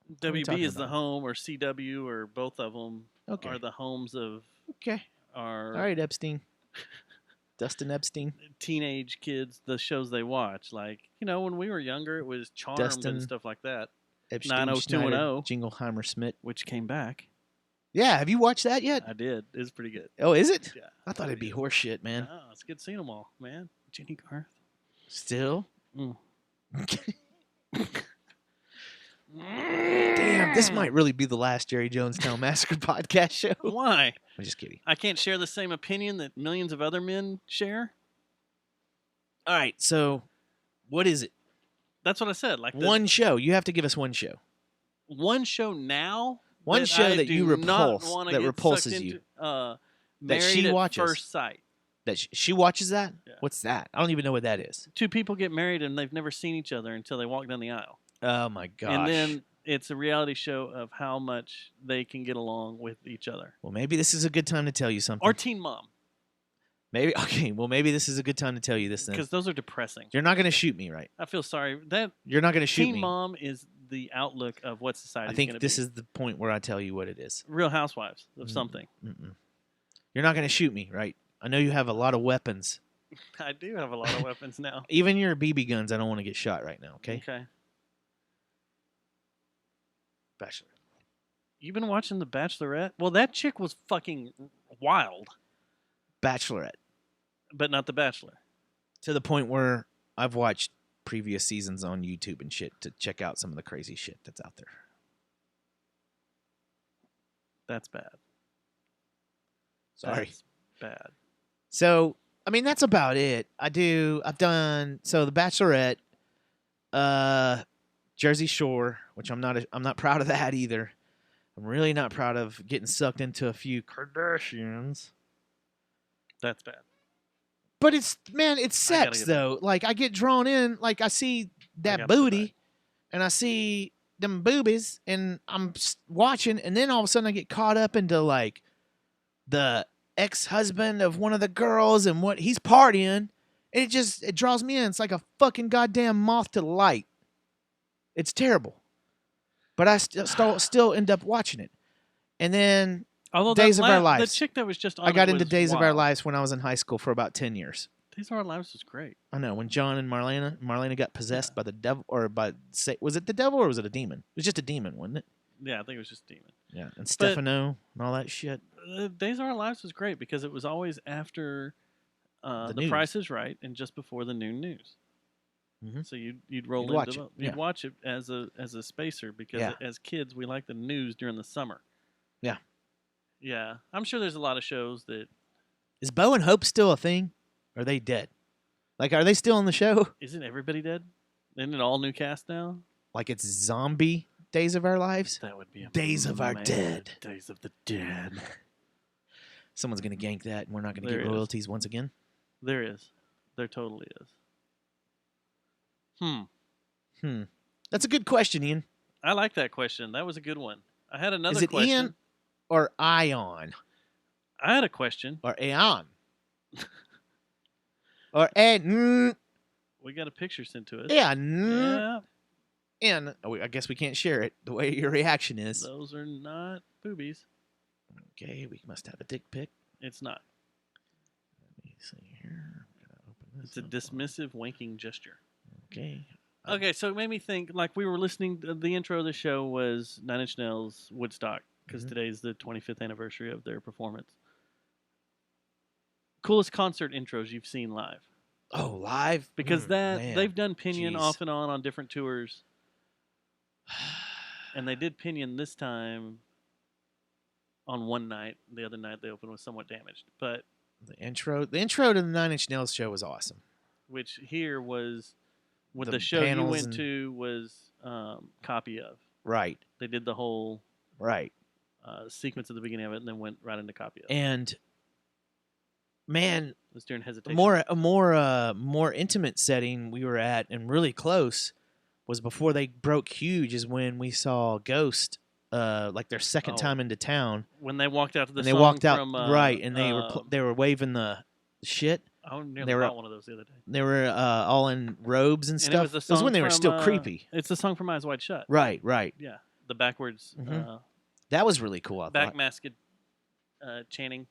What are you WB talking is the about? home, or CW, or both of them Okay. are the homes of Okay. our All right, Epstein. Dustin Epstein. teenage kids, the shows they watch. Like, when we were younger, it was Charmed Dustin and stuff like that. Epstein, 90210, Jingleheimer Smith. which came back. Yeah, have you watched that yet? I did. It was pretty good. Oh, is it? Yeah. I thought it'd be horseshit, man. Oh, it's good seeing them all, man. Jenny Garth. Still? Mm. Damn, this might really be the last Jerry Jonestown Massacre podcast show. Why? I'm just kidding. I can't share the same opinion that millions of other men share. All right, so what is it? That's what I said. Like One show. You have to give us one show. one show now. One show I that you do not repulse, wanna that get repulses sucked you. into, That Married she at watches. First Sight. That she watches that? Yeah. What's that? I don't even know what that is. Two people get married and they've never seen each other until they walk down the aisle. Oh my gosh. And then it's a reality show of how much they can get along with each other. Well, maybe this is a good time to tell you something. Or Teen Mom, Maybe okay. Well, maybe this is a good time to tell you this then. because those are depressing. You're not going to shoot me, right? I feel sorry. That You're not going to shoot Teen me. Mom is the outlook of what society. I think this is the point where I tell you what it is. Real Housewives of something. Mm-mm. You're not going to shoot me, right? I know you have a lot of weapons. I do have a lot of weapons now. Even your BB guns, I don't want to get shot right now, okay? Okay. Bachelor. You've been watching The Bachelorette? Well, that chick was fucking wild, Bachelorette. but not The Bachelor. To the point where I've watched previous seasons on YouTube and shit to check out some of the crazy shit that's out there. That's bad. Sorry. That's bad. So, I mean, that's about it. I've done The Bachelorette, Jersey Shore, which I'm not proud of that either. I'm really not proud of getting sucked into a few Kardashians. That's bad. But it's I gotta sex get though. Like I get drawn in, like I see that gotta get booty and I see them boobies and I'm watching and then all of a sudden I get caught up into like the ex-husband of one of the girls and what he's partying and it draws me in. It's like a fucking goddamn moth to the light. It's terrible. But I still end up watching it. And then Although Days that of Our The Lives. chick that was just on I got it into was Days of Our wild. Lives when I was in high school for about 10 years. Days of Our Lives was great. I know, when John and Marlena got possessed by the devil, or was it the devil or was it a demon? It was just a demon, wasn't it? Yeah, I think it was just Demon. Yeah, and Stefano and all that shit. Days of Our Lives was great because it was always after The The news. Price is Right and just before the noon news. Mhm. So you'd roll You'd into watch both. it, You'd yeah. watch it as a spacer because Yeah. as kids we like the news during the summer. Yeah. Yeah, I'm sure there's a lot of shows that Is Bo and Hope still a thing? Or are they dead? Like, are they still on the show? isn't everybody dead? Isn't it all new cast now? Like it's zombie Days of Our Lives? That would be Days of Our amazing. Dead. Days of the Dead. Someone's going to gank that and we're not going to There get is. royalties once again? There is. There totally is. That's a good question, Ian. I like that question. That was a good one. I had another Is it question. Ian or Ion? I had a question. Or Aeon? Or and We got a picture sent to us. yeah, Yeah. and I guess we can't share it the way your reaction is. Those are not boobies. Okay, we must have a dick pic. It's not. Let me see here. Open It's a this up. dismissive wanking gesture. Okay. Okay, so it made me think, like, we were listening, the intro of the show was Nine Inch Nails Woodstock, because today's the 25th anniversary of their performance. Coolest concert intros you've seen live. Oh, live? Because man. they've done Pinion Jeez. off and on different tours. And they did Pinion this time on one night. The other night they opened with Somewhat Damaged. But The intro to the Nine Inch Nails show was awesome. which here was with The the show you panels went and- to was copy of. Right. They did the whole Right. sequence at the beginning of it and then went right into copy of. And man, It was during hesitation. a more intimate setting we were at and really close was before they broke huge is when we saw Ghost like their second Oh. time into town. When they walked out to the And they song walked out from, right and they were waving the shit. I nearly they were bought one of those the other day. They were all in robes and And stuff. it was the It was song when they were from, still creepy. It's the song from Eyes Wide Shut. Right, right. Yeah, the backwards That was really cool. I thought. backmasked chanting.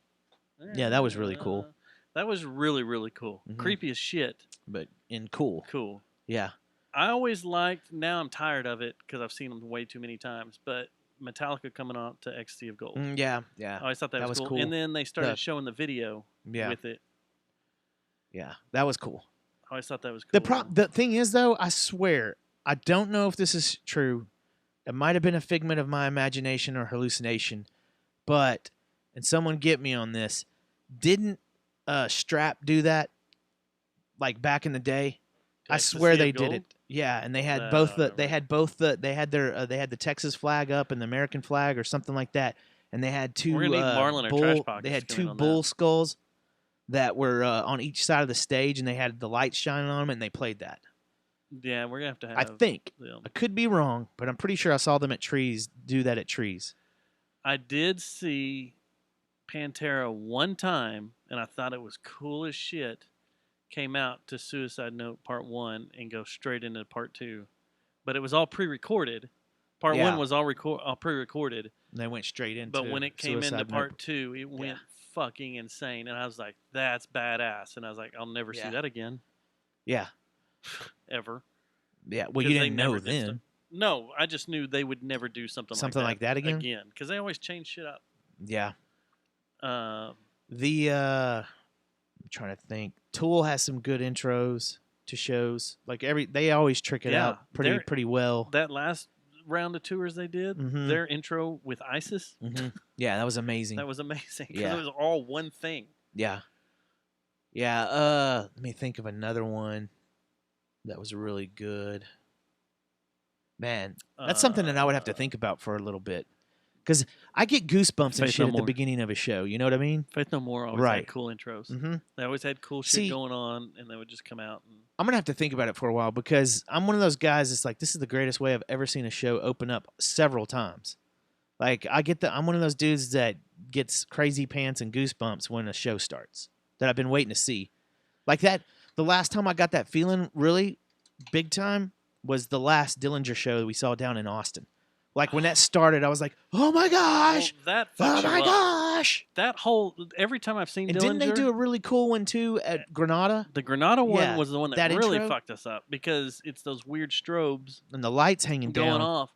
Yeah, that was really cool. That was really, really cool. Mhm. Creepy as shit. But in cool. Cool. Yeah. I always liked, now I'm tired of it because I've seen them way too many times, but Metallica coming out to Ecstasy of Gold. Yeah, yeah. I always thought that, That was was cool. cool. And then they started The- showing the video Yeah. with it. Yeah, that was cool. I always thought that was cool. The thing is though, I swear, I don't know if this is true. It might have been a figment of my imagination or hallucination, but and someone get me on this. Didn't Strap do that like back in the day? I Ecstasy swear of they did Gold? it. Yeah, and they had I both don't the remember. they had the Texas flag up and the American flag or something like that, and they had two We're gonna need Marlon or Trash bull, Pockets they had to come in two on bull that. skulls that were on each side of the stage, and they had the lights shining on them, and they played that. Yeah, we're going to have I think them. I could be wrong, but I'm pretty sure I saw them at Trees do that at Trees. I did see Pantera one time, and I thought it was cool as shit. Came out to Suicide Note Part 1 and go straight into Part 2. But it was all pre-recorded. Part Yeah. 1 was all pre-recorded. And they went straight into. But when it came into Suicide Part Note. 2, it went fucking insane. And I was like, that's badass. And I was like, I'll never Yeah. see that again. Yeah, Ever. yeah. Well, 'Cause you they didn't know never did then. stuff- No, I just knew they would never do something Like that again? Again. Because they always change shit up. Yeah. Um, I'm trying to think. Tool has some good intros to shows. Like they always trick it Yeah, out pretty well. that last round of tours they did, Mhm. their intro with ISIS, Yeah, that was amazing. that was amazing. Because Yeah. it was all one thing. Yeah. Yeah, let me think of another one that was really good. Man, that's something that I would have to think about for a little bit. Because I get goosebumps and Faith shit No at the More. beginning of a show. You know what I mean? Faith No More always Right. had cool intros. Mhm. They always had cool shit See- going on, and they would just come out. And, I'm going to have to think about it for a while because I'm one of those guys that's like, this is the greatest way I've ever seen a show open up several times. Like, I'm one of those dudes that gets crazy pants and goosebumps when a show starts that I've been waiting to see. Like that, the last time I got that feeling really big time was the last Dillinger show that we saw down in Austin. Like when that started, I was like, oh my gosh. Well, that Oh fucks my you up. gosh. That whole every time I've seen And Dillinger, didn't they do a really cool one too at Granada? the Granada one Yeah, was the one that, that really intro? fucked us up because it's those weird strobes And the lights hanging going down. off,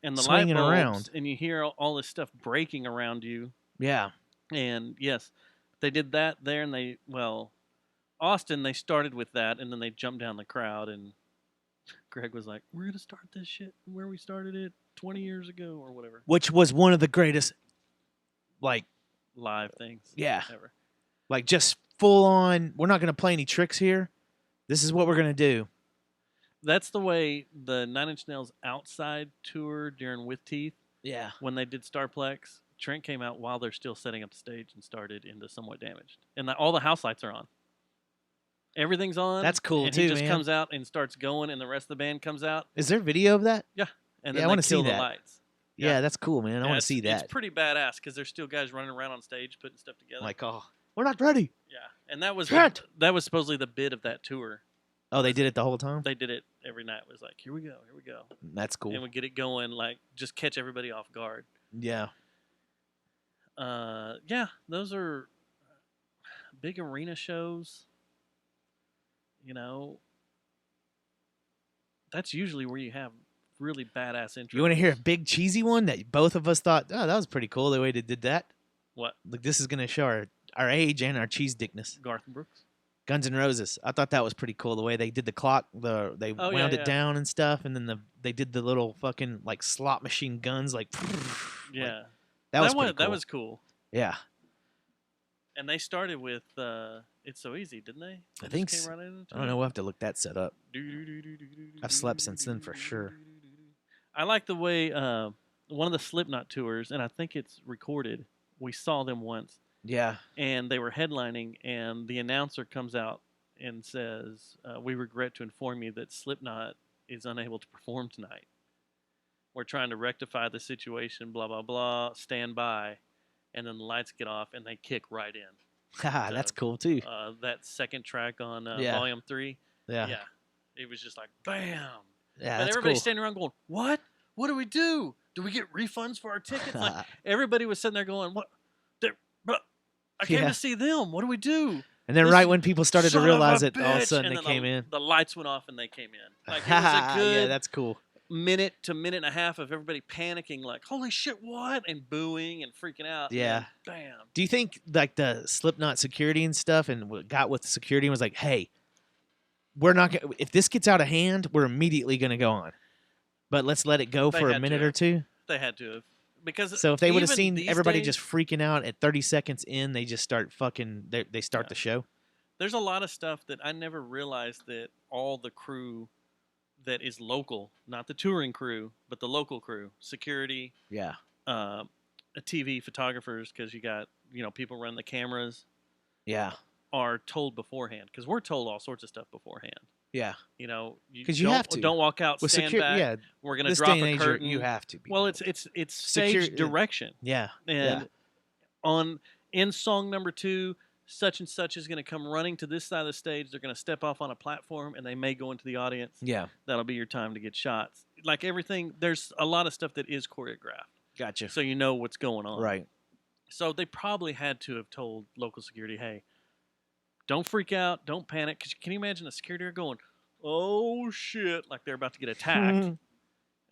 and the swinging light bulbs, around. and you hear all this stuff breaking around you. Yeah. And yes, they did that there, and Austin, they started with that, and then they jumped down the crowd, and Greg was like, we're going to start this shit where we started it 20 years ago or whatever. Which was one of the greatest, like, Live things. yeah. Ever. Like just full on, we're not going to play any tricks here. This is what we're going to do. That's the way the Nine Inch Nails outside tour during With Teeth, Yeah. when they did Starplex, Trent came out while they're still setting up the stage and started into Somewhat Damaged. And all the house lights are on. Everything's on. That's cool, and too, he just man. comes out and starts going, and the rest of the band comes out. Is there video of that? Yeah. And Yeah, then I they wanna see kill the that. lights. Yeah, that's cool, man. I want to see that. It's pretty badass because there's still guys running around on stage putting stuff together. Like, oh, We're not ready. Yeah, and that was Trent! that was supposedly the bid of that tour. Oh, they did it the whole time? They did it every night. It was like, here we go. That's cool. And we get it going, like, just catch everybody off guard. Yeah. Yeah, those are big arena shows. You know, that's usually where you have really badass intros. You want to hear a big cheesy one that both of us thought, oh, that was pretty cool the way they did that? What? Like, this is going to show our age and our cheese dickness. Garth Brooks? Guns N' Roses. I thought that was pretty cool the way they did the clock. They wound it down and stuff, and then they did the little fucking like slot machine guns, like yeah. Like, that was pretty cool. That was cool. Yeah. And they started with "It's So Easy," didn't they? I think so. Right I don't know. We'll have to look that set up. I've slept since then for sure. I like the way one of the Slipknot tours, and I think it's recorded. We saw them once. Yeah. And they were headlining, and the announcer comes out and says, "We regret to inform you that Slipknot is unable to perform tonight. We're trying to rectify the situation, blah, blah, blah, stand by." And then the lights get off, and they kick right in. That's cool, too. That second track on Yeah. Volume 3. Yeah. Yeah. It was just like, bam. Yeah, and that's everybody's cool. standing around going, what? What do we do? Do we get refunds for our tickets? Like, everybody was sitting there going, what? I came Yeah. to see them. What do we do? And then right when people started to Son of realize a it, all of a bitch. sudden And they then came in. The lights went off and they came in. Like, it was a good Yeah, that's cool. minute to minute and a half of everybody panicking, like, holy shit, what? And booing and freaking out. Yeah. And then, bam. Do you think like the Slipknot security and stuff, and what got with security and was like, hey, we're not gonna, if this gets out of hand, we're immediately going to go on, but let's let it go They for a had minute to. or two. They had to have. Because So if they would have even seen these everybody days, just freaking out at 30 seconds in, they just start fucking. They start the show. there's a lot of stuff that I never realized that all the crew that is local, not the touring crew, but the local crew, security, Yeah. TV photographers, because you got people run the cameras, Yeah. are told beforehand. Because we're told all sorts of stuff beforehand. Yeah. Because you have to. Don't walk out, With stand secur- back. yeah, We're gonna this drop day and a age, curtain. you have to be. Well, it's stage Secure- direction. Yeah. And in song number 2, such and such is going to come running to this side of the stage. They're going to step off on a platform, and they may go into the audience. Yeah. That'll be your time to get shots. Like everything, there's a lot of stuff that is choreographed. Gotcha. So you know what's going on. Right. So they probably had to have told local security, hey, don't freak out, don't panic. Because can you imagine a security guard going, oh, shit, like they're about to get attacked. And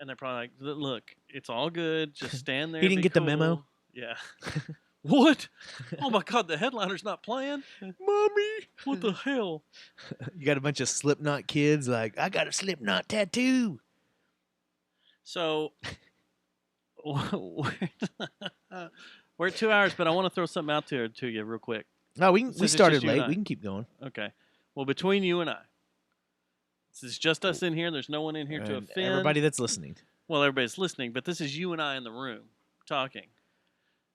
they're probably like, look, it's all good. Just stand there. He didn't be get the cool." memo? Yeah. What? Oh, my God, the headliner's not playing? Mommy. What the hell? You got a bunch of Slipknot kids like, I got a Slipknot tattoo. So we're at 2 hours, but I want to throw something out there to you real quick. No, we Since it's started just you and late. I. We can keep going. Okay. Well, between you and I, this is just us in here. There's no one in here to And offend. everybody that's listening. Well, everybody's listening, but this is you and I in the room talking.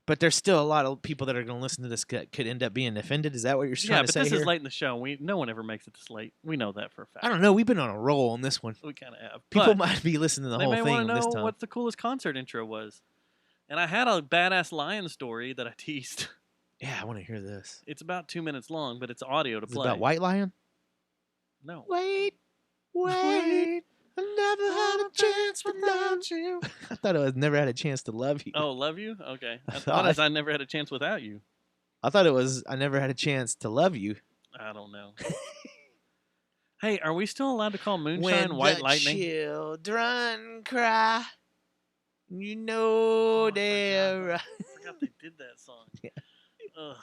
But there's still a lot of people that are going to listen to this that could end up being offended. Is that what you're trying Yeah, to but say this here? is late in the show. No one ever makes it this late. We know that for a fact. I don't know. We've been on a roll on this one. We kind of have. People But might be listening to the they whole may thing want on to this know time. what the coolest concert intro was. And I had a badass lion story that I teased. Yeah, I want to hear this. It's about 2 minutes long, but it's audio to Is it play. about White Lion? No. Wait. I never had a chance without you. I thought it was never had a chance to love you. Oh, love you? Okay. I thought- thought it was I never had a chance without you. I thought it was I never had a chance to love you. I don't know. Hey, are we still allowed to call moonshine When white the lightning? children cry, you know they're I forgot they did that song. Yeah. Ugh.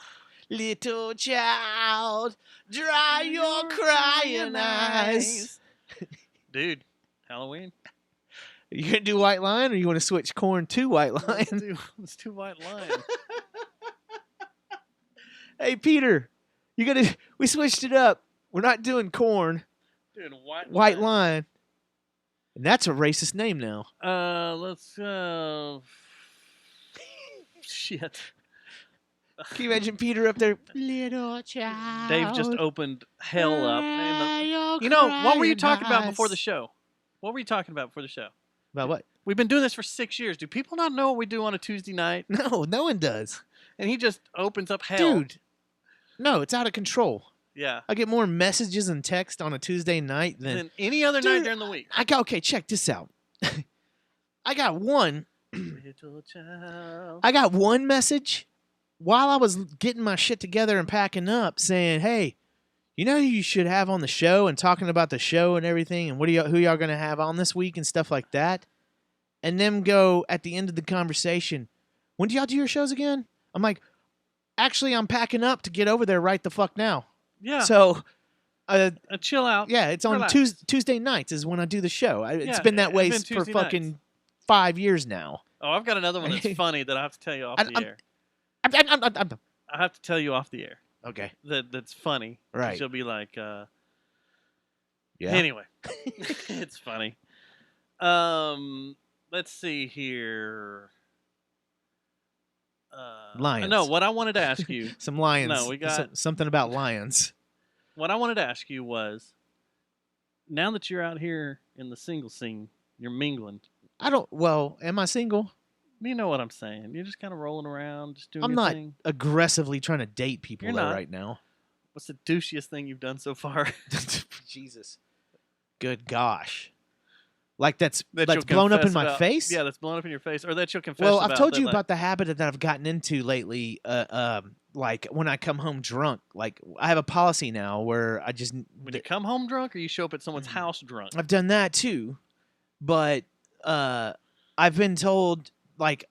little child, dry your crying eyes. Dude, Halloween. You gonna do White Lion, or you want to switch Corn to White Lion? Let's do White Lion. Hey Peter, we switched it up. We're not doing Corn. Dude, White Lion. And that's a racist name now. Let's shit. Can you imagine Peter up there? Little child. Dave just opened hell up. dry your You know, what were you crying talking about before eyes. the show? What were you talking about before the show? About what? We've been doing this for 6 years. Do people not know what we do on a Tuesday night? No, no one does. And he just opens up hell. Dude, No, it's out of control. Yeah. I get more messages and text on a Tuesday night than any other night during the week. Okay, check this out. I got one. Little child. I got one message while I was getting my shit together and packing up, saying, "Hey, you know who you should have on the show and talking about the show and everything, and who y'all gonna have on this week and stuff like that." And them go at the end of the conversation, "When do y'all do your shows again?" I'm like, "Actually, I'm packing up to get over there right the fuck now." Yeah. So, chill out. Yeah, it's on Relax. Tuesday nights is when I do the show. It's Yeah, been that way it's been for Tuesday fucking nights. 5 years now. Oh, I've got another one that's funny that I have to tell you off the air. I have to tell you off the air. Okay. That's funny. Right. She'll be like, Yeah. Anyway, it's funny. Let's see here. Lions. No, what I wanted to ask you. Some lions. No, we got something about lions. What I wanted to ask you was, now that you're out here in the single scene, you're mingling. Am I single? You know what I'm saying. You're just kind of rolling around, just doing I'm your not thing. aggressively trying to date people You're though not. right now. What's the douchiest thing you've done so far? Jesus. Good gosh. Like that's That blown you'll up in confess my about- face? Yeah, that's blown up in your face. Or that you'll confess Well, about. I've told that, you like, about the habit that I've gotten into lately. Like when I come home drunk, like I have a policy now where I just when you come home drunk or you show up at someone's house drunk. I've done that too, but I've been told like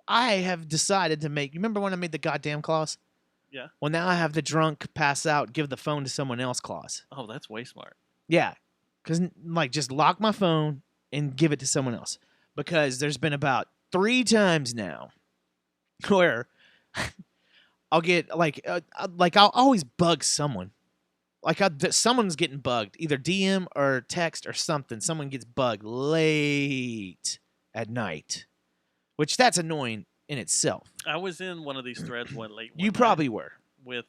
I have decided to make. You remember when I made the goddamn clause? Yeah. Well, now I have the drunk pass out, give the phone to someone else clause. Oh, that's way smart. Yeah, because like just lock my phone and give it to someone else. Because there's been about 3 times now where I'll get like I'll always bug someone. Like someone's getting bugged, either DM or text or something. Someone gets bugged late at night, which that's annoying in itself. I was in one of these threads late one You night probably were. with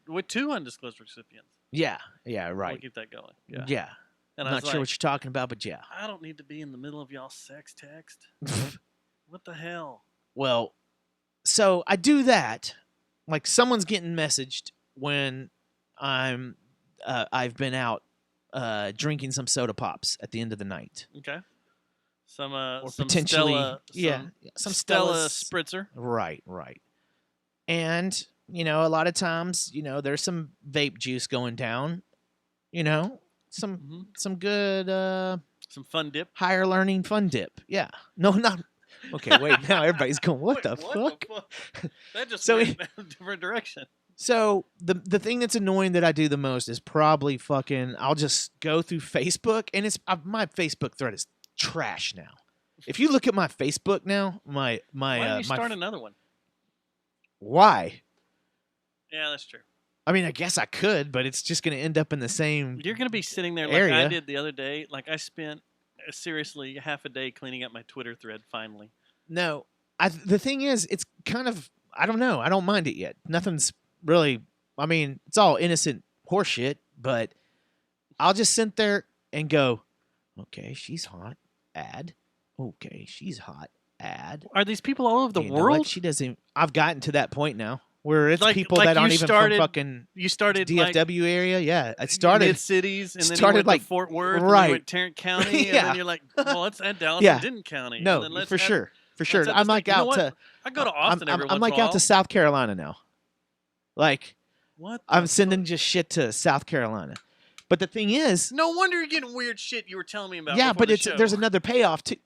with 2 undisclosed recipients. Yeah, right. We'll keep that going. Yeah. Yeah. And I Not was sure like, what you're talking about, but yeah. I don't need to be in the middle of y'all's sex text. What the hell? Well, so I do that. Like someone's getting messaged when I've been out drinking some soda pops at the end of the night. Okay. Some potentially, Stella, some Stella Stella's- spritzer. Right. And a lot of times, there's some vape juice going down. Some good some fun dip. Higher learning fun dip. Yeah. No, not okay. Wait, now everybody's going. What the fuck? That just So went in a different direction. So the thing that's annoying that I do the most is probably fucking. I'll just go through Facebook, and my Facebook thread is trash now. If you look at my Facebook now, my Why don't you start another one? Why? Yeah, that's true. I mean, I guess I could, but it's just going to end up in the same. You're going to be sitting there like area. I did the other day. Like I spent seriously half a day cleaning up my Twitter thread. Finally. No, the thing is, it's kind of. I don't know. I don't mind it yet. Nothing's really. I mean, it's all innocent horseshit, but I'll just sit there and go, okay, she's hot. Add. Okay, she's hot. Add. Are these people all over the You know what? world? She doesn't. I've gotten to that point now where it's Like- people like that aren't you even started- from fucking. You started DFW area. Yeah, I started mid cities, and then started you went like to Fort Worth, and then right. you went Tarrant County, and Yeah. then you're like, well, let's add Dallas Yeah. and Denton County. and No, then let's for add- sure, for let's sure. add I'm this like thing. You know out what? to. I go to Austin every once I'm like in a out while. to South Carolina now. Like, What? I'm sending just shit to South Carolina. But the thing is, No wonder you're getting weird shit you were telling me about. yeah, before but the it's show. there's another payoff too.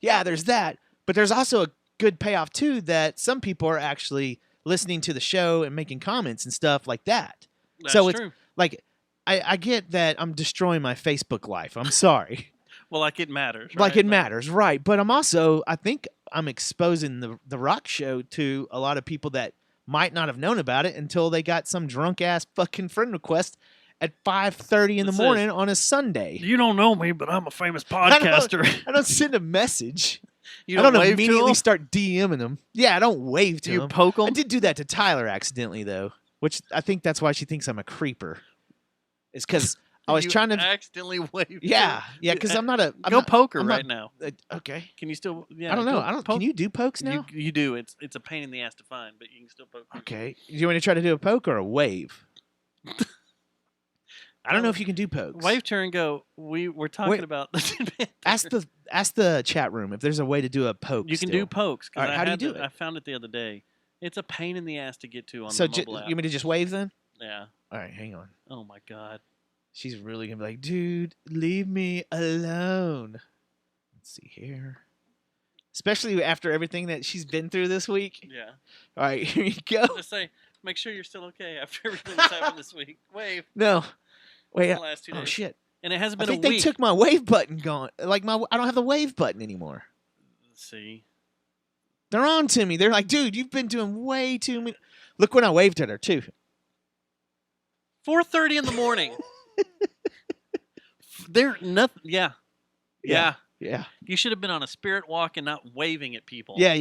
Yeah, there's that, but there's also a good payoff too that some people are actually listening to the show and making comments and stuff like that. That's so it's true. like I get that I'm destroying my Facebook life. I'm sorry. Well, like it matters. Like right? it matters, right? But I think I'm exposing the rock show to a lot of people that might not have known about it until they got some drunk ass fucking friend request at 5:30 in the That morning says, on a Sunday. You don't know me, but I'm a famous I podcaster. don't send a message. You I don't don't wave to immediately them? start DMing them. Yeah, I don't wave to Do you them. poke 'em? I did do that to Tyler accidentally though, which I think that's why she thinks I'm a creeper. It's because I was You trying to. accidentally waved. Yeah, because I'm not a. I'm Go not, poker I'm right not- now. Okay. Can you still? Yeah, I don't know. go I don't. poke. Can you do pokes now? You do. It's a pain in the ass to find, but you can still poke. Okay. Do you want to try to do a poke or a wave? I don't know if you can do pokes. Wave turn go. We're talking Wait. about the Ask the chat room if there's a way to do a poke. You can still. do pokes. 'Cause All right, how do you do it? it? I found it the other day. It's a pain in the ass to get to on So the mobile app. you want me to just wave then? Yeah. All right, hang on. Oh my god. She's really gonna be like, dude, leave me alone. Let's see here. Especially after everything that she's been through this week. Yeah. All right, here you go. Just say, make sure you're still okay after everything that's happened this week. Wave. No. Wait. The last 2 days. Oh shit. And it hasn't I been think a they week. took my wave button gone. Like I don't have the wave button anymore. Let's see. They're on to me. They're like, dude, you've been doing way too many. Look when I waved at her too. 4:30 in the morning. They're nothing. Yeah. Yeah. You should have been on a spirit walk and not waving at people. Yeah.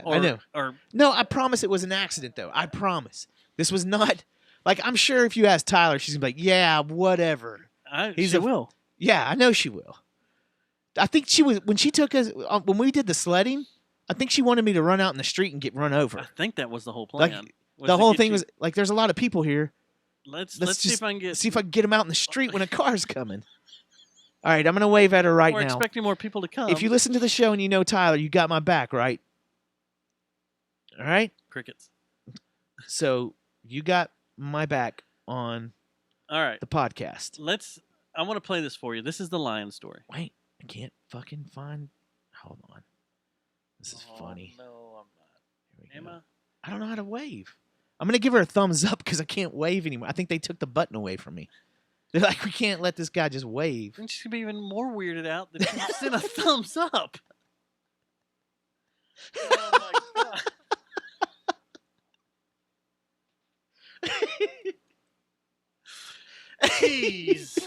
I know. Or No, I promise it was an accident though. I promise. This was not like I'm sure if you ask Tyler, she's gonna be like, yeah, whatever. she will. Yeah, I know she will. I think she was when she took us when we did the sledding. I think she wanted me to run out in the street and get run over. I think that was the whole plan. Like was the to whole get thing you- was like, there's a lot of people here. Let's Let's see just if I can get. see if I can get them out in the street when a car's coming. All right, I'm gonna wave at her right We're now. expecting more people to come. If you listen to the show and you know Tyler, you got my back, right? All right. Crickets. So you got my back on All right. the podcast. I want to play this for you. This is the lion story. Wait, I can't fucking find. Hold on. This is funny. No, I'm not. Here we go. Emma. I don't know how to wave. I'm gonna give her a thumbs up because I can't wave anymore. I think they took the button away from me. They're like, we can't let this guy just wave. Then she's gonna be even more weirded out that you sent a thumbs up. Oh my god. Jeez.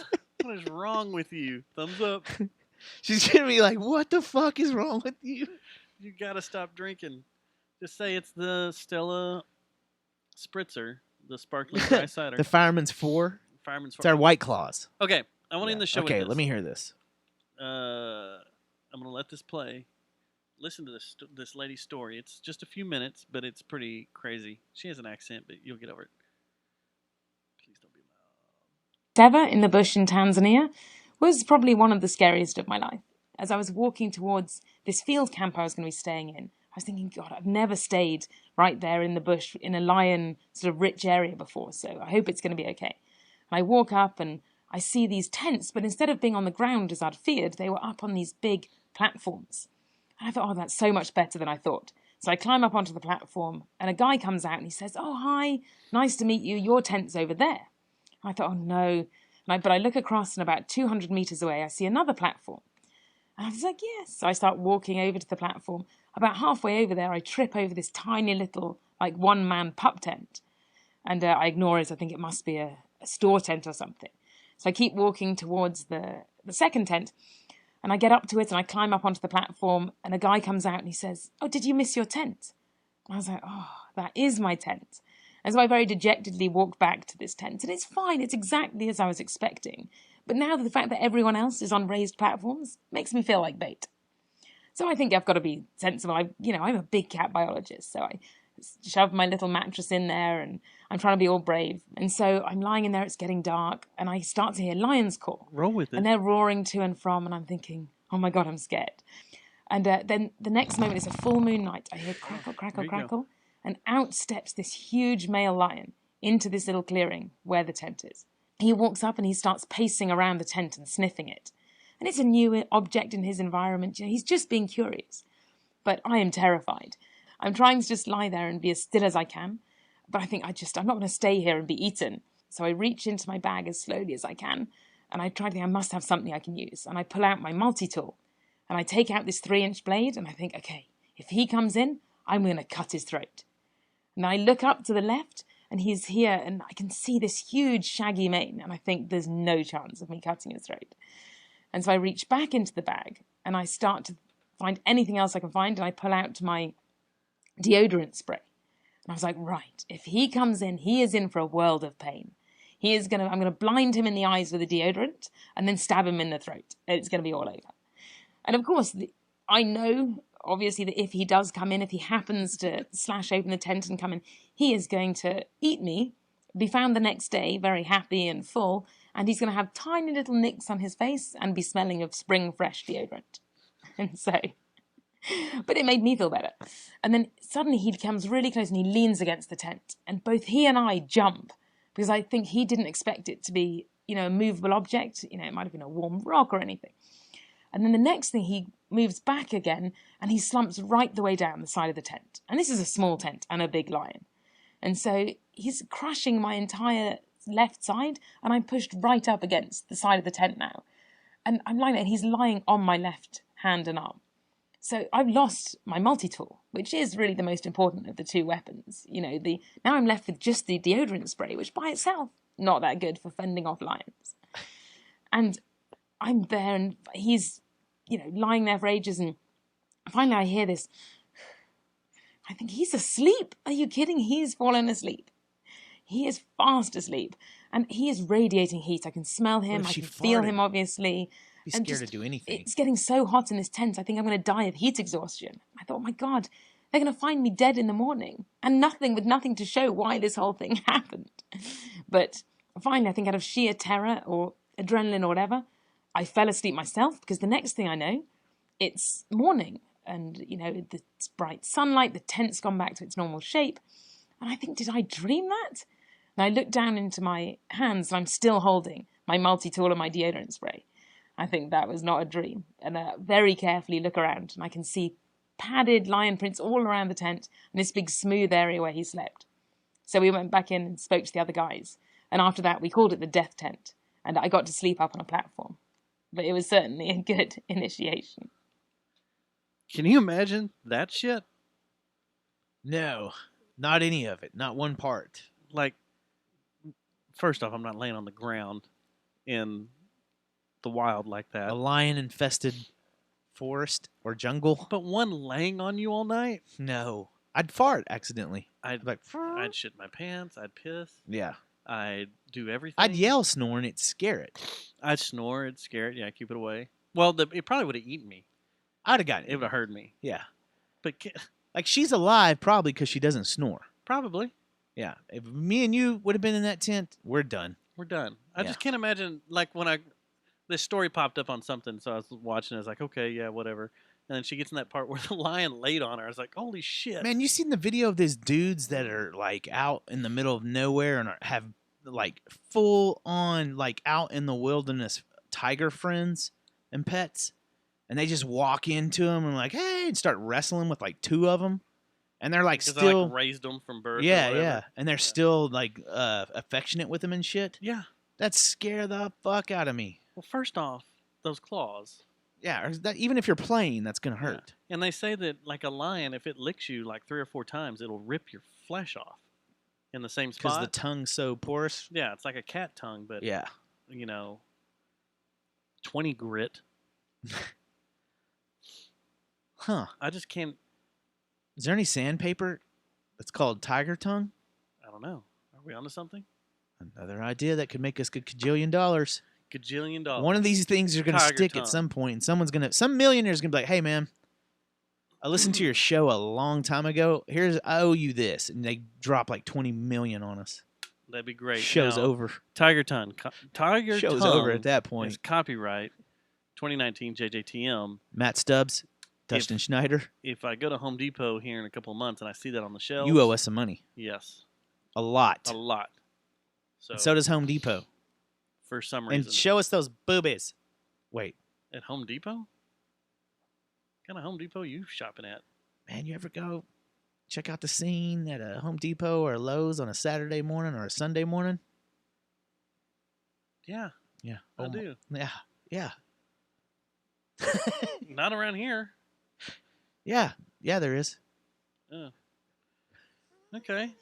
What is wrong with you? Thumbs up. She's gonna be like, what the fuck is wrong with you? You gotta stop drinking. Just say it's the Stella Spritzer, the sparkling dry cider. The Fireman's 4. Fireman's It's our White Claws. Okay, I want to end the show with Okay, this. let me hear this. I'm gonna let this play. Listen to this lady's story. It's just a few minutes, but it's pretty crazy. She has an accent, but you'll get over it. Please don't be loud. Deva in the bush in Tanzania was probably one of the scariest of my life. As I was walking towards this field camp I was going to be staying in, I was thinking, God, I've never stayed right there in the bush in a lion sort of rich area before, so I hope it's going to be okay. And I walk up and I see these tents, but instead of being on the ground as I'd feared, they were up on these big platforms. And I thought, oh, that's so much better than I thought. So I climb up onto the platform and a guy comes out and he says, oh, hi, nice to meet you. Your tent's over there. And I thought, oh, no. But I look across and about 200 meters away, I see another platform. And I was like, yes. So I start walking over to the platform. About halfway over there, I trip over this tiny little, like, one-man pup tent. And I ignore it. I think it must be a store tent or something. So I keep walking towards the second tent. And I get up to it and I climb up onto the platform. And a guy comes out and he says, oh, did you miss your tent? And I was like, oh, that is my tent. And so I very dejectedly walk back to this tent. And it's fine. It's exactly as I was expecting. But now the fact that everyone else is on raised platforms makes me feel like bait. So I think I've got to be sensible. I'm a big cat biologist. So I shove my little mattress in there and I'm trying to be all brave. And so I'm lying in there. It's getting dark. And I start to hear lions call. Roll with it. And they're roaring to and from. And I'm thinking, oh my God, I'm scared. And then the next moment is a full moon night. I hear crackle, crackle, crackle. And out steps this huge male lion into this little clearing where the tent is. He walks up and he starts pacing around the tent and sniffing it. And it's a new object in his environment. He's just being curious. But I am terrified. I'm trying to just lie there and be as still as I can. But I think I'm not going to stay here and be eaten. So I reach into my bag as slowly as I can. And I try to think I must have something I can use. And I pull out my multi-tool. And I take out this 3-inch blade. And I think, okay, if he comes in, I'm going to cut his throat. And I look up to the left, and he's here, and I can see this huge shaggy mane, and I think there's no chance of me cutting his throat. And so I reach back into the bag, and I start to find anything else I can find, and I pull out my deodorant spray. And I was like, right, if he comes in, he is in for a world of pain. I'm going to blind him in the eyes with a deodorant and then stab him in the throat. It's going to be all over. And of course, I know, obviously, that if he does come in, if he happens to slash open the tent and come in, he is going to eat me, be found the next day very happy and full, and he's going to have tiny little nicks on his face and be smelling of spring fresh deodorant. And so, but it made me feel better. And then suddenly he comes really close and he leans against the tent. And both he and I jump because I think he didn't expect it to be, a movable object. It might have been a warm rock or anything. And then the next thing, he moves back again and he slumps right the way down the side of the tent. And this is a small tent and a big lion. And so he's crushing my entire left side and I'm pushed right up against the side of the tent now. And I'm lying there and he's lying on my left hand and arm. So I've lost my multi-tool, which is really the most important of the two weapons. Now I'm left with just the deodorant spray, which by itself, not that good for fending off lions. And I'm there and he's, lying there for ages. And finally I hear this. I think he's asleep. Are you kidding? He's fallen asleep. He is fast asleep. And he is radiating heat. I can smell him. I can feel him, obviously. Be scared to do anything. It's getting so hot in this tent. I think I'm going to die of heat exhaustion. I thought, oh my God, they're going to find me dead in the morning. And with nothing to show why this whole thing happened. But finally, I think out of sheer terror or adrenaline or whatever, I fell asleep myself because the next thing I know, it's morning. And, it's bright sunlight, the tent's gone back to its normal shape. And I think, did I dream that? And I look down into my hands and I'm still holding my multi-tool and my deodorant spray. I think that was not a dream. And very carefully look around and I can see padded lion prints all around the tent and this big smooth area where he slept. So we went back in and spoke to the other guys. And after that, we called it the death tent. And I got to sleep up on a platform. But it was certainly a good initiation. Can you imagine that shit? No, not any of it. Not one part. Like, first off, I'm not laying on the ground in the wild like that. A lion-infested forest or jungle. But one laying on you all night? No. I'd fart accidentally. I'd shit my pants. I'd piss. Yeah. I'd do everything. I'd yell, snore, and it'd scare it. I'd snore, it'd scare it. Yeah, keep it away. Well, it probably would have eaten me. I'd have gotten it. It would have hurt me. Yeah. But like, she's alive probably because she doesn't snore. Probably. Yeah. If me and you would have been in that tent, we're done. We're done. I just can't imagine, like, when this story popped up on something, so I was watching it, I was like, okay, yeah, whatever. And then she gets in that part where the lion laid on her. I was like, holy shit. Man, you seen the video of these dudes that are, like, out in the middle of nowhere and have, like, full on, like, out in the wilderness tiger friends and pets? And they just walk into them and like, hey, and start wrestling with like two of them. And they're like still. They, like, raised them from birth. Yeah, yeah. And they're still like affectionate with them and shit. Yeah. That scare the fuck out of me. Well, first off, those claws. Yeah, even if you're playing, that's going to hurt. Yeah. And they say that like a lion, if it licks you like 3 or 4 times, it'll rip your flesh off in the same spot. Because the tongue's so porous? Yeah, it's like a cat tongue, but, 20 grit. Huh. I just can't. Is there any sandpaper that's called tiger tongue? I don't know. Are we onto something? Another idea that could make us a $1 gajillion. Gajillion dollars. One of these things are going to stick at some point. And some millionaire's going to be like, hey, man, I listened to your show a long time ago. I owe you this. And they drop like 20 million on us. That'd be great. Show's over. Tiger tongue. Show's over at that point. It's copyright 2019 JJTM. Matt Stubbs. Dustin Schneider. If I go to Home Depot here in a couple of months and I see that on the shelves, you owe us some money. Yes. A lot. A lot. So does Home Depot. For some reason. And show us those boobies. Wait. At Home Depot? What kind of Home Depot are you shopping at? Man, you ever go check out the scene at a Home Depot or a Lowe's on a Saturday morning or a Sunday morning? Yeah. Yeah. I do. Yeah. Yeah. Not around here. Yeah, there is. Oh. Okay.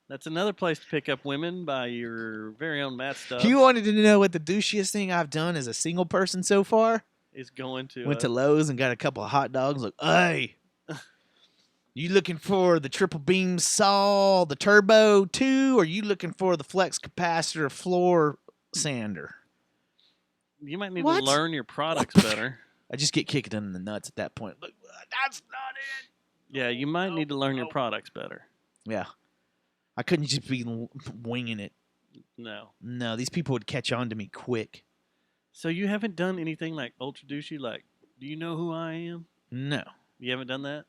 That's another place to pick up women by your very own Matt Stubbs. You wanted to know what the douchiest thing I've done as a single person so far? Is going to... Went to Lowe's and got a couple of hot dogs. Like, hey, You looking for the triple beam saw, the turbo 2, or you looking for the flex capacitor floor sander? You might need What? to learn your products better. I just get kicked in the nuts at that point. Look, that's not it. Yeah, you might need to learn your products better. Yeah. I couldn't just be winging it. No. No, these people would catch on to me quick. So you haven't done anything like introduce you, like, do you know who I am? No. You haven't done that?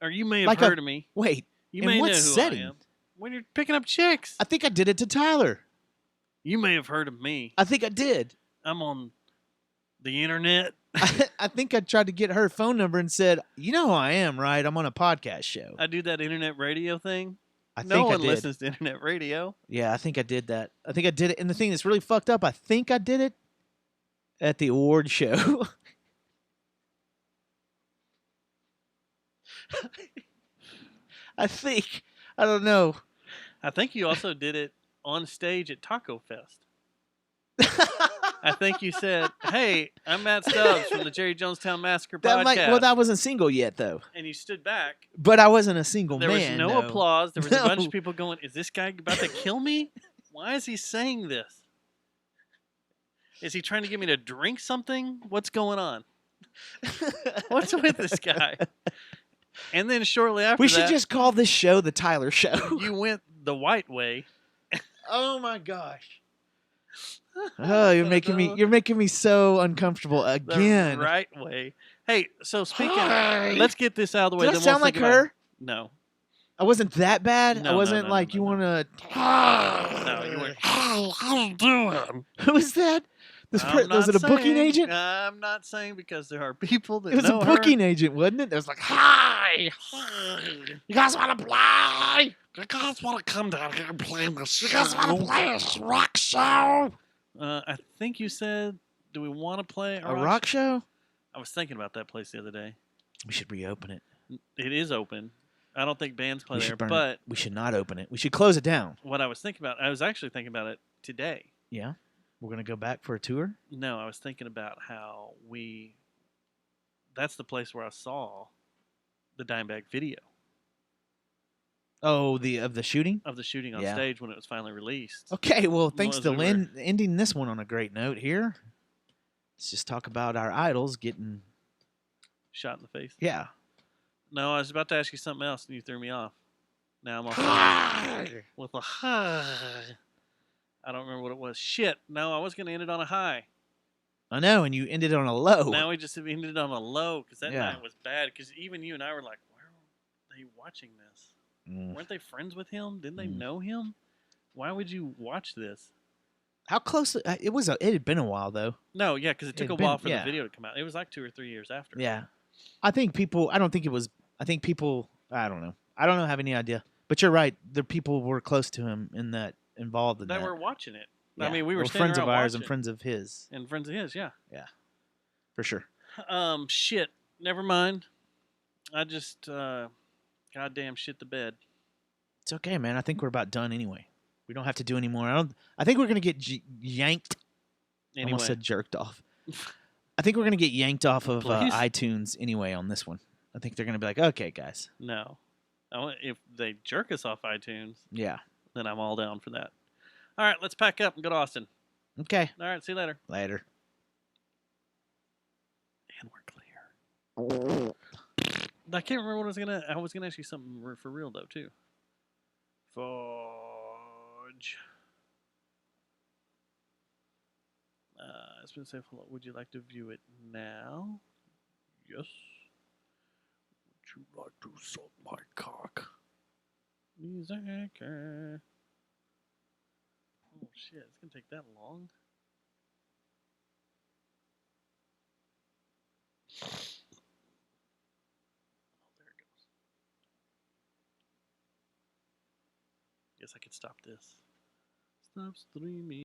Or you may have Like heard of me. Wait. You in may what know who setting? I am. When you're picking up chicks. I think I did it to Tyler. You may have heard of me. I think I did. I'm on the internet. I think I tried to get her phone number and said, you know who I am, right? I'm on a podcast show. I do that internet radio thing. I No think I one did. listens to internet radio. Yeah, I think I did that. I think I did it. And the thing that's really fucked up, I think I did it at the award show. I think. I don't know. I think you also did it on stage at Taco Fest. I think you said, "Hey, I'm Matt Stubbs from the Jerry Jonestown Massacre podcast." Well, that wasn't single yet, though. And you stood back. But I wasn't a single There man. was no though. applause. There was No. a bunch of people going, "Is this guy about to kill me? Why is he saying this? Is he trying to get me to drink something? What's going on? What's with this guy?" And then shortly after We that, should just call this show the Tyler Show. you went the white way. Oh my gosh. Oh, you're making me so uncomfortable The again. right way. Hey, so speaking, let's get this out of the way. Did I then sound we'll like think about her? it. No. I wasn't that bad. No, I no, wasn't no, like no, you want to. No, you weren't. How you doing? Who was that? Was it a booking agent? I'm not saying because there are people that It was know a her. booking agent, wasn't it? It was like, hi, you guys want to play? You guys want to come down here and play this? You guys want to play a rock show? I think you said, "Do we want to play A rock show? I was thinking about that place the other day. We should reopen it. It is open. I don't think bands play We there, should burn but it. We should not open it. We should close it down. what I was thinking about, I was actually thinking about it today. Yeah, we're gonna go back for a tour. No, I was thinking about how that's the place where I saw the Dimebag video Oh, of the shooting. of the shooting on Yeah. stage when it was finally released. Okay, well, thanks as to we were- Lynn ending this one on a great note here. Let's just talk about our idols getting. Shot in the face. Yeah. No, I was about to ask you something else, and you threw me off. Now I'm off with a high. I don't remember what it was. Shit. No, I was going to end it on a high. I know, and you ended on a low. Now we just ended it on a low because that Yeah. night was bad. Because even you and I were like, "Why are they watching this? Weren't they friends with him? Didn't they know him? Why would you watch this?" How close? It was. It had been a while though. No, yeah, because it took It'd a while been- for yeah. the video to come out. It was like 2 or 3 years after. Yeah, I think people. I don't think it was. I think people. I don't know. I don't have any idea. But you're right. The people were close to him in that involved in That that. were watching it. Yeah. I mean, we were Well, standing friends of around ours and watching. friends of his. And friends of his, yeah. Yeah, for sure. Shit. Never mind. I just, goddamn shit the bed. It's okay, man. I think we're about done anyway. We don't have to do any more. I think we're gonna get yanked. I Anyway. almost said jerked off. I think we're gonna get yanked off of Please? iTunes anyway on this one. I think they're gonna be like, okay, guys. No. If they jerk us off iTunes, Yeah. then I'm all down for that. All right, let's pack up and go to Austin. Okay. All right, see you later. Later. And we're clear. I can't remember what I was gonna ask you something for real though too. Forge. It's been said. Would you like to view it now? Yes. Would you like to suck my cock? Music. Oh shit! It's gonna take that long. Guess I could stop this. Stop streaming.